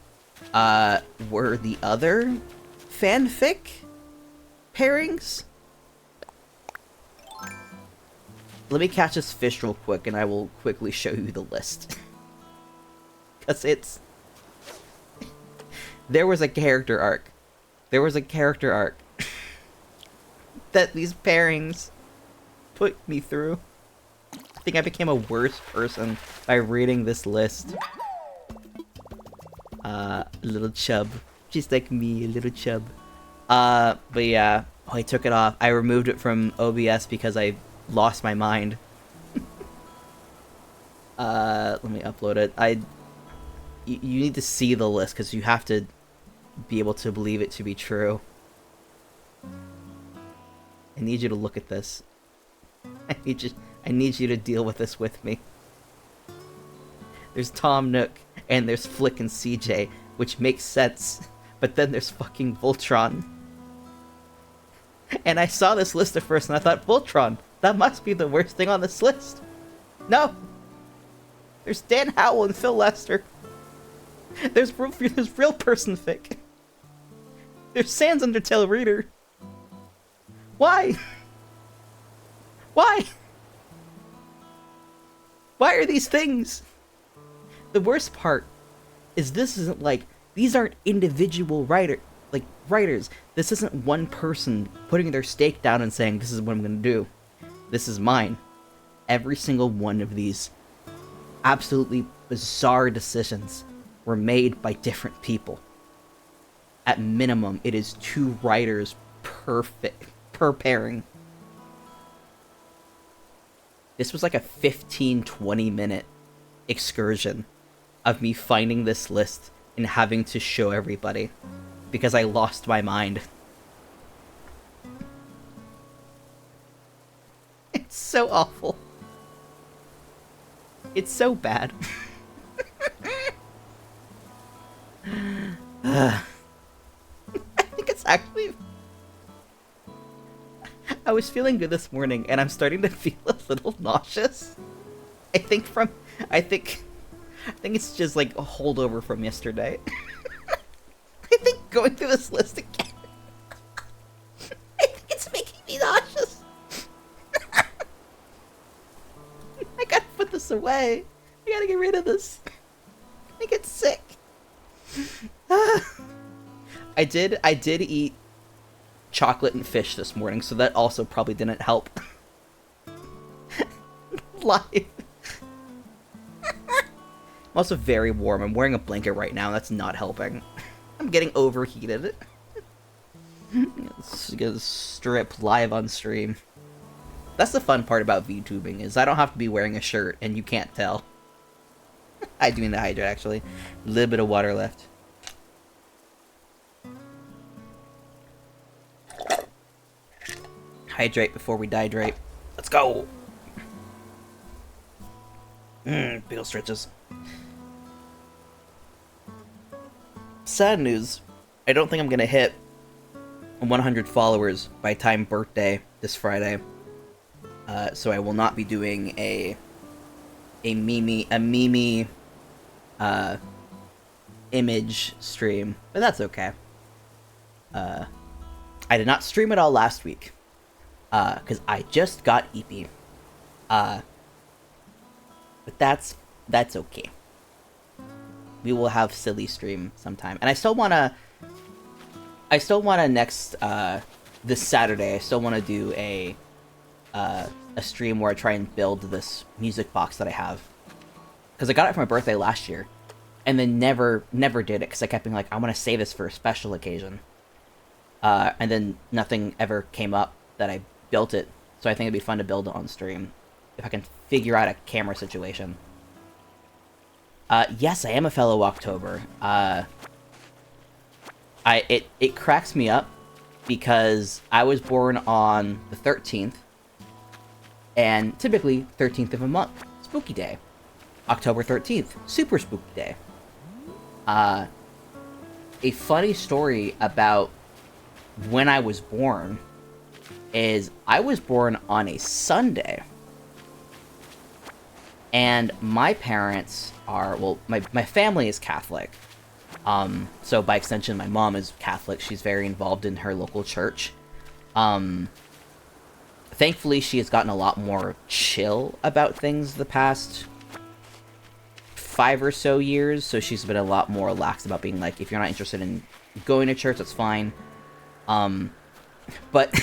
were the other fanfic pairings. Let me catch this fish real quick, and I will quickly show you the list. Because it's... There was a character arc. There was a character arc that these pairings put me through. I think I became a worse person by reading this list. Little chub. Just like me, a little chub. But yeah. Oh, I took it off. I removed it from OBS because I lost my mind. Let me upload it. You need to see the list, because you have to be able to believe it to be true. I need you to look at this. I need you to deal with this with me. There's Tom Nook, and there's Flick and CJ. which makes sense. But then there's fucking Voltron. And I saw this list at first and I thought, Voltron, that must be the worst thing on this list. No! There's Dan Howell and Phil Lester. There's real person fic. There's Sans Undertale Reader. Why? Why? Why are these things? The worst part is this isn't like, these aren't individual writers. This isn't one person putting their stake down and saying, this is what I'm gonna do. This is mine. Every single one of these absolutely bizarre decisions were made by different people. At minimum, it is 2 writers per pairing. This was like a 15-20 minute excursion of me finding this list and having to show everybody because I lost my mind. It's so awful. It's so bad. I think it's actually... I was feeling good this morning, and I'm starting to feel a little nauseous. I think it's just like a holdover from yesterday. I think going through this list again, I think it's making me nauseous. I gotta put this away. I gotta get rid of this. I get sick. I did eat chocolate and fish this morning, so that also probably didn't help. Live. I'm also very warm. I'm wearing a blanket right now, and that's not helping. I'm getting overheated. Let's get a strip live on stream. That's the fun part about VTubing, is I don't have to be wearing a shirt, and you can't tell. I do need to hydrate, actually. A little bit of water left. Hydrate before we dihydrate. Let's go! Big ol' stretches. Sad news. I don't think I'm gonna hit 100 followers by time birthday this Friday. So I will not be doing a Mimi image stream, but that's okay. I did not stream it all last week, because I just got EP. But that's okay. We will have silly stream sometime, and I still wanna next this Saturday. I still wanna do a stream where I try and build this music box that I have, because I got it for my birthday last year, and then never did it because I kept being like, I want to save this for a special occasion, and then nothing ever came up that I built it. So I think it'd be fun to build it on stream if I can figure out a camera situation. Yes, I am a fellow October. It cracks me up because I was born on the 13th, and typically 13th of a month, spooky day. October 13th, super spooky day. A funny story about when I was born is I was born on a Sunday. And my parents are, well, my family is Catholic. So by extension, my mom is Catholic. She's very involved in her local church. Thankfully, she has gotten a lot more chill about things the past 5 or so years. So she's been a lot more relaxed about being like, if you're not interested in going to church, that's fine. But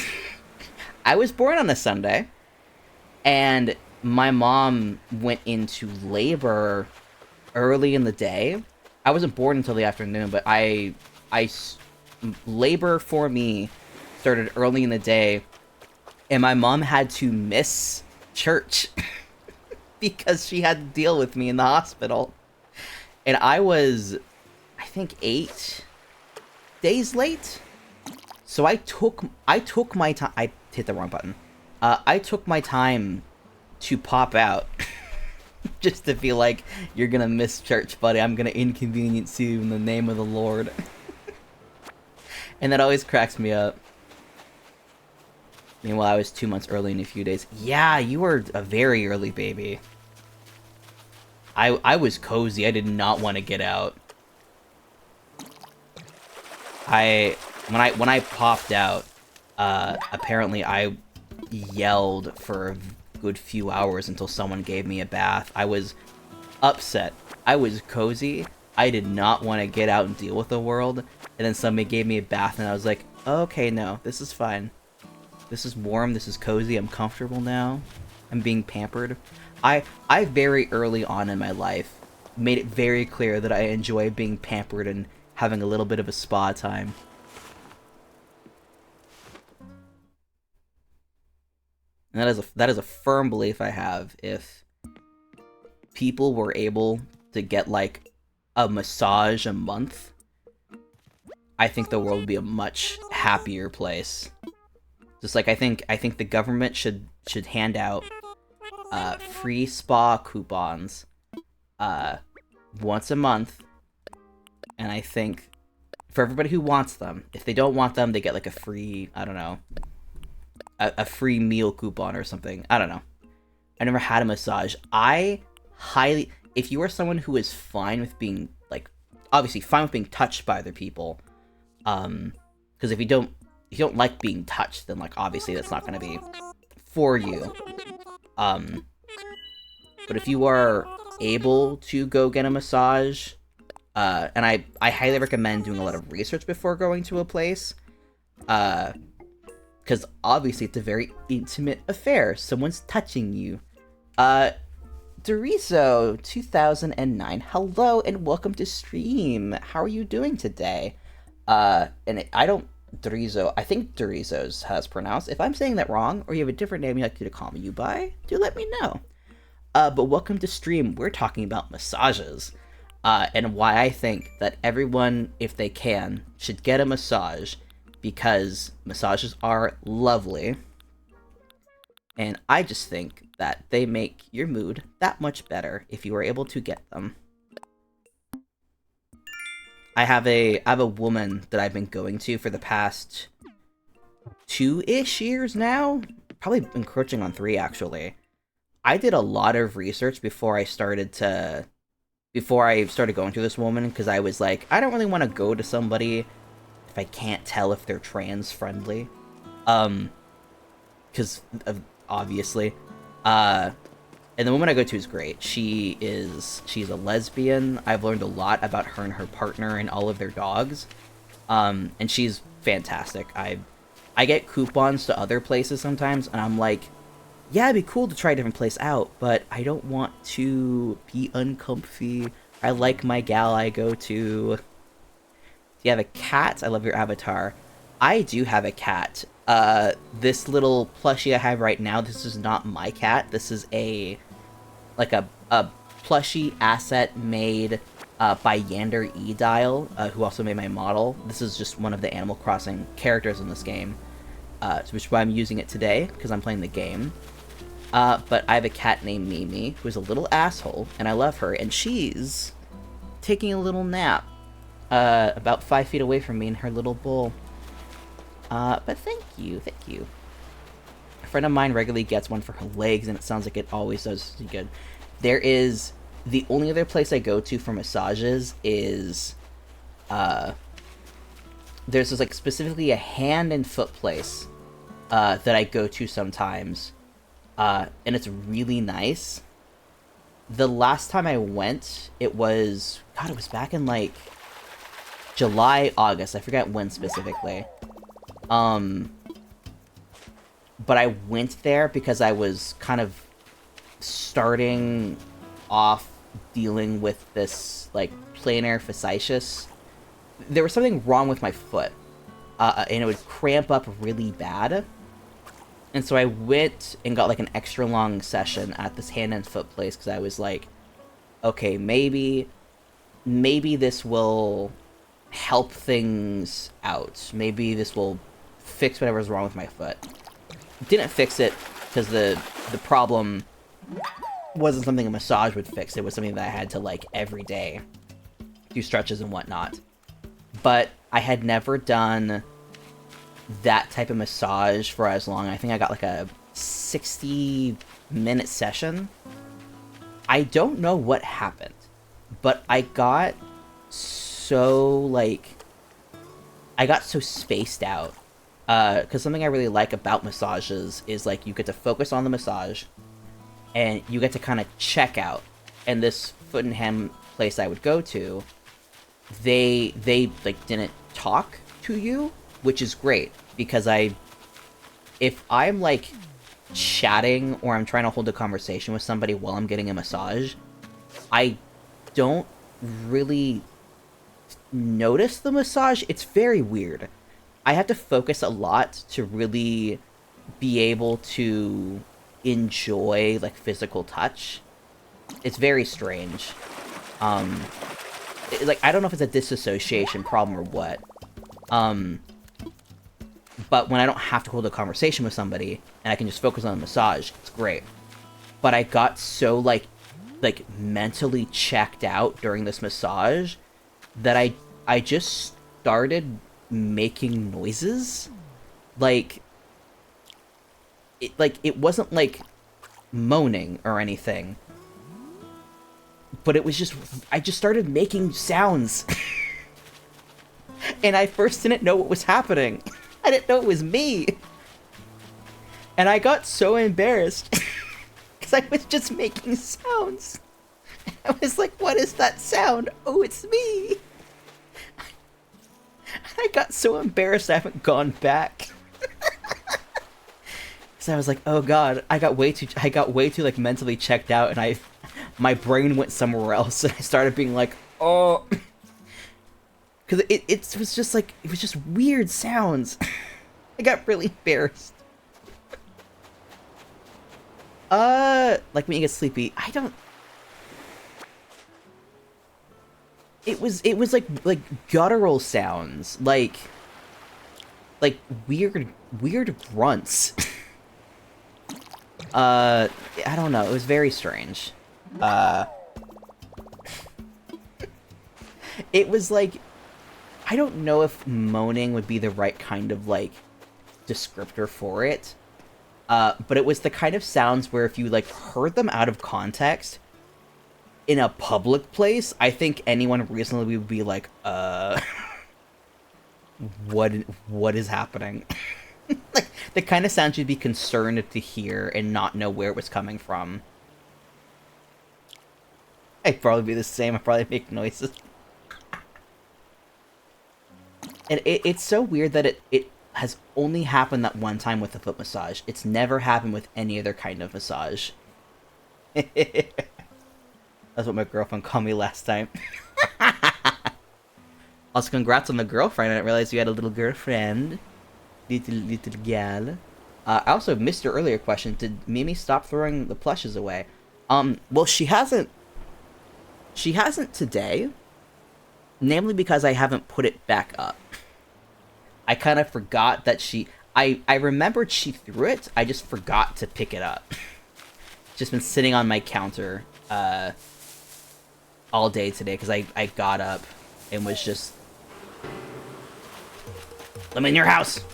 I was born on a Sunday, and my mom went into labor early in the day. I wasn't born until the afternoon, but labor for me started early in the day, and my mom had to miss church because she had to deal with me in the hospital. And I was, I think, 8 days late. So I took my time. I hit the wrong button. I took my time to pop out Just to feel like you're gonna miss church, buddy. I'm gonna inconvenience you in the name of the Lord. And that always cracks me up. Meanwhile, I was 2 months early in a few days. Yeah, you were a very early baby. I was cozy. I did not want to get out. When I popped out, apparently I yelled for a good few hours until someone gave me a bath. I was upset. I was cozy. I did not want to get out and deal with the world. And then somebody gave me a bath and I was like, okay, no, this is fine. This is warm, this is cozy, I'm comfortable now. I'm being pampered. I very early on in my life made it very clear that I enjoy being pampered and having a little bit of a spa time. And that is a firm belief I have. If people were able to get like a massage a month, I think the world would be a much happier place. Just like I think the government should hand out free spa coupons once a month, and I think for everybody who wants them, if they don't want them, they get like a free, I don't know, a free meal coupon or something. I don't know. I never had a massage. If you are someone who is fine with being, like, obviously fine with being touched by other people, because if you don't like being touched, then, like, obviously that's not going to be for you. But if you are able to go get a massage, and I highly recommend doing a lot of research before going to a place, because obviously it's a very intimate affair. Someone's touching you. Dorizo 2009, hello and welcome to stream. How are you doing today? Dorizo, I think Dorizo's has pronounced. If I'm saying that wrong, or you have a different name you'd like me to call you by, do let me know. But welcome to stream. We're talking about massages, and why I think that everyone, if they can, should get a massage, because massages are lovely, and I just think that they make your mood that much better if you are able to get them. I have a woman that I've been going to for the past 2-ish years now, probably encroaching on 3 actually. I did a lot of research before I started going to this woman, because I was like, I don't really want to go to somebody if I can't tell if they're trans friendly, because obviously, and the woman I go to is great. She's a lesbian. I've learned a lot about her and her partner and all of their dogs. And she's fantastic. I get coupons to other places sometimes, and I'm like, yeah, it'd be cool to try a different place out, but I don't want to be uncomfy. I like my gal I go to. Do you have a cat? I love your avatar. I do have a cat. This little plushie I have right now, this is not my cat. This is a plushie asset made by Yander E-Dial, who also made my model. This is just one of the Animal Crossing characters in this game, which is why I'm using it today, because I'm playing the game. But I have a cat named Mimi, who's a little asshole, and I love her, and she's taking a little nap, about 5 feet away from me in her little bowl. But thank you. A friend of mine regularly gets one for her legs, and it sounds like it always does good. The only other place I go to for massages is, there's this, like, specifically a hand and foot place, that I go to sometimes, and it's really nice. The last time I went, it was back in, like, July, August, I forget when specifically. But I went there because I was kind of starting off dealing with this, like, plantar fasciitis. There was something wrong with my foot, and it would cramp up really bad. And so I went and got, like, an extra long session at this hand and foot place, because I was like, okay, maybe this will help things out. Maybe this will fix whatever's wrong with my foot. Didn't fix it, because the problem wasn't something a massage would fix. It was something that I had to, like, every day do stretches and whatnot. But I had never done that type of massage for as long. I think I got, like, a 60-minute session. I don't know what happened, but I got so, like... I got so spaced out. Because something I really like about massages is, like, you get to focus on the massage, and you get to kind of check out. And this foot and hand place I would go to, they like, didn't talk to you, which is great, because if I'm, like, chatting, or I'm trying to hold a conversation with somebody while I'm getting a massage, I don't really notice the massage. It's very weird. I have to focus a lot to really be able to enjoy, like, physical touch. It's very strange. Like, I don't know if it's a disassociation problem or what. But when I don't have to hold a conversation with somebody, and I can just focus on the massage, it's great. But I got so, like mentally checked out during this massage that I just started making noises. Like, it wasn't, like, moaning or anything. But it was just, I just started making sounds. And I first didn't know what was happening. I didn't know it was me. And I got so embarrassed. Because I was just making sounds. I was like, what is that sound? Oh, it's me. I got so embarrassed I haven't gone back. So I was like, oh god, I got way too like mentally checked out, and my brain went somewhere else, and I started being like, oh, because it was just like, it was just weird sounds. I got really embarrassed. Like when you get sleepy, I don't. It was like guttural sounds, like weird grunts. I don't know, it was very strange. It was like, I don't know if moaning would be the right kind of, like, descriptor for it. But it was the kind of sounds where if you, like, heard them out of context in a public place, I think anyone reasonably would be like, what is happening? Like, the kind of sounds you'd be concerned to hear and not know where it was coming from. I'd probably be the same. I'd probably make noises. And it's so weird that it has only happened that one time with the foot massage. It's never happened with any other kind of massage. That's what my girlfriend called me last time. Also, congrats on the girlfriend. I didn't realize you had a little girlfriend. Little gal. I also missed your earlier question. Did Mimi stop throwing the plushes away? Well, she hasn't. She hasn't today. Namely because I haven't put it back up. I kind of forgot that I remembered she threw it. I just forgot to pick it up. Just been sitting on my counter all day today because I got up and was just... I'm in your house!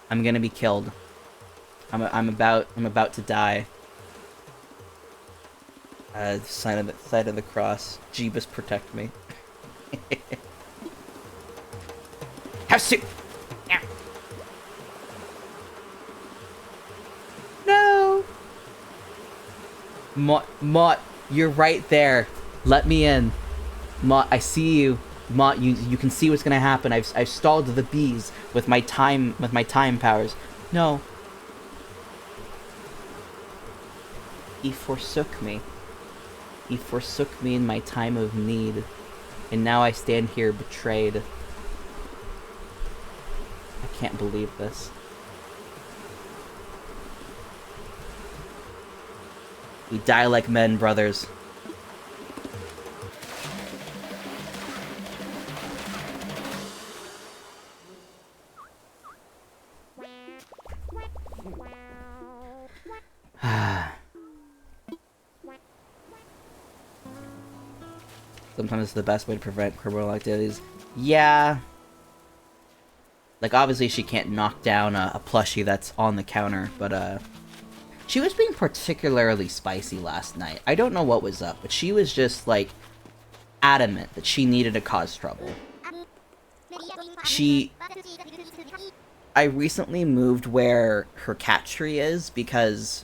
I'm gonna be killed. I'm about to die. Sign of the cross. Jeebus, protect me. House to. No. Mott, you're right there. Let me in. Mott, I see you. Mott, you can see what's gonna happen. I've stalled the bees with my time powers. No. He forsook me. He forsook me in my time of need. And now I stand here betrayed. I can't believe this. We die like men, brothers. Sometimes it's the best way to prevent criminal activities. Yeah. Like, obviously she can't knock down a plushie that's on the counter, but, she was being particularly spicy last night. I don't know what was up, but she was just, like, adamant that she needed to cause trouble. I recently moved where her cat tree is because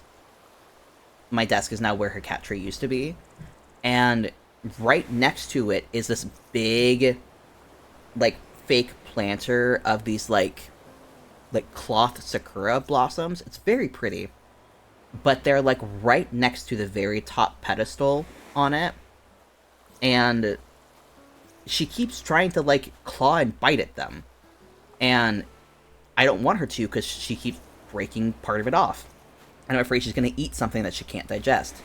my desk is now where her cat tree used to be. And right next to it is this big, like, fake planter of these, like cloth sakura blossoms. It's very pretty. But they're, like, right next to the very top pedestal on it. And she keeps trying to, like, claw and bite at them. And I don't want her to because she keeps breaking part of it off. And I'm afraid she's going to eat something that she can't digest.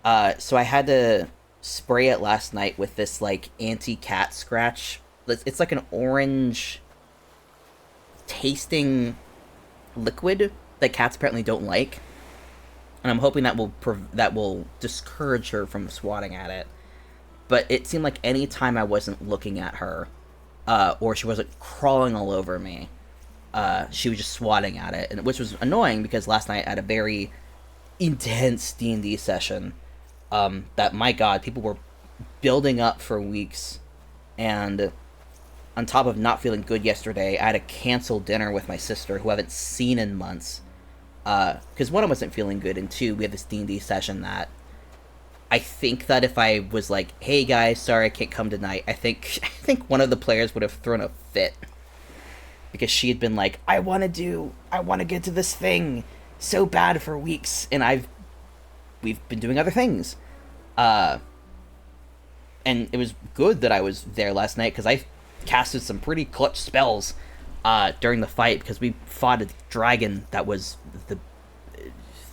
So I had to spray it last night with this, like, anti-cat scratch. It's like an orange tasting liquid that cats apparently don't like. And I'm hoping that will discourage her from swatting at it. But it seemed like any time I wasn't looking at her, or she wasn't crawling all over me, she was just swatting at it, which was annoying because last night I had a very intense D&D session that, my god, people were building up for weeks, and on top of not feeling good yesterday, I had to cancel dinner with my sister, who I haven't seen in months, because one, I wasn't feeling good, and two, we had this D&D session that I think that if I was like, hey guys, sorry I can't come tonight, I think one of the players would have thrown a fit. Because she had been like, I want to get to this thing so bad for weeks, and we've been doing other things. And it was good that I was there last night, because I casted some pretty clutch spells during the fight, because we fought a dragon that was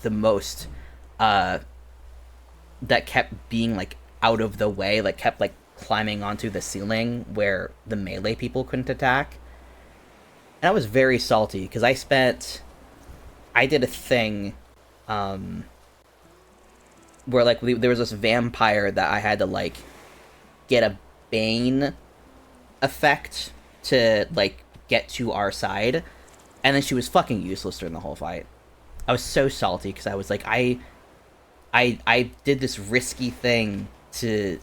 the most, that kept being, like, out of the way, like, kept, like, climbing onto the ceiling where the melee people couldn't attack. And I was very salty, because I did a thing, where, like, there was this vampire that I had to, like, get a bane effect to, like, get to our side, and then she was fucking useless during the whole fight. I was so salty, because I was like, I did this risky thing to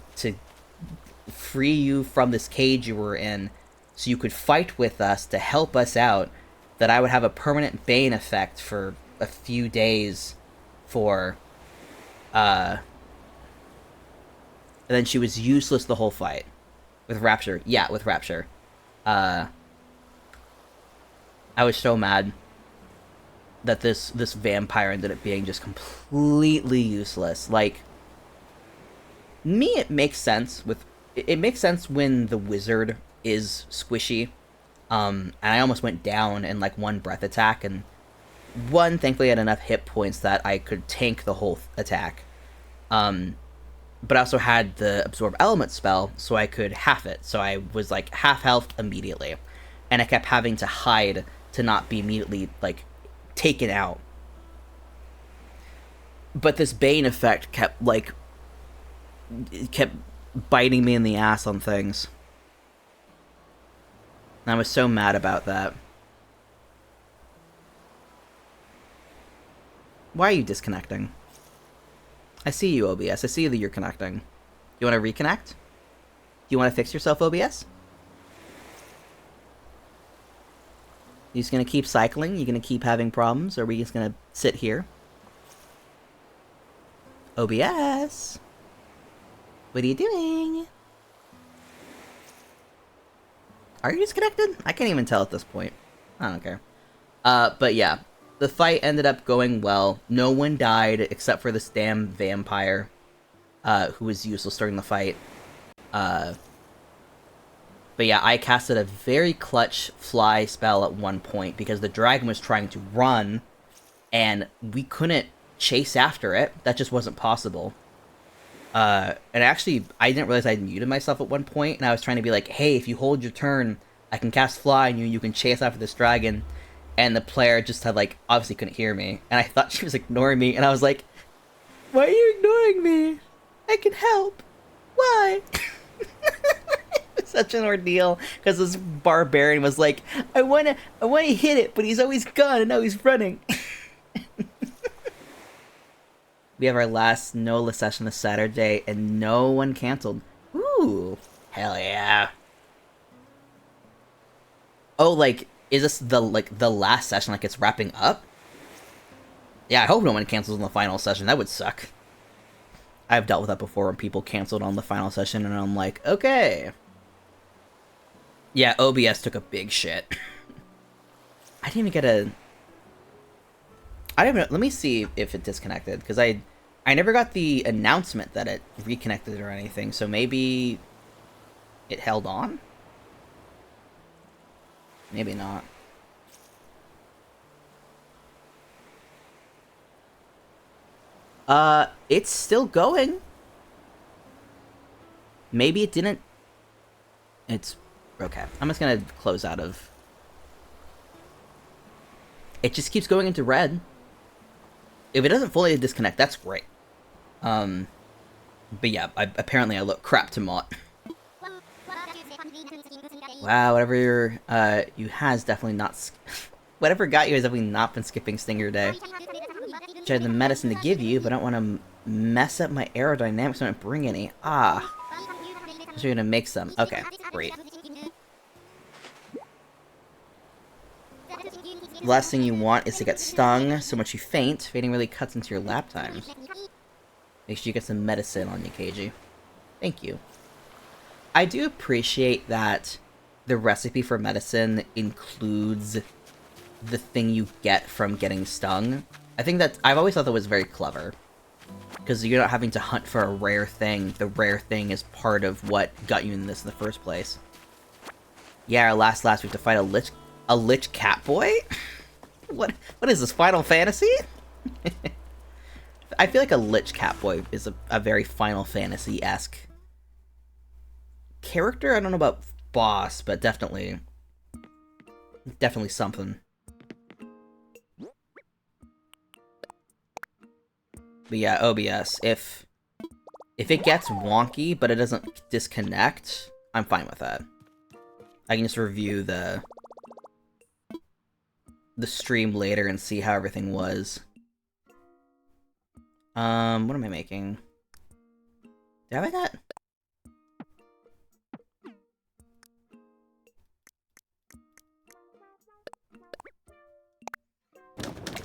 free you from this cage you were in, so you could fight with us to help us out, that I would have a permanent bane effect for a few days for, and then she was useless the whole fight. With Rapture. Yeah, with Rapture. I was so mad that this vampire ended up being just completely useless. Like, me, it makes sense when the wizard is squishy. And I almost went down in, like, one breath attack, and one, thankfully, had enough hit points that I could tank the whole attack. But I also had the Absorb Element spell, so I could half it. So I was, like, half health immediately. And I kept having to hide to not be immediately, like, taken out. But this Bane effect kept biting me in the ass on things. And I was so mad about that. Why are you disconnecting? I see you, OBS. I see that you're connecting. You want to reconnect? You want to fix yourself, OBS? You just gonna keep cycling? You gonna keep having problems? Or are we just gonna sit here? OBS? What are you doing? Are you disconnected? I can't even tell at this point. I don't care. But yeah. The fight ended up going well. No one died except for this damn vampire, who was useless during the fight. But yeah, I casted a very clutch fly spell at one point because the dragon was trying to run, and we couldn't chase after it. That just wasn't possible. And actually, I didn't realize I'd muted myself at one point, and I was trying to be like, hey, if you hold your turn, I can cast fly on you, you can chase after this dragon. And the player just had, like, obviously couldn't hear me. And I thought she was ignoring me. And I was like, why are you ignoring me? I can help. Why? Such an ordeal, because this barbarian was like, I wanna hit it, but he's always gone and now he's running. We have our last NOLA session this Saturday, and no one canceled. Ooh, hell yeah. Oh, like, is this the last session, like it's wrapping up? Yeah, I hope no one cancels on the final session. That would suck. I've dealt with that before when people canceled on the final session, and I'm like, okay. Yeah, OBS took a big shit. I didn't even get a... I don't even... Let me see if it disconnected, because I never got the announcement that it reconnected or anything, so maybe it held on? Maybe not. It's still going. Maybe it didn't... It's... Okay. I'm just gonna close out of... It just keeps going into red. If it doesn't fully disconnect, that's great. But yeah, apparently I look crap to Mott. Wow, whatever you has definitely not... Whatever got you has definitely not been skipping Stinger Day. Which I had the medicine to give you, but I don't want to mess up my aerodynamics so I don't bring any. Ah. So you're gonna make some. Okay, great. The last thing you want is to get stung so much you faint. Fainting really cuts into your lap times. Make sure you get some medicine on you, KG. Thank you. I do appreciate that the recipe for medicine includes the thing you get from getting stung. I think that I've always thought that was very clever. Because you're not having to hunt for a rare thing. The rare thing is part of what got you in this in the first place. Yeah, our last we have to fight a lich cat boy? What is this, Final Fantasy? I feel like a lich cat boy is a very Final Fantasy-esque character. I don't know about boss, but definitely something. But yeah, OBS, if it gets wonky but it doesn't disconnect, I'm fine with that. I can just review the stream later and see how everything was. What am I making? Did I have that?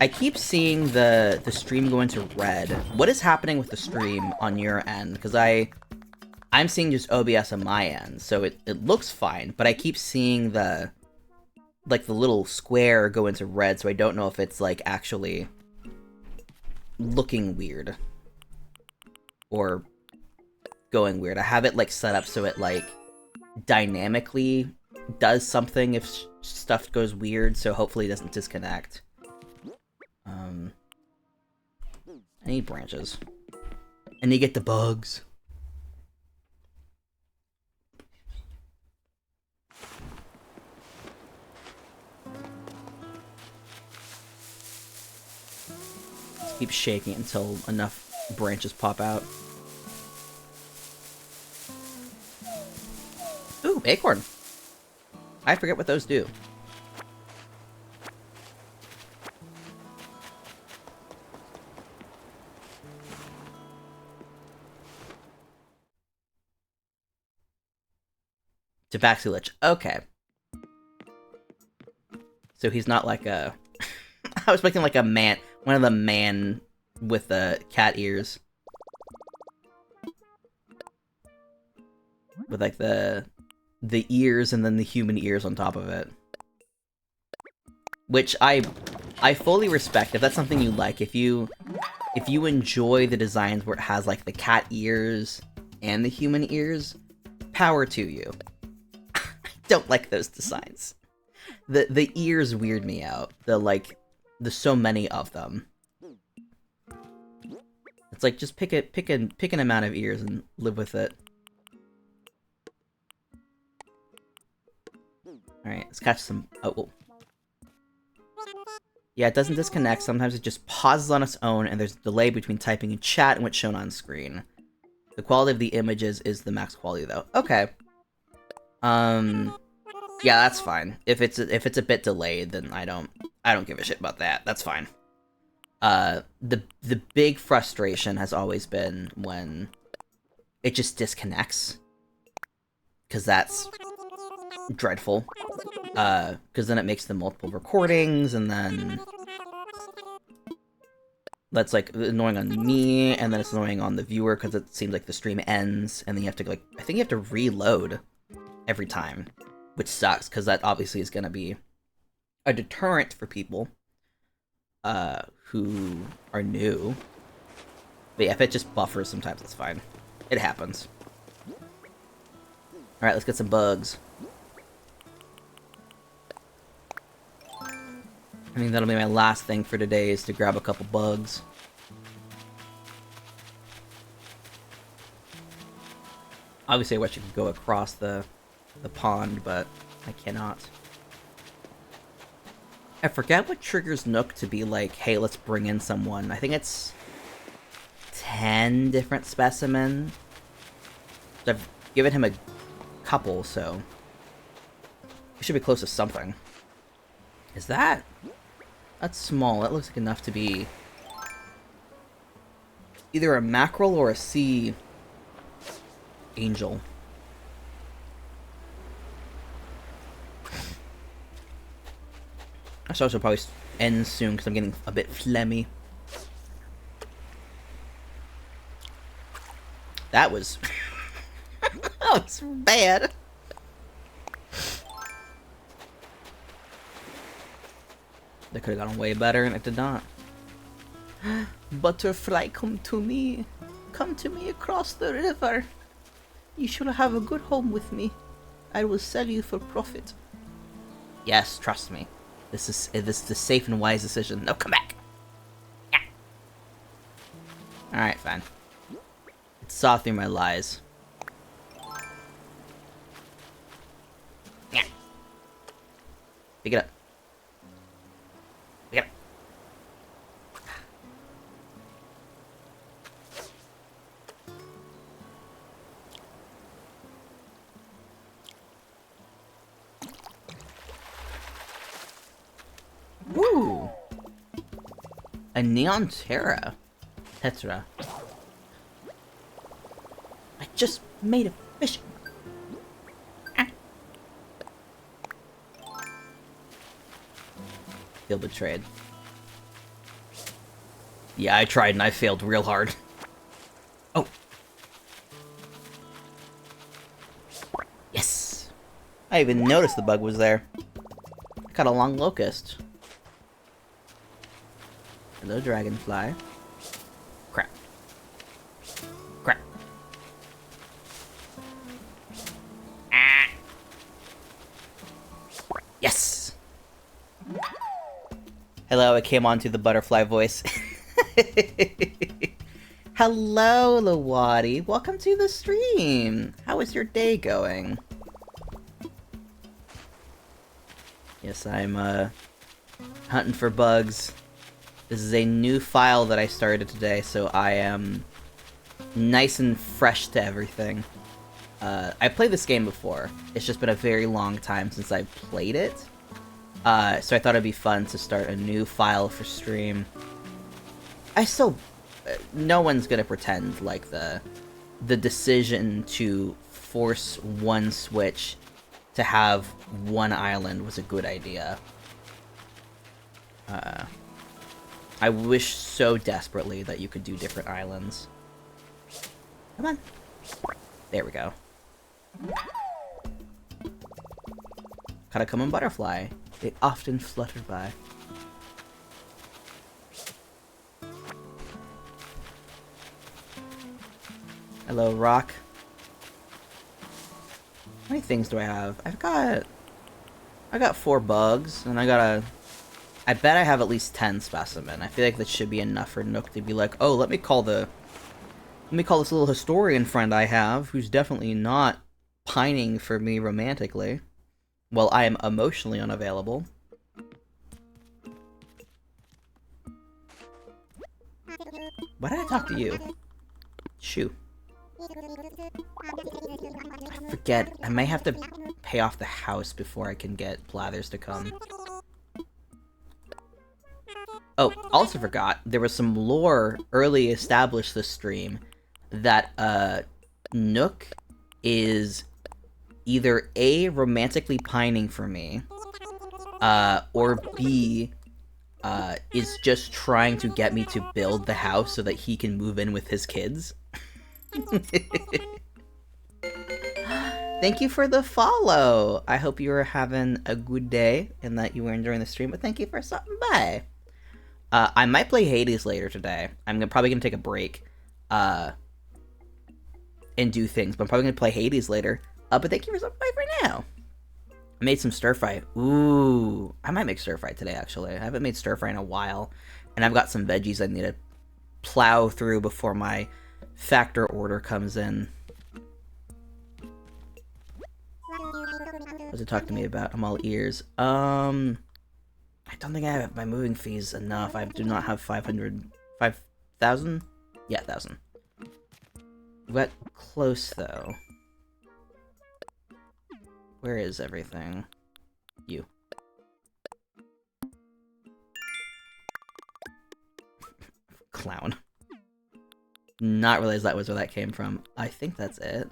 I keep seeing the stream go into red. What is happening with the stream on your end? Because I'm seeing just OBS on my end, so it looks fine, but I keep seeing the little square go into red, so I don't know if it's like actually looking weird or going weird. I have it like set up so it like dynamically does something if stuff goes weird, so hopefully it doesn't disconnect. I need branches. And you get the bugs. Just keep shaking it until enough branches pop out. Ooh, acorn. I forget what those do. Tabaxi Lich. Okay. So he's not like a... I was expecting like a man... One of the man with the cat ears. With like the ears and then the human ears on top of it. Which I fully respect. If that's something you like. If you enjoy the designs where it has like the cat ears and the human ears, power to you. Don't like those designs. The ears weird me out. There's so many of them. It's like just pick an amount of ears and live with it. Alright, let's catch some... Oh. Yeah, it doesn't disconnect. Sometimes it just pauses on its own and there's a delay between typing in chat and what's shown on screen. The quality of the images is the max quality, though. Okay. Yeah, that's fine. If it's a bit delayed, then I don't give a shit about that. That's fine. The big frustration has always been when it just disconnects, because that's dreadful. Because then it makes the multiple recordings, and then that's like annoying on me, and then it's annoying on the viewer because it seems like the stream ends, and then you have to, like, I think you have to reload every time, which sucks because that obviously is going to be a deterrent for people who are new. But yeah, if it just buffers sometimes, it's fine. It happens. Alright, let's get some bugs. I think that'll be my last thing for today, is to grab a couple bugs. Obviously I wish you could go across the pond, but I cannot. I forget what triggers Nook to be like, hey, let's bring in someone. I think it's 10 different specimens. I've given him a couple, so he should be close to something. Is that? That's small. That looks like enough to be either a mackerel or a sea angel. This also probably ends soon because I'm getting a bit phlegmy. That was... that was bad. That could have gone way better, and it did not. Butterfly, come to me. Come to me across the river. You shall have a good home with me. I will sell you for profit. Yes, trust me. This is the safe and wise decision. No, come back. Yeah. Alright, fine. It saw through my lies. Yeah. Pick it up. Pick it up. Woo! A neon tetra. I just made a fish. Ah. Feel betrayed. Yeah, I tried and I failed real hard. Oh. Yes! I even noticed the bug was there. I caught a long locust. Hello, dragonfly. Crap. Crap. Ah. Yes! Hello, I came onto the butterfly voice. Hello, Lawadi. Welcome to the stream. How is your day going? Yes, I'm, hunting for bugs. This is a new file that I started today, so I am nice and fresh to everything. I played this game before. It's just been a very long time since I've played it. So I thought it'd be fun to start a new file for stream. I still... no one's gonna pretend like the decision to force one Switch to have one island was a good idea. I wish so desperately that you could do different islands. Come on. There we go. Caught a common butterfly. They often flutter by. Hello, rock. How many things do I have? I got 4 bugs, and I bet I have at least 10 specimen. I feel like that should be enough for Nook to be like, oh, let me call this little historian friend I have, who's definitely not pining for me romantically, while I am emotionally unavailable. Why did I talk to you? Shoo. I forget. I may have to pay off the house before I can get Blathers to come. Oh, also forgot, there was some lore early established this stream that, Nook is either A, romantically pining for me, or B, is just trying to get me to build the house so that he can move in with his kids. Thank you for the follow! I hope you are having a good day and that you were enjoying the stream, but thank you for stopping by! I might play Hades later today. I'm probably gonna take a break, and do things, but I'm probably gonna play Hades later. But thank you for stopping by for now! I made some stir-fry. Ooh, I might make stir-fry today, actually. I haven't made stir-fry in a while, and I've got some veggies I need to plow through before my factor order comes in. What does it talk to me about? I'm all ears. I don't think I have my moving fees enough. I do not have 5,000? Yeah, 1,000. Got close, though. Where is everything? You. Clown. Not realize that was where that came from. I think that's it.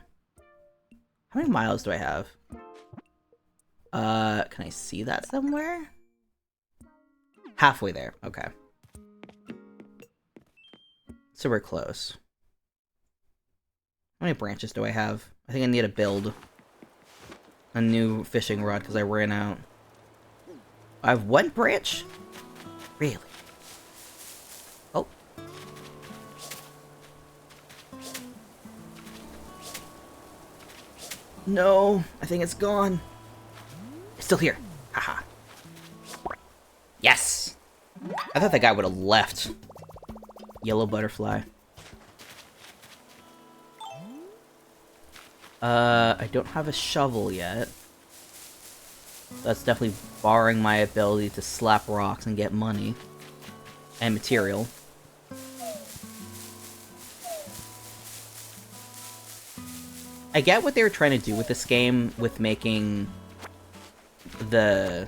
How many miles do I have? Can I see that somewhere? Halfway there, okay. So we're close. How many branches do I have? I think I need to build a new fishing rod because I ran out. I have one branch? Really? Oh. No, I think it's gone. It's still here. Haha. Yes! I thought that guy would have left. Yellow butterfly. I don't have a shovel yet. That's definitely barring my ability to slap rocks and get money. And material. I get what they were trying to do with this game, with making the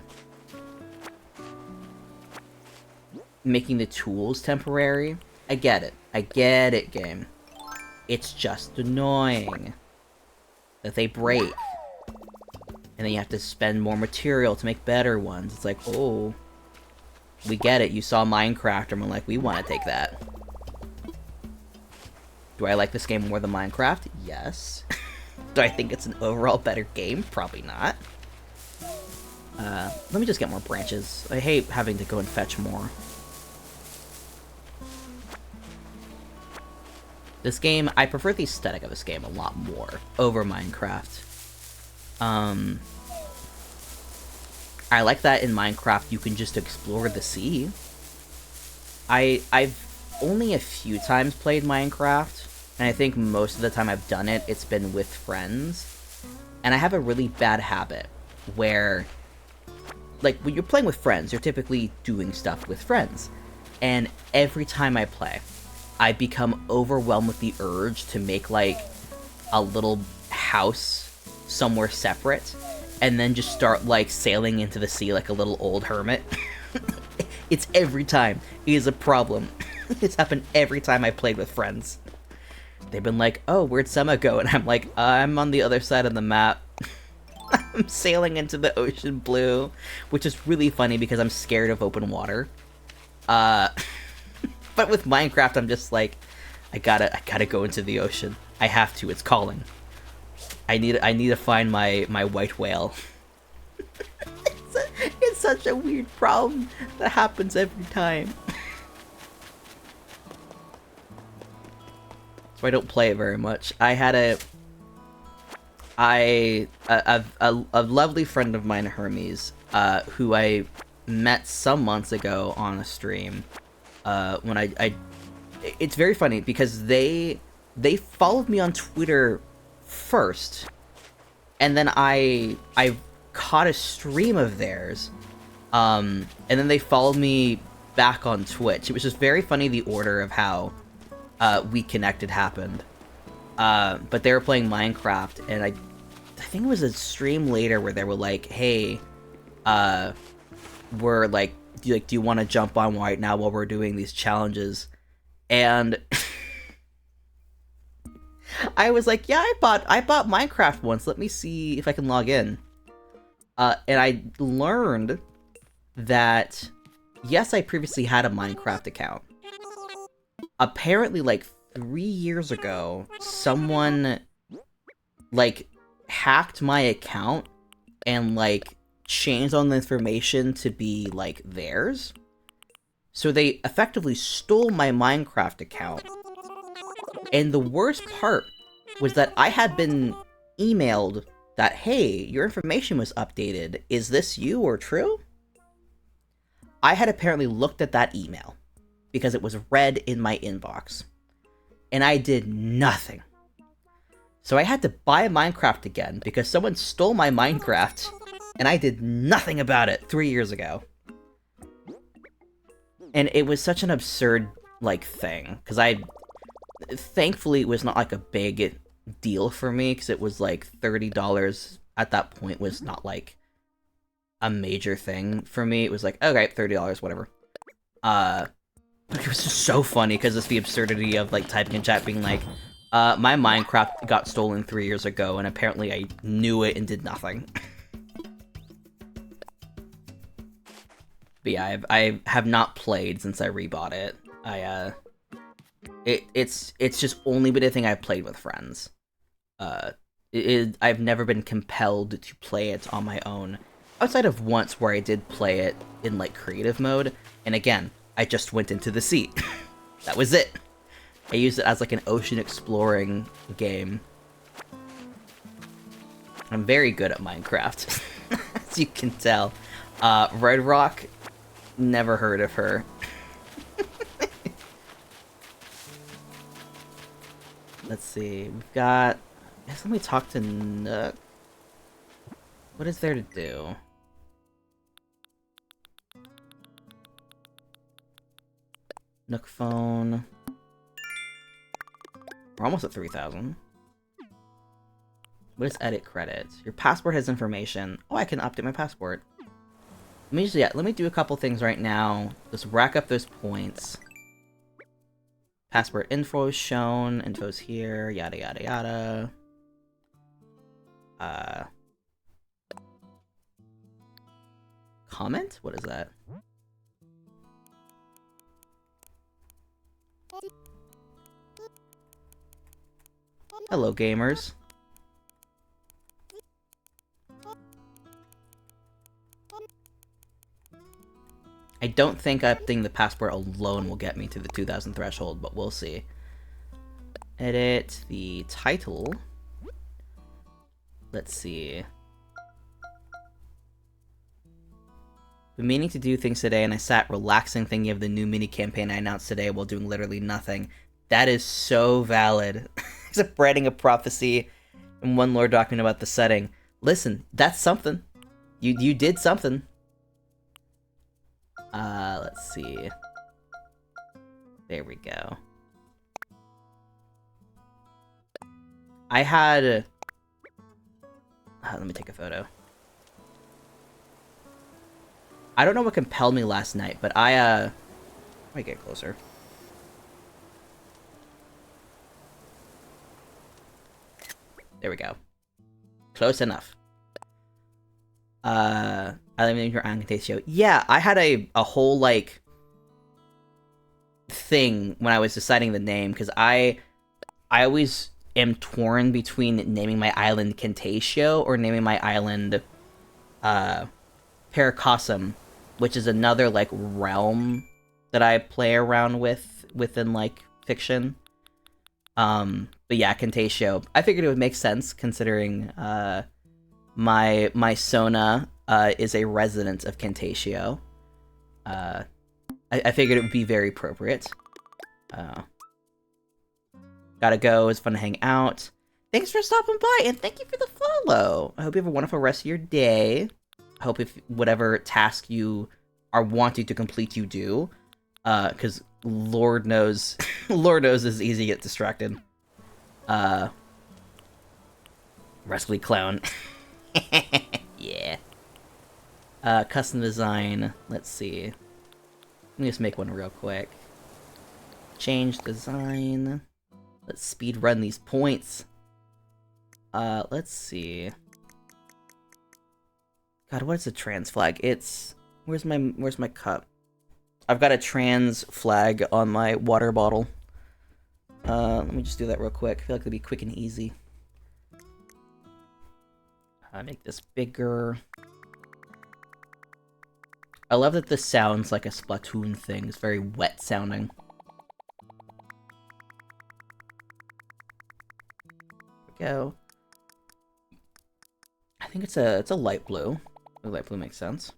tools temporary. I get it. I get it, game. It's just annoying that they break. And then you have to spend more material to make better ones. It's like, oh, we get it. You saw Minecraft and we're like, we want to take that. Do I like this game more than Minecraft? Yes. Do I think it's an overall better game? Probably not. Let me just get more branches. I hate having to go and fetch more. This game, I prefer the aesthetic of this game a lot more over Minecraft. I like that in Minecraft you can just explore the sea. I've only a few times played Minecraft, and I think most of the time I've done it, it's been with friends. And I have a really bad habit where, like, when you're playing with friends, you're typically doing stuff with friends. And every time I play, I become overwhelmed with the urge to make, like, a little house somewhere separate, and then just start, like, sailing into the sea like a little old hermit. It's every time. It is a problem. It's happened every time I played with friends. They've been like, oh, where'd Sema go? And I'm like, I'm on the other side of the map. I'm sailing into the ocean blue, which is really funny because I'm scared of open water. But with Minecraft, I'm just like, I gotta go into the ocean. I have to. It's calling. I need to find my white whale. It's such a weird problem that happens every time. So I don't play it very much. I had a lovely friend of mine, Hermes, who I met some months ago on a stream. When it's very funny because they followed me on Twitter first, and then I caught a stream of theirs, and then they followed me back on Twitch. It was just very funny the order of how we connected happened. But they were playing Minecraft, and I think it was a stream later where they were like, "Hey, we're like, do you want to jump on right now while we're doing these challenges?" And I was like, "Yeah, I bought Minecraft once. Let me see if I can log in." And I learned that yes, I previously had a Minecraft account. Apparently, like 3 years ago, someone like hacked my account and like changed all the information to be like theirs. So they effectively stole my Minecraft account. And the worst part was that I had been emailed that, hey, your information was updated. Is this you or true? I had apparently looked at that email because it was read in my inbox. And I did nothing. So I had to buy Minecraft again because someone stole my Minecraft and I did nothing about it 3 years ago. And it was such an absurd, like, thing. Because thankfully, it was not, like, a big deal for me. Because it was, like, $30 at that point was not, like, a major thing for me. It was like, okay, $30, whatever. But it was just so funny because it's the absurdity of, like, typing in chat being like, my Minecraft got stolen 3 years ago, and apparently I knew it and did nothing. But yeah, I have not played since I rebought it. It's just only been a thing I've played with friends. I've never been compelled to play it on my own, outside of once where I did play it in like creative mode, and again, I just went into the sea. That was it. I used it as like an ocean exploring game. I'm very good at Minecraft, as you can tell. Red Rock, never heard of her. Let's see, we've got... I guess let me talk to Nook. What is there to do? Nook phone. We're almost at 3,000. What is edit credits? Your passport has information. Oh, I can update my passport. Let me do a couple things right now. Just rack up those points. Passport info is shown. Info's here. Yada yada yada. Comment? What is that? Hello, gamers. I don't think updating the passport alone will get me to the 2,000 threshold, but we'll see. Edit the title. Let's see. Been meaning to do things today, and I sat relaxing thinking of the new mini campaign I announced today while doing literally nothing. That is so valid. Except writing a prophecy in one lore document about the setting. Listen, that's something. You did something. Let's see. There we go. I had... let me take a photo. I don't know what compelled me last night, but let me get closer. There we go. Close enough. I live in your Cantatio. Yeah, I had a whole, like, thing when I was deciding the name, because I always am torn between naming my island Cantatio or naming my island, Paracosm, which is another, like, realm that I play around with within, like, fiction. But yeah, Cantatio. I figured it would make sense, considering, my Sona is a resident of Cantatio. I figured it would be very appropriate. Gotta go. It's fun to hang out. Thanks for stopping by, and thank you for the follow. I hope you have a wonderful rest of your day. I hope if whatever task you are wanting to complete, you do. Because Lord knows, Lord knows it's easy to get distracted. Rascally Clown. Yeah. Custom design. Let's see. Let me just make one real quick. Change design. Let's speed run these points. Let's see. God, what is a trans flag? It's... Where's my cup? I've got a trans flag on my water bottle. Let me just do that real quick. I feel like it'll be quick and easy. Make this bigger. I love that this sounds like a Splatoon thing. It's very wet sounding. There we go. I think it's a light blue. The light blue makes sense.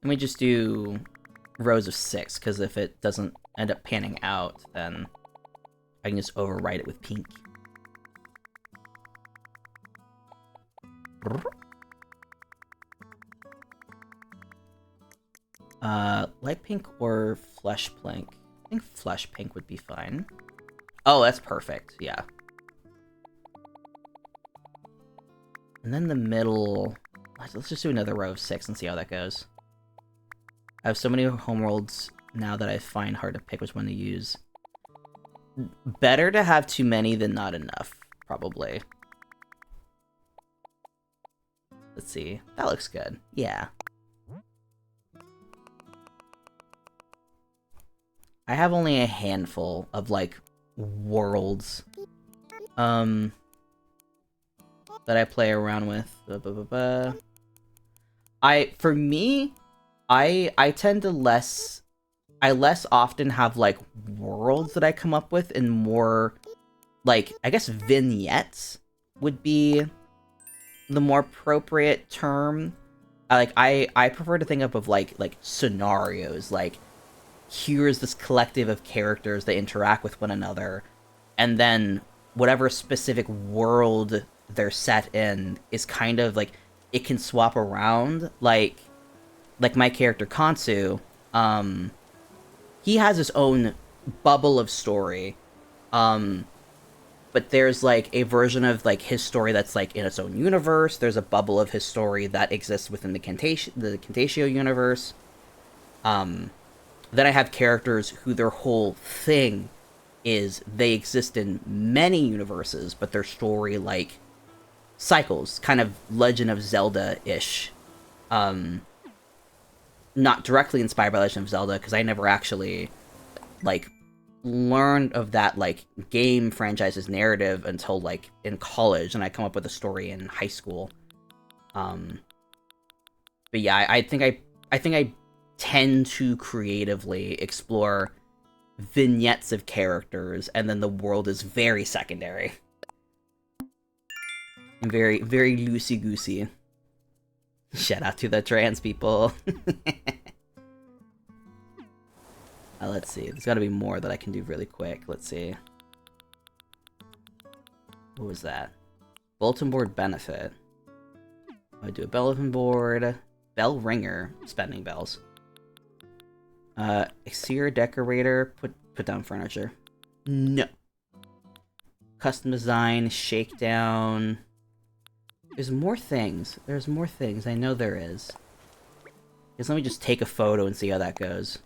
Let me just do rows of 6, because if it doesn't end up panning out, then I can just overwrite it with pink. Light pink or flesh pink? I think flesh pink would be fine. Oh, that's perfect, yeah. And then the middle... Let's just do another row of 6 and see how that goes. I have so many homeworlds now that I find hard to pick which one to use. Better to have too many than not enough, probably. Let's see. That looks good. Yeah. I have only a handful of, like, worlds, that I play around with. For me, I tend to less often have, like, worlds that I come up with, and more, like, I guess vignettes would be the more appropriate term. I prefer to think of like scenarios, like, here's this collective of characters that interact with one another, and then whatever specific world they're set in is kind of like, it can swap around, like my character Kansu, he has his own bubble of story, but there's like a version of like his story that's like in its own universe. There's a bubble of his story that exists within the Cantatio universe. Then I have characters who their whole thing is they exist in many universes, but their story, like, cycles. Kind of Legend of Zelda-ish. Not directly inspired by Legend of Zelda, because I never actually, like, learned of that, like, game franchise's narrative until, like, in college, and I come up with a story in high school. But yeah, I think I tend to creatively explore vignettes of characters, and then the world is very secondary. And very, very loosey-goosey. Shout out to the trans people. Let's see. There's gotta be more that I can do really quick. Let's see. What was that? Bulletin board benefit. I do a bulletin board. Bell ringer. Spending bells. Exterior decorator, put down furniture. No. Custom design, shakedown. There's more things. There's more things. I know there is. Just let me just take a photo and see how that goes.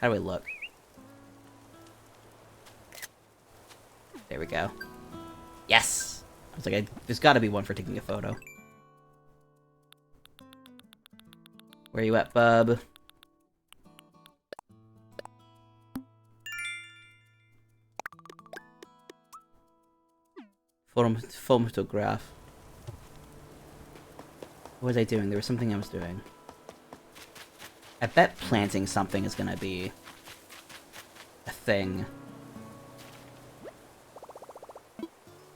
How do I look? There we go. Yes! I was like, there's gotta be one for taking a photo. Where you at, bub? Photograph. What was I doing? There was something I was doing. I bet planting something is gonna be a thing.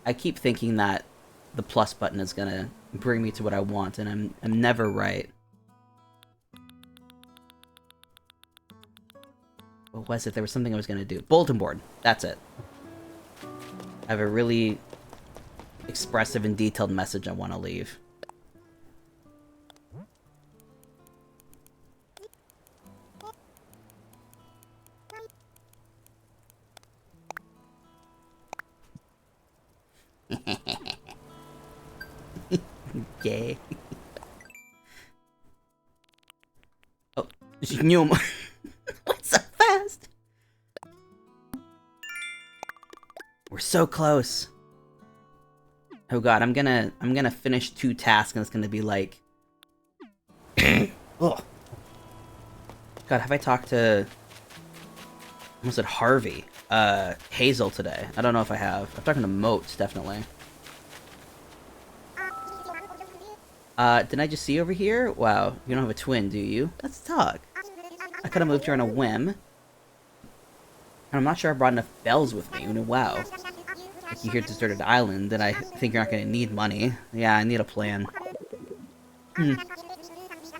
I keep thinking that the plus button is gonna bring me to what I want, and I'm never right. What was it? There was something I was gonna do. Bulletin board. That's it. I have a really expressive and detailed message I want to leave. Gay. Oh, you went so fast. We're so close. Oh god, I'm gonna finish 2 tasks and it's gonna be like... Oh. God, have I talked to... I almost said Harvey. Hazel today. I don't know if I have. I'm talking to Moats, definitely. Didn't I just see over here? Wow, you don't have a twin, do you? Let's talk. I could have moved here on a whim. And I'm not sure I brought enough bells with me. Wow. Like you hear deserted island, then I think you're not gonna need money. Yeah, I need a plan. Maybe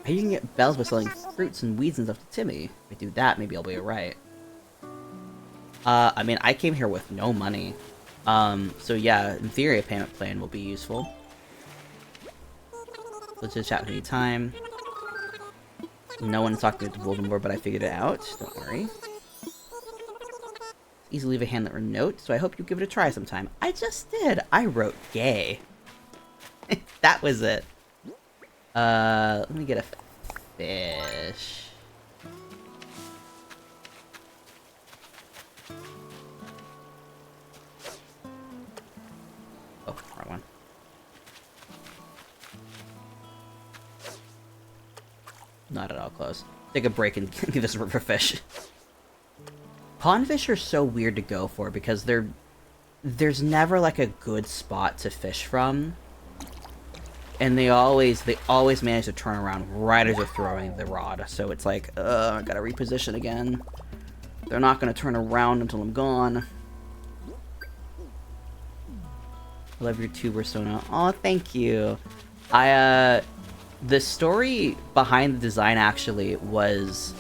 you can get bells by selling fruits and weeds and stuff to Timmy. If I do that, maybe I'll be alright. I mean, I came here with no money. So yeah, in theory, a payment plan will be useful. Let's just chat anytime. No one talked to the bulletin board, but I figured it out. Don't worry. Easily leave a handwritten note, so I hope you give it a try sometime. I just did. I wrote gay. That was it. Let me get a fish. Oh, wrong one. Not at all close. Take a break and give this a river fish. Pondfish are so weird to go for because there's never like a good spot to fish from. And they always manage to turn around right as they're throwing the rod. So it's like, I gotta reposition again. They're not gonna turn around until I'm gone. I love your tuber Sona. Aw, thank you. The story behind the design actually was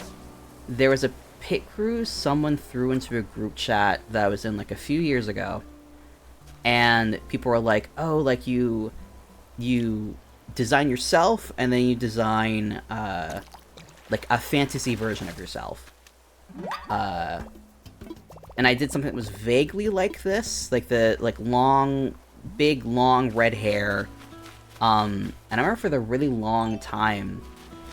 there was a pit cruise someone threw into a group chat that I was in like a few years ago. And people were like, oh, like you design yourself and then you design like a fantasy version of yourself. And I did something that was vaguely like this, like the big long red hair. And I remember for the really long time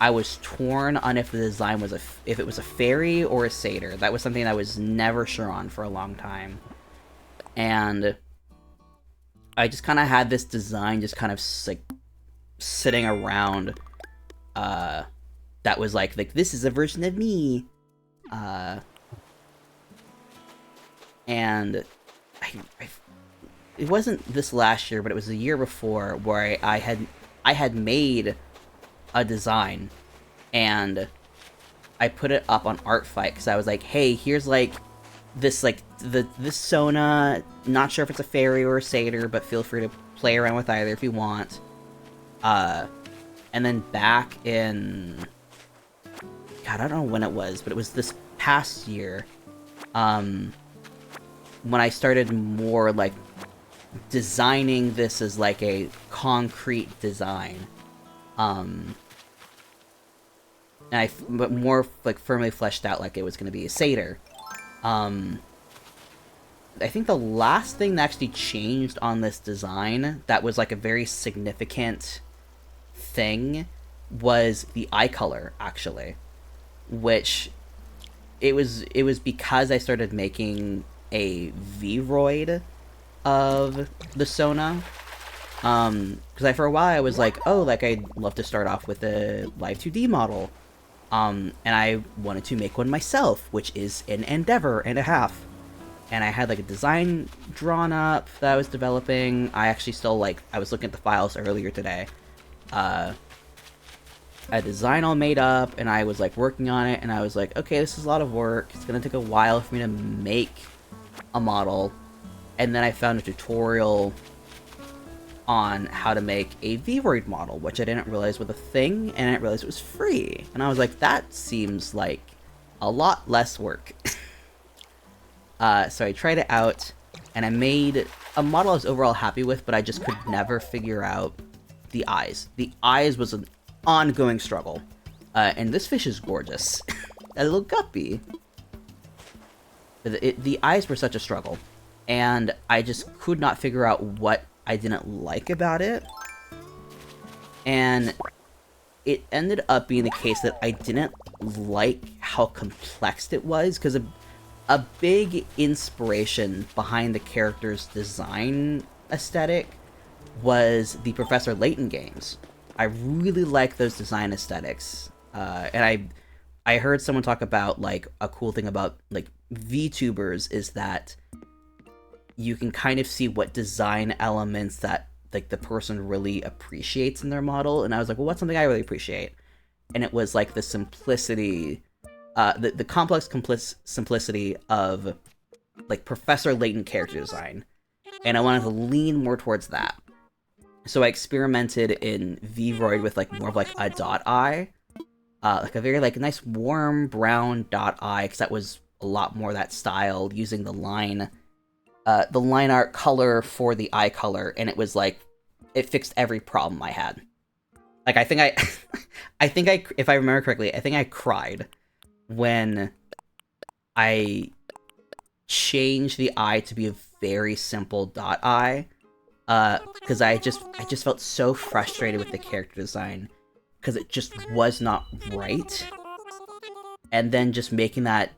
I was torn on if the design was if it was a fairy or a satyr. That was something I was never sure on for a long time. And I just kind of had this design just kind of like sitting around that was like this is a version of me. And it wasn't this last year, but it was the year before where I had made a design and I put it up on ArtFight because I was like, hey, here's like this Sona, not sure if it's a fairy or a satyr, but feel free to play around with either if you want. And then back in, God, I don't know when it was, but it was this past year, when I started more like designing this as like a concrete design, but more like firmly fleshed out like it was going to be a satyr. I think the last thing that actually changed on this design that was like a very significant thing was the eye color, actually, which it was because I started making a V-roid of the Sona. Because for a while I was like, oh, like I'd love to start off with a live 2D model. And I wanted to make one myself, which is an endeavor and a half. And I had like a design drawn up that I was developing. I actually still I was looking at the files earlier today. A design all made up, and I was like working on it, and I was like, okay, this is a lot of work. It's gonna take a while for me to make a model. And then I found a tutorial on how to make a V-roid model, which I didn't realize was a thing, and I didn't realize it was free. And I was like, that seems like a lot less work. So I tried it out, and I made a model I was overall happy with, but I just could never figure out the eyes. The eyes was an ongoing struggle. And this fish is gorgeous. A little guppy. The eyes were such a struggle, and I just could not figure out what I didn't like about it. And it ended up being the case that I didn't like how complex it was, because a big inspiration behind the character's design aesthetic was the Professor Layton games. I really like those design aesthetics, and I heard someone talk about, like, a cool thing about, like, VTubers is that you can kind of see what design elements that, like, the person really appreciates in their model. And I was like, well, what's something I really appreciate? And it was, like, the simplicity, the complex simplicity of, like, Professor Layton character design. And I wanted to lean more towards that. So I experimented in Vroid with, like, more of, like, a dot eye. Like a very, like, nice warm brown dot eye, because that was a lot more that style, using the line art color for the eye color, and it was like, it fixed every problem I had. Like, I think if I remember correctly, I think I cried when I changed the eye to be a very simple dot eye, because I just felt so frustrated with the character design, because it just was not right. And then just making that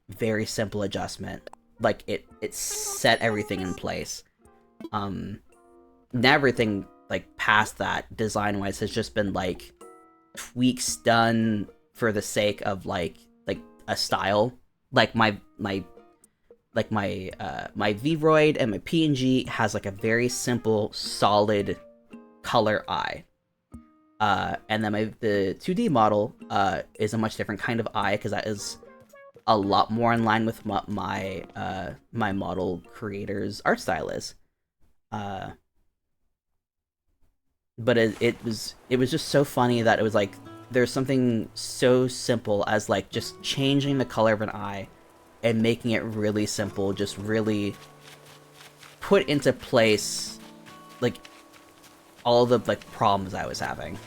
very simple adjustment, like, it set everything in place. And everything, like, past that, design-wise, has just been, like, tweaks done for the sake of, like a style. Like, my Vroid and my PNG has, like, a very simple, solid color eye. And then the 2D model is a much different kind of eye, because that is a lot more in line with what my model creator's art style is. But it was just so funny that it was like, there's something so simple as, like, just changing the color of an eye and making it really simple, just really put into place, like, all the, like, problems I was having.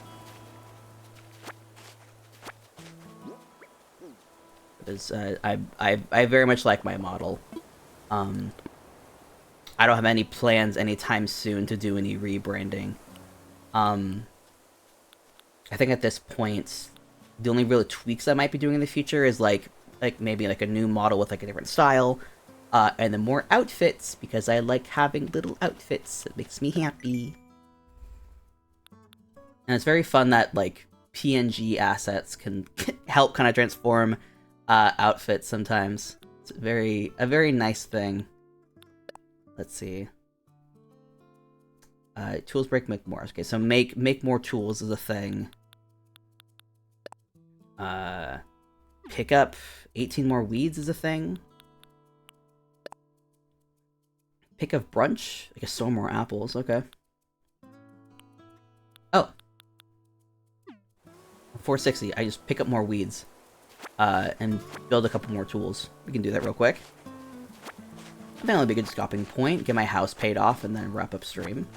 Is I very much like my model. I don't have any plans anytime soon to do any rebranding. I think at this point, the only real tweaks I might be doing in the future is like maybe like a new model with, like, a different style, and then more outfits, because I like having little outfits. It makes me happy. And it's very fun that, like, PNG assets can help kind of transform outfits sometimes. It's a very nice thing. Let's see. Tools break, make more. Okay, so make more tools is a thing. Pick up 18 more weeds is a thing. Pick up brunch. I guess so more apples. Okay. Oh. 460. I just pick up more weeds. And build a couple more tools. We can do that real quick. I think that'll be a good stopping point. Get my house paid off and then wrap up stream.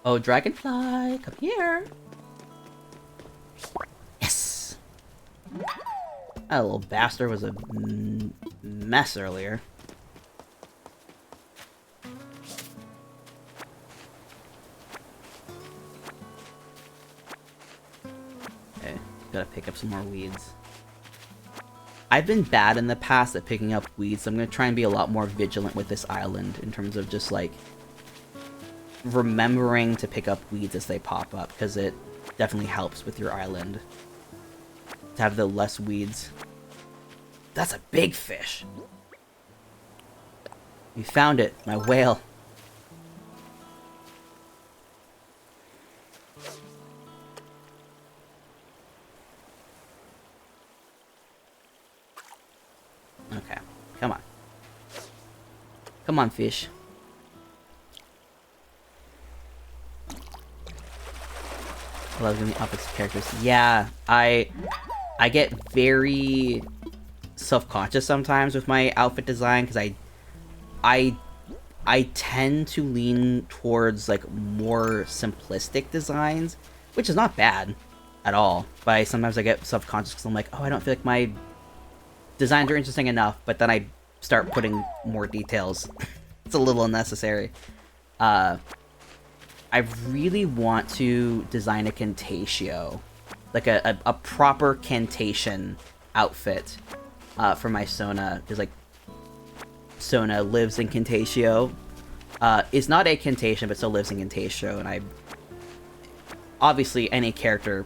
Oh, dragonfly, come here. Yes! That little bastard was a mess earlier. Okay, gotta pick up some more weeds. I've been bad in the past at picking up weeds, so I'm gonna try and be a lot more vigilant with this island in terms of just, like, remembering to pick up weeds as they pop up, because it definitely helps with your island to have the less weeds. That's a big fish. We found it, my whale. Okay, come on. Come on, fish. I love doing the opposite characters. Yeah, I get very self-conscious sometimes with my outfit design, because I tend to lean towards, like, more simplistic designs, which is not bad at all. But sometimes I get self-conscious because I'm like, oh, I don't feel like my designs are interesting enough, but then I start putting more details. It's a little unnecessary. I really want to design a Cantatio, like a proper Cantation outfit for my Sona, because like Sona lives in Cantatio. Is not a Cantation, but still lives in Cantatio, and I obviously any character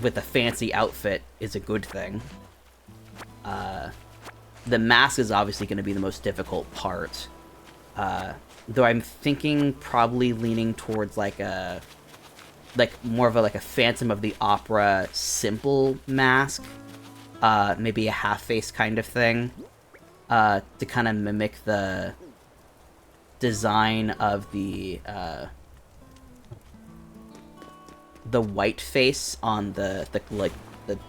with a fancy outfit is a good thing. The mask is obviously going to be the most difficult part. Though I'm thinking probably leaning towards like more of a Phantom of the Opera simple mask. Maybe a half-face kind of thing. To kind of mimic the design of the white face on the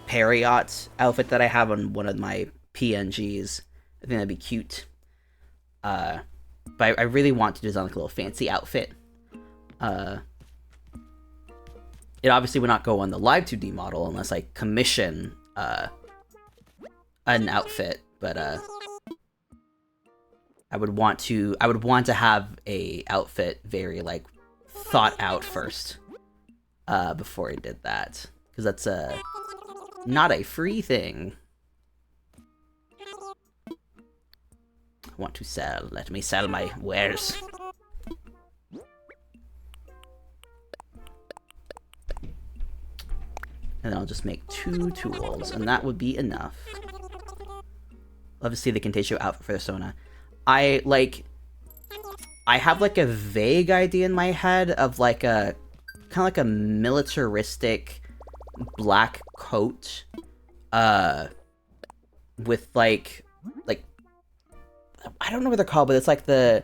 Periot outfit that I have on one of my PNGs. I think that'd be cute. But I really want to design like a little fancy outfit. It obviously would not go on the Live 2D model unless I commission an outfit, but I would want to have a outfit very like thought out first before I did that, because that's not a free thing. I want to sell. Let me sell my wares. And then I'll just make 2 tools, and that would be enough. Love to see the Cantatio outfit for the Sona. I have like a vague idea in my head of like a kind of like a militaristic black coat, with like I don't know what they're called, but it's like the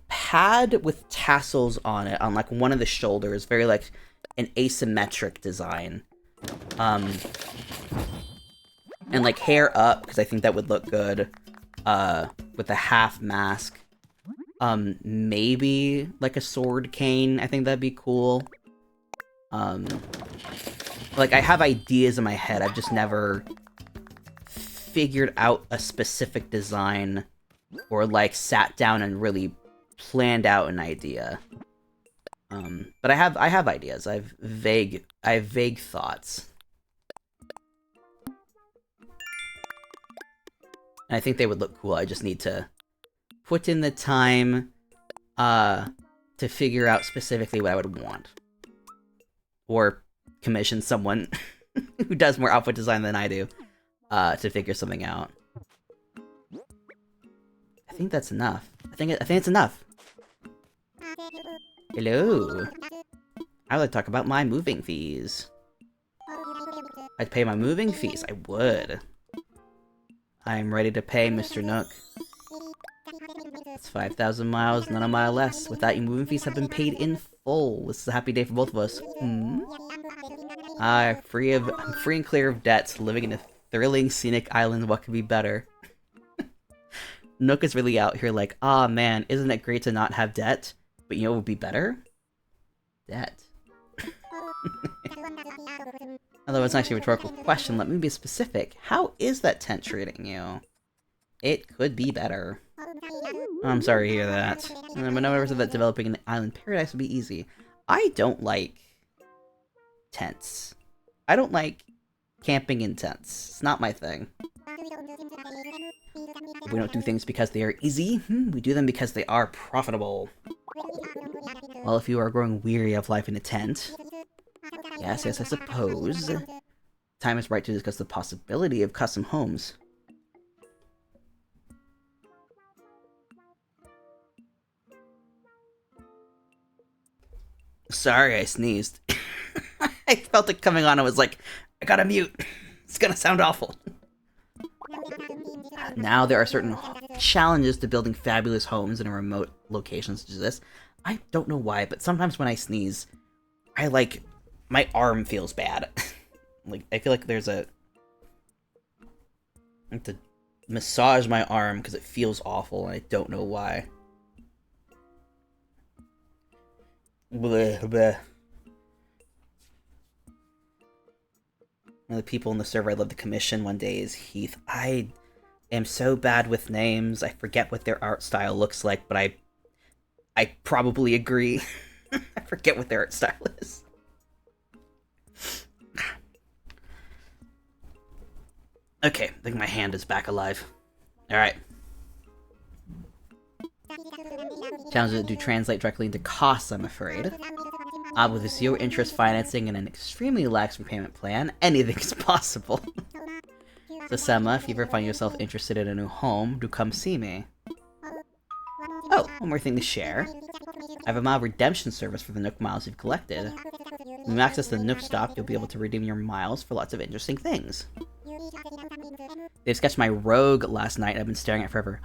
pad with tassels on it on like one of the shoulders, very like an asymmetric design, and like hair up because I think that would look good, with a half mask, maybe like a sword cane. I think that'd be cool. Like I have ideas in my head, I've just never figured out a specific design or like sat down and really planned out an idea. But I have ideas. I have vague thoughts. And I think they would look cool. I just need to put in the time to figure out specifically what I would want. Or commission someone who does more outfit design than I do to figure something out. I think that's enough. I think it's enough. Hello. I would like to talk about my moving fees. I'd pay my moving fees. I would. I'm ready to pay, Mr. Nook. It's 5,000 miles, not a mile less. With that, your moving fees have been paid in full. This is a happy day for both of us. I'm free and clear of debts, living in a thrilling, scenic island. What could be better? Nook is really out here like, ah, man, isn't it great to not have debt? But you know what would be better? Debt. Although it's actually a rhetorical question, let me be specific. How is that tent treating you? It could be better. I'm sorry to hear that. But no one ever said that developing an island paradise would be easy. I don't like tents. I don't like camping in tents. It's not my thing. We don't do things because they are easy. We do them because they are profitable. Well, if you are growing weary of life in a tent... Yes, I suppose. Time is right to discuss the possibility of custom homes. Sorry, I sneezed. I felt it coming on. I was like, I gotta mute. It's gonna sound awful. Now there are certain challenges to building fabulous homes in a remote location such as this. I don't know why, but sometimes when I sneeze, my arm feels bad. I feel like there's I have to massage my arm because it feels awful and I don't know why. Bleh, bleh. One of the people in the server I'd love to commission one day is Heath. I am so bad with names. I forget what their art style looks like, but I probably agree. I forget what their art style is. Okay, I think my hand is back alive. Alright. Challenges do translate directly into costs, I'm afraid. With a zero interest financing and an extremely lax repayment plan, anything is possible. So Sema, if you ever find yourself interested in a new home, do come see me. Oh, one more thing to share. I have a mile redemption service for the Nook miles you've collected. When you access the Nook stop, you'll be able to redeem your miles for lots of interesting things. They sketched my rogue last night and I've been staring at it forever.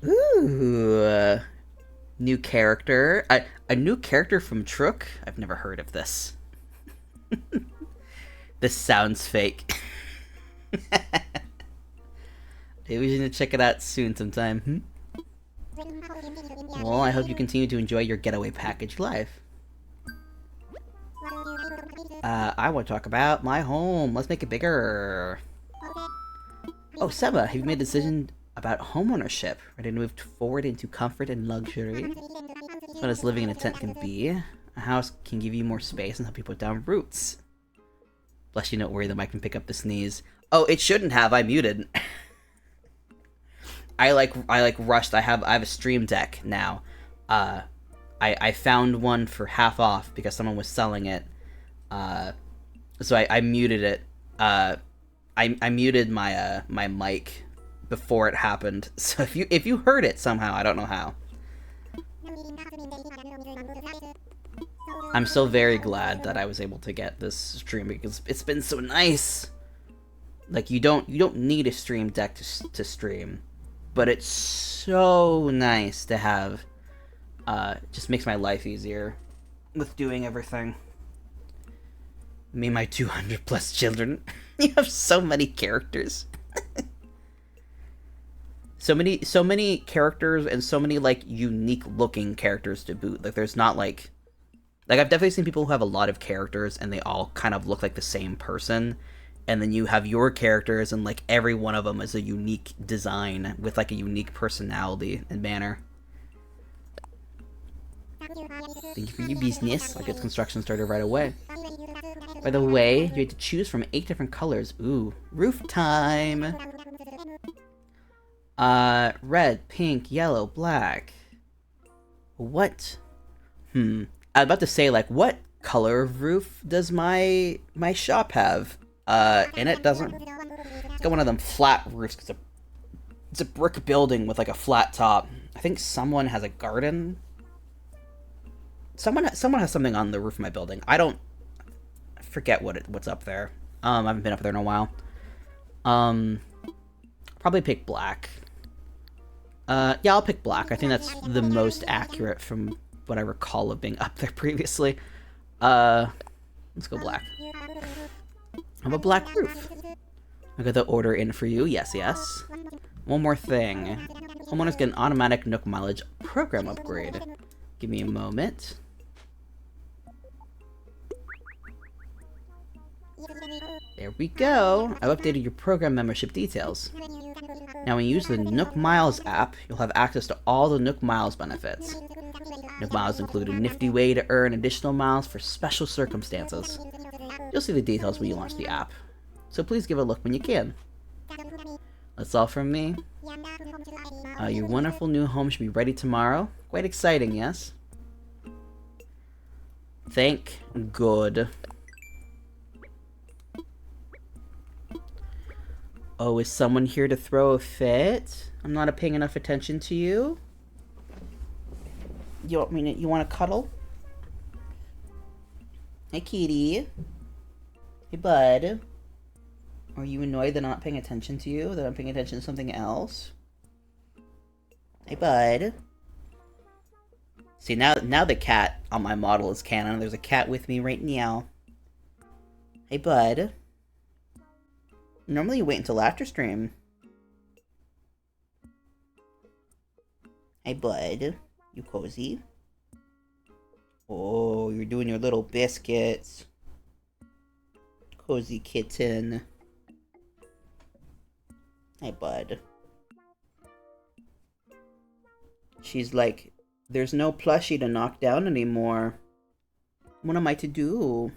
Ooh. New character. A new character from Trook? I've never heard of this. This sounds fake. Maybe we should check it out soon sometime. Well, I hope you continue to enjoy your getaway package life. I want to talk about my home. Let's make it bigger. Oh, Seba, have you made a decision about homeownership? Ready to move forward into comfort and luxury? As fun as living in a tent can be, a house can give you more space and help you put down roots. Bless you, don't worry, the mic can pick up the sneeze. Oh, it shouldn't have. I muted. I rushed. I have a stream deck now. I found one for half off because someone was selling it. So I muted it. I muted my my mic before it happened. So if you heard it somehow, I don't know how. I'm so very glad that I was able to get this stream because it's been so nice. Like you don't need a stream deck to stream, but it's so nice to have. Just makes my life easier with doing everything. Me and my 200 plus children. You have so many characters. so many characters and so many like unique looking characters to boot. Like there's not like I've definitely seen people who have a lot of characters and they all kind of look like the same person. And then you have your characters and like every one of them is a unique design with like a unique personality and manner. Thank you for your business. I'll get construction started right away. By the way, you have to choose from 8 different colors. Ooh, roof time! Red, pink, yellow, black. What? I was about to say, like, what color of roof does my shop have? And it doesn't. It's got one of them flat roofs, because it's a brick building with, like, a flat top. I think someone has a garden. Someone has something on the roof of my building. I forget what's up there. I haven't been up there in a while. Probably pick black. Yeah, I'll pick black. I think that's the most accurate from what I recall of being up there previously. Let's go black. I have a black roof. I got the order in for you. Yes, yes. One more thing. Homeowners get an automatic Nook mileage program upgrade. Give me a moment. There we go. I've updated your program membership details. Now when you use the Nook Miles app, you'll have access to all the Nook Miles benefits. Nook Miles include a nifty way to earn additional miles for special circumstances. You'll see the details when you launch the app, so please give it a look when you can. That's all from me. Your wonderful new home should be ready tomorrow. Quite exciting, yes? Thank God. Oh, is someone here to throw a fit? I'm not paying enough attention to you. You want to cuddle? Hey, kitty. Hey, bud. Are you annoyed that I'm not paying attention to you? That I'm paying attention to something else? Hey, bud. See, now the cat on my model is canon. There's a cat with me right now. Hey, bud. Normally you wait until after stream. Hey, bud. You cozy? Oh, you're doing your little biscuits. Cozy kitten. Hey, bud. She's like There's no plushie to knock down anymore. What am I to do?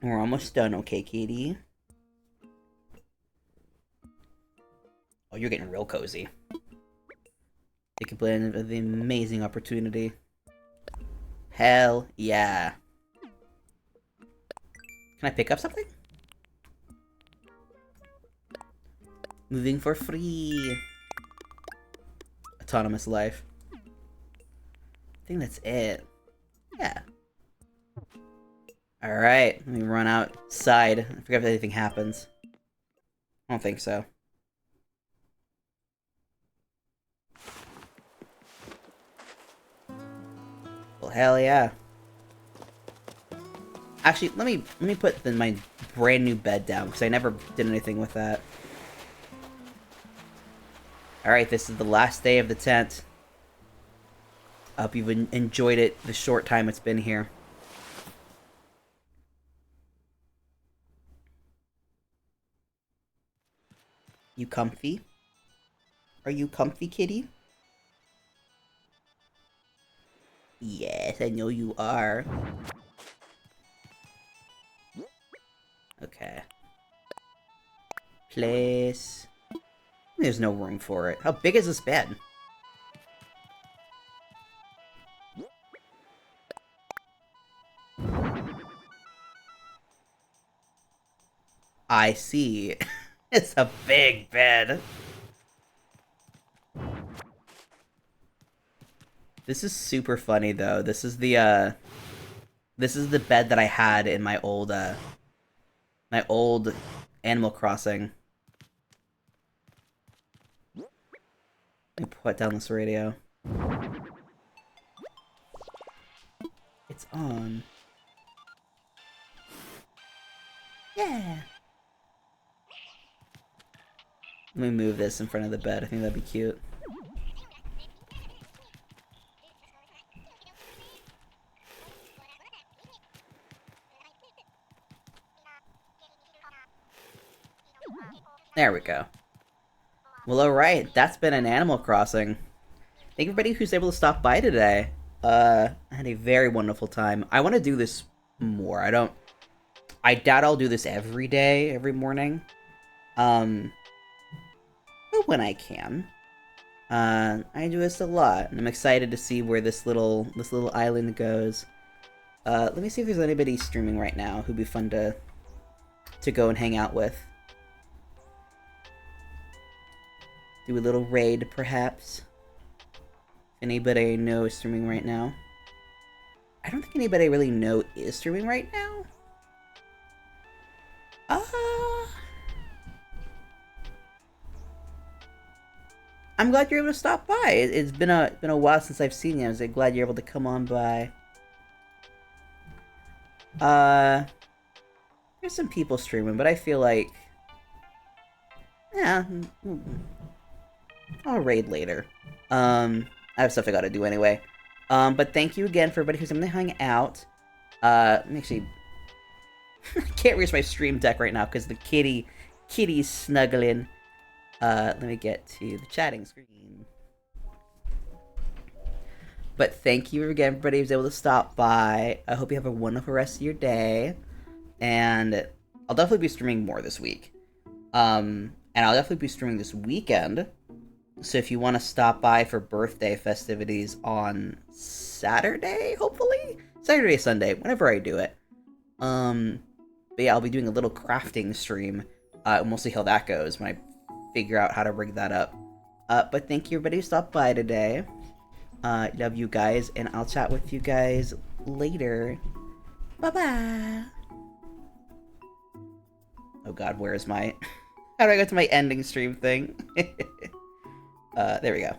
We're almost done, okay, Katie? Oh, you're getting real cozy. Take advantage of the amazing opportunity. Hell yeah. Can I pick up something? Moving for free. Autonomous life. I think that's it. Yeah. Alright, let me run outside. I forget if anything happens. I don't think so. Well, hell yeah. Actually, let me put my brand new bed down, because I never did anything with that. Alright, this is the last day of the tent. I hope you've enjoyed it the short time it's been here. You comfy? Are you comfy, kitty? Yes, I know you are. Okay. Place. There's no room for it. How big is this bed? I see. It's a big bed. This is super funny though. This is the bed that I had in my old Animal Crossing. Let me put down this radio. It's on. Yeah. Let me move this in front of the bed. I think that'd be cute. There we go. Well, alright. That's been an Animal Crossing. Thank everybody who's able to stop by today. I had a very wonderful time. I want to do this more. I doubt I'll do this every day, every morning. But when I can. I do this a lot, and I'm excited to see where this little island goes. Let me see if there's anybody streaming right now who'd be fun to go and hang out with. Do a little raid, perhaps. If anybody I know is streaming right now. I don't think anybody I really know is streaming right now. I'm glad you're able to stop by. It's been a while since I've seen you. I'm glad you're able to come on by. There's some people streaming, but I feel like, yeah, I'll raid later. I have stuff I gotta do anyway. But thank you again for everybody who's gonna hang out. Let me actually, I can't reach my stream deck right now because the kitty's snuggling. Let me get to the chatting screen. But thank you again, everybody who's able to stop by. I hope you have a wonderful rest of your day. And I'll definitely be streaming more this week. And I'll definitely be streaming this weekend. So if you want to stop by for birthday festivities on Saturday, hopefully? Saturday, Sunday, whenever I do it. But yeah, I'll be doing a little crafting stream. And we'll see how that goes when I figure out how to rig that up. But thank you everybody who stopped by today. Love you guys, and I'll chat with you guys later. Bye-bye. Oh god, where is my... How do I go to my ending stream thing? There we go.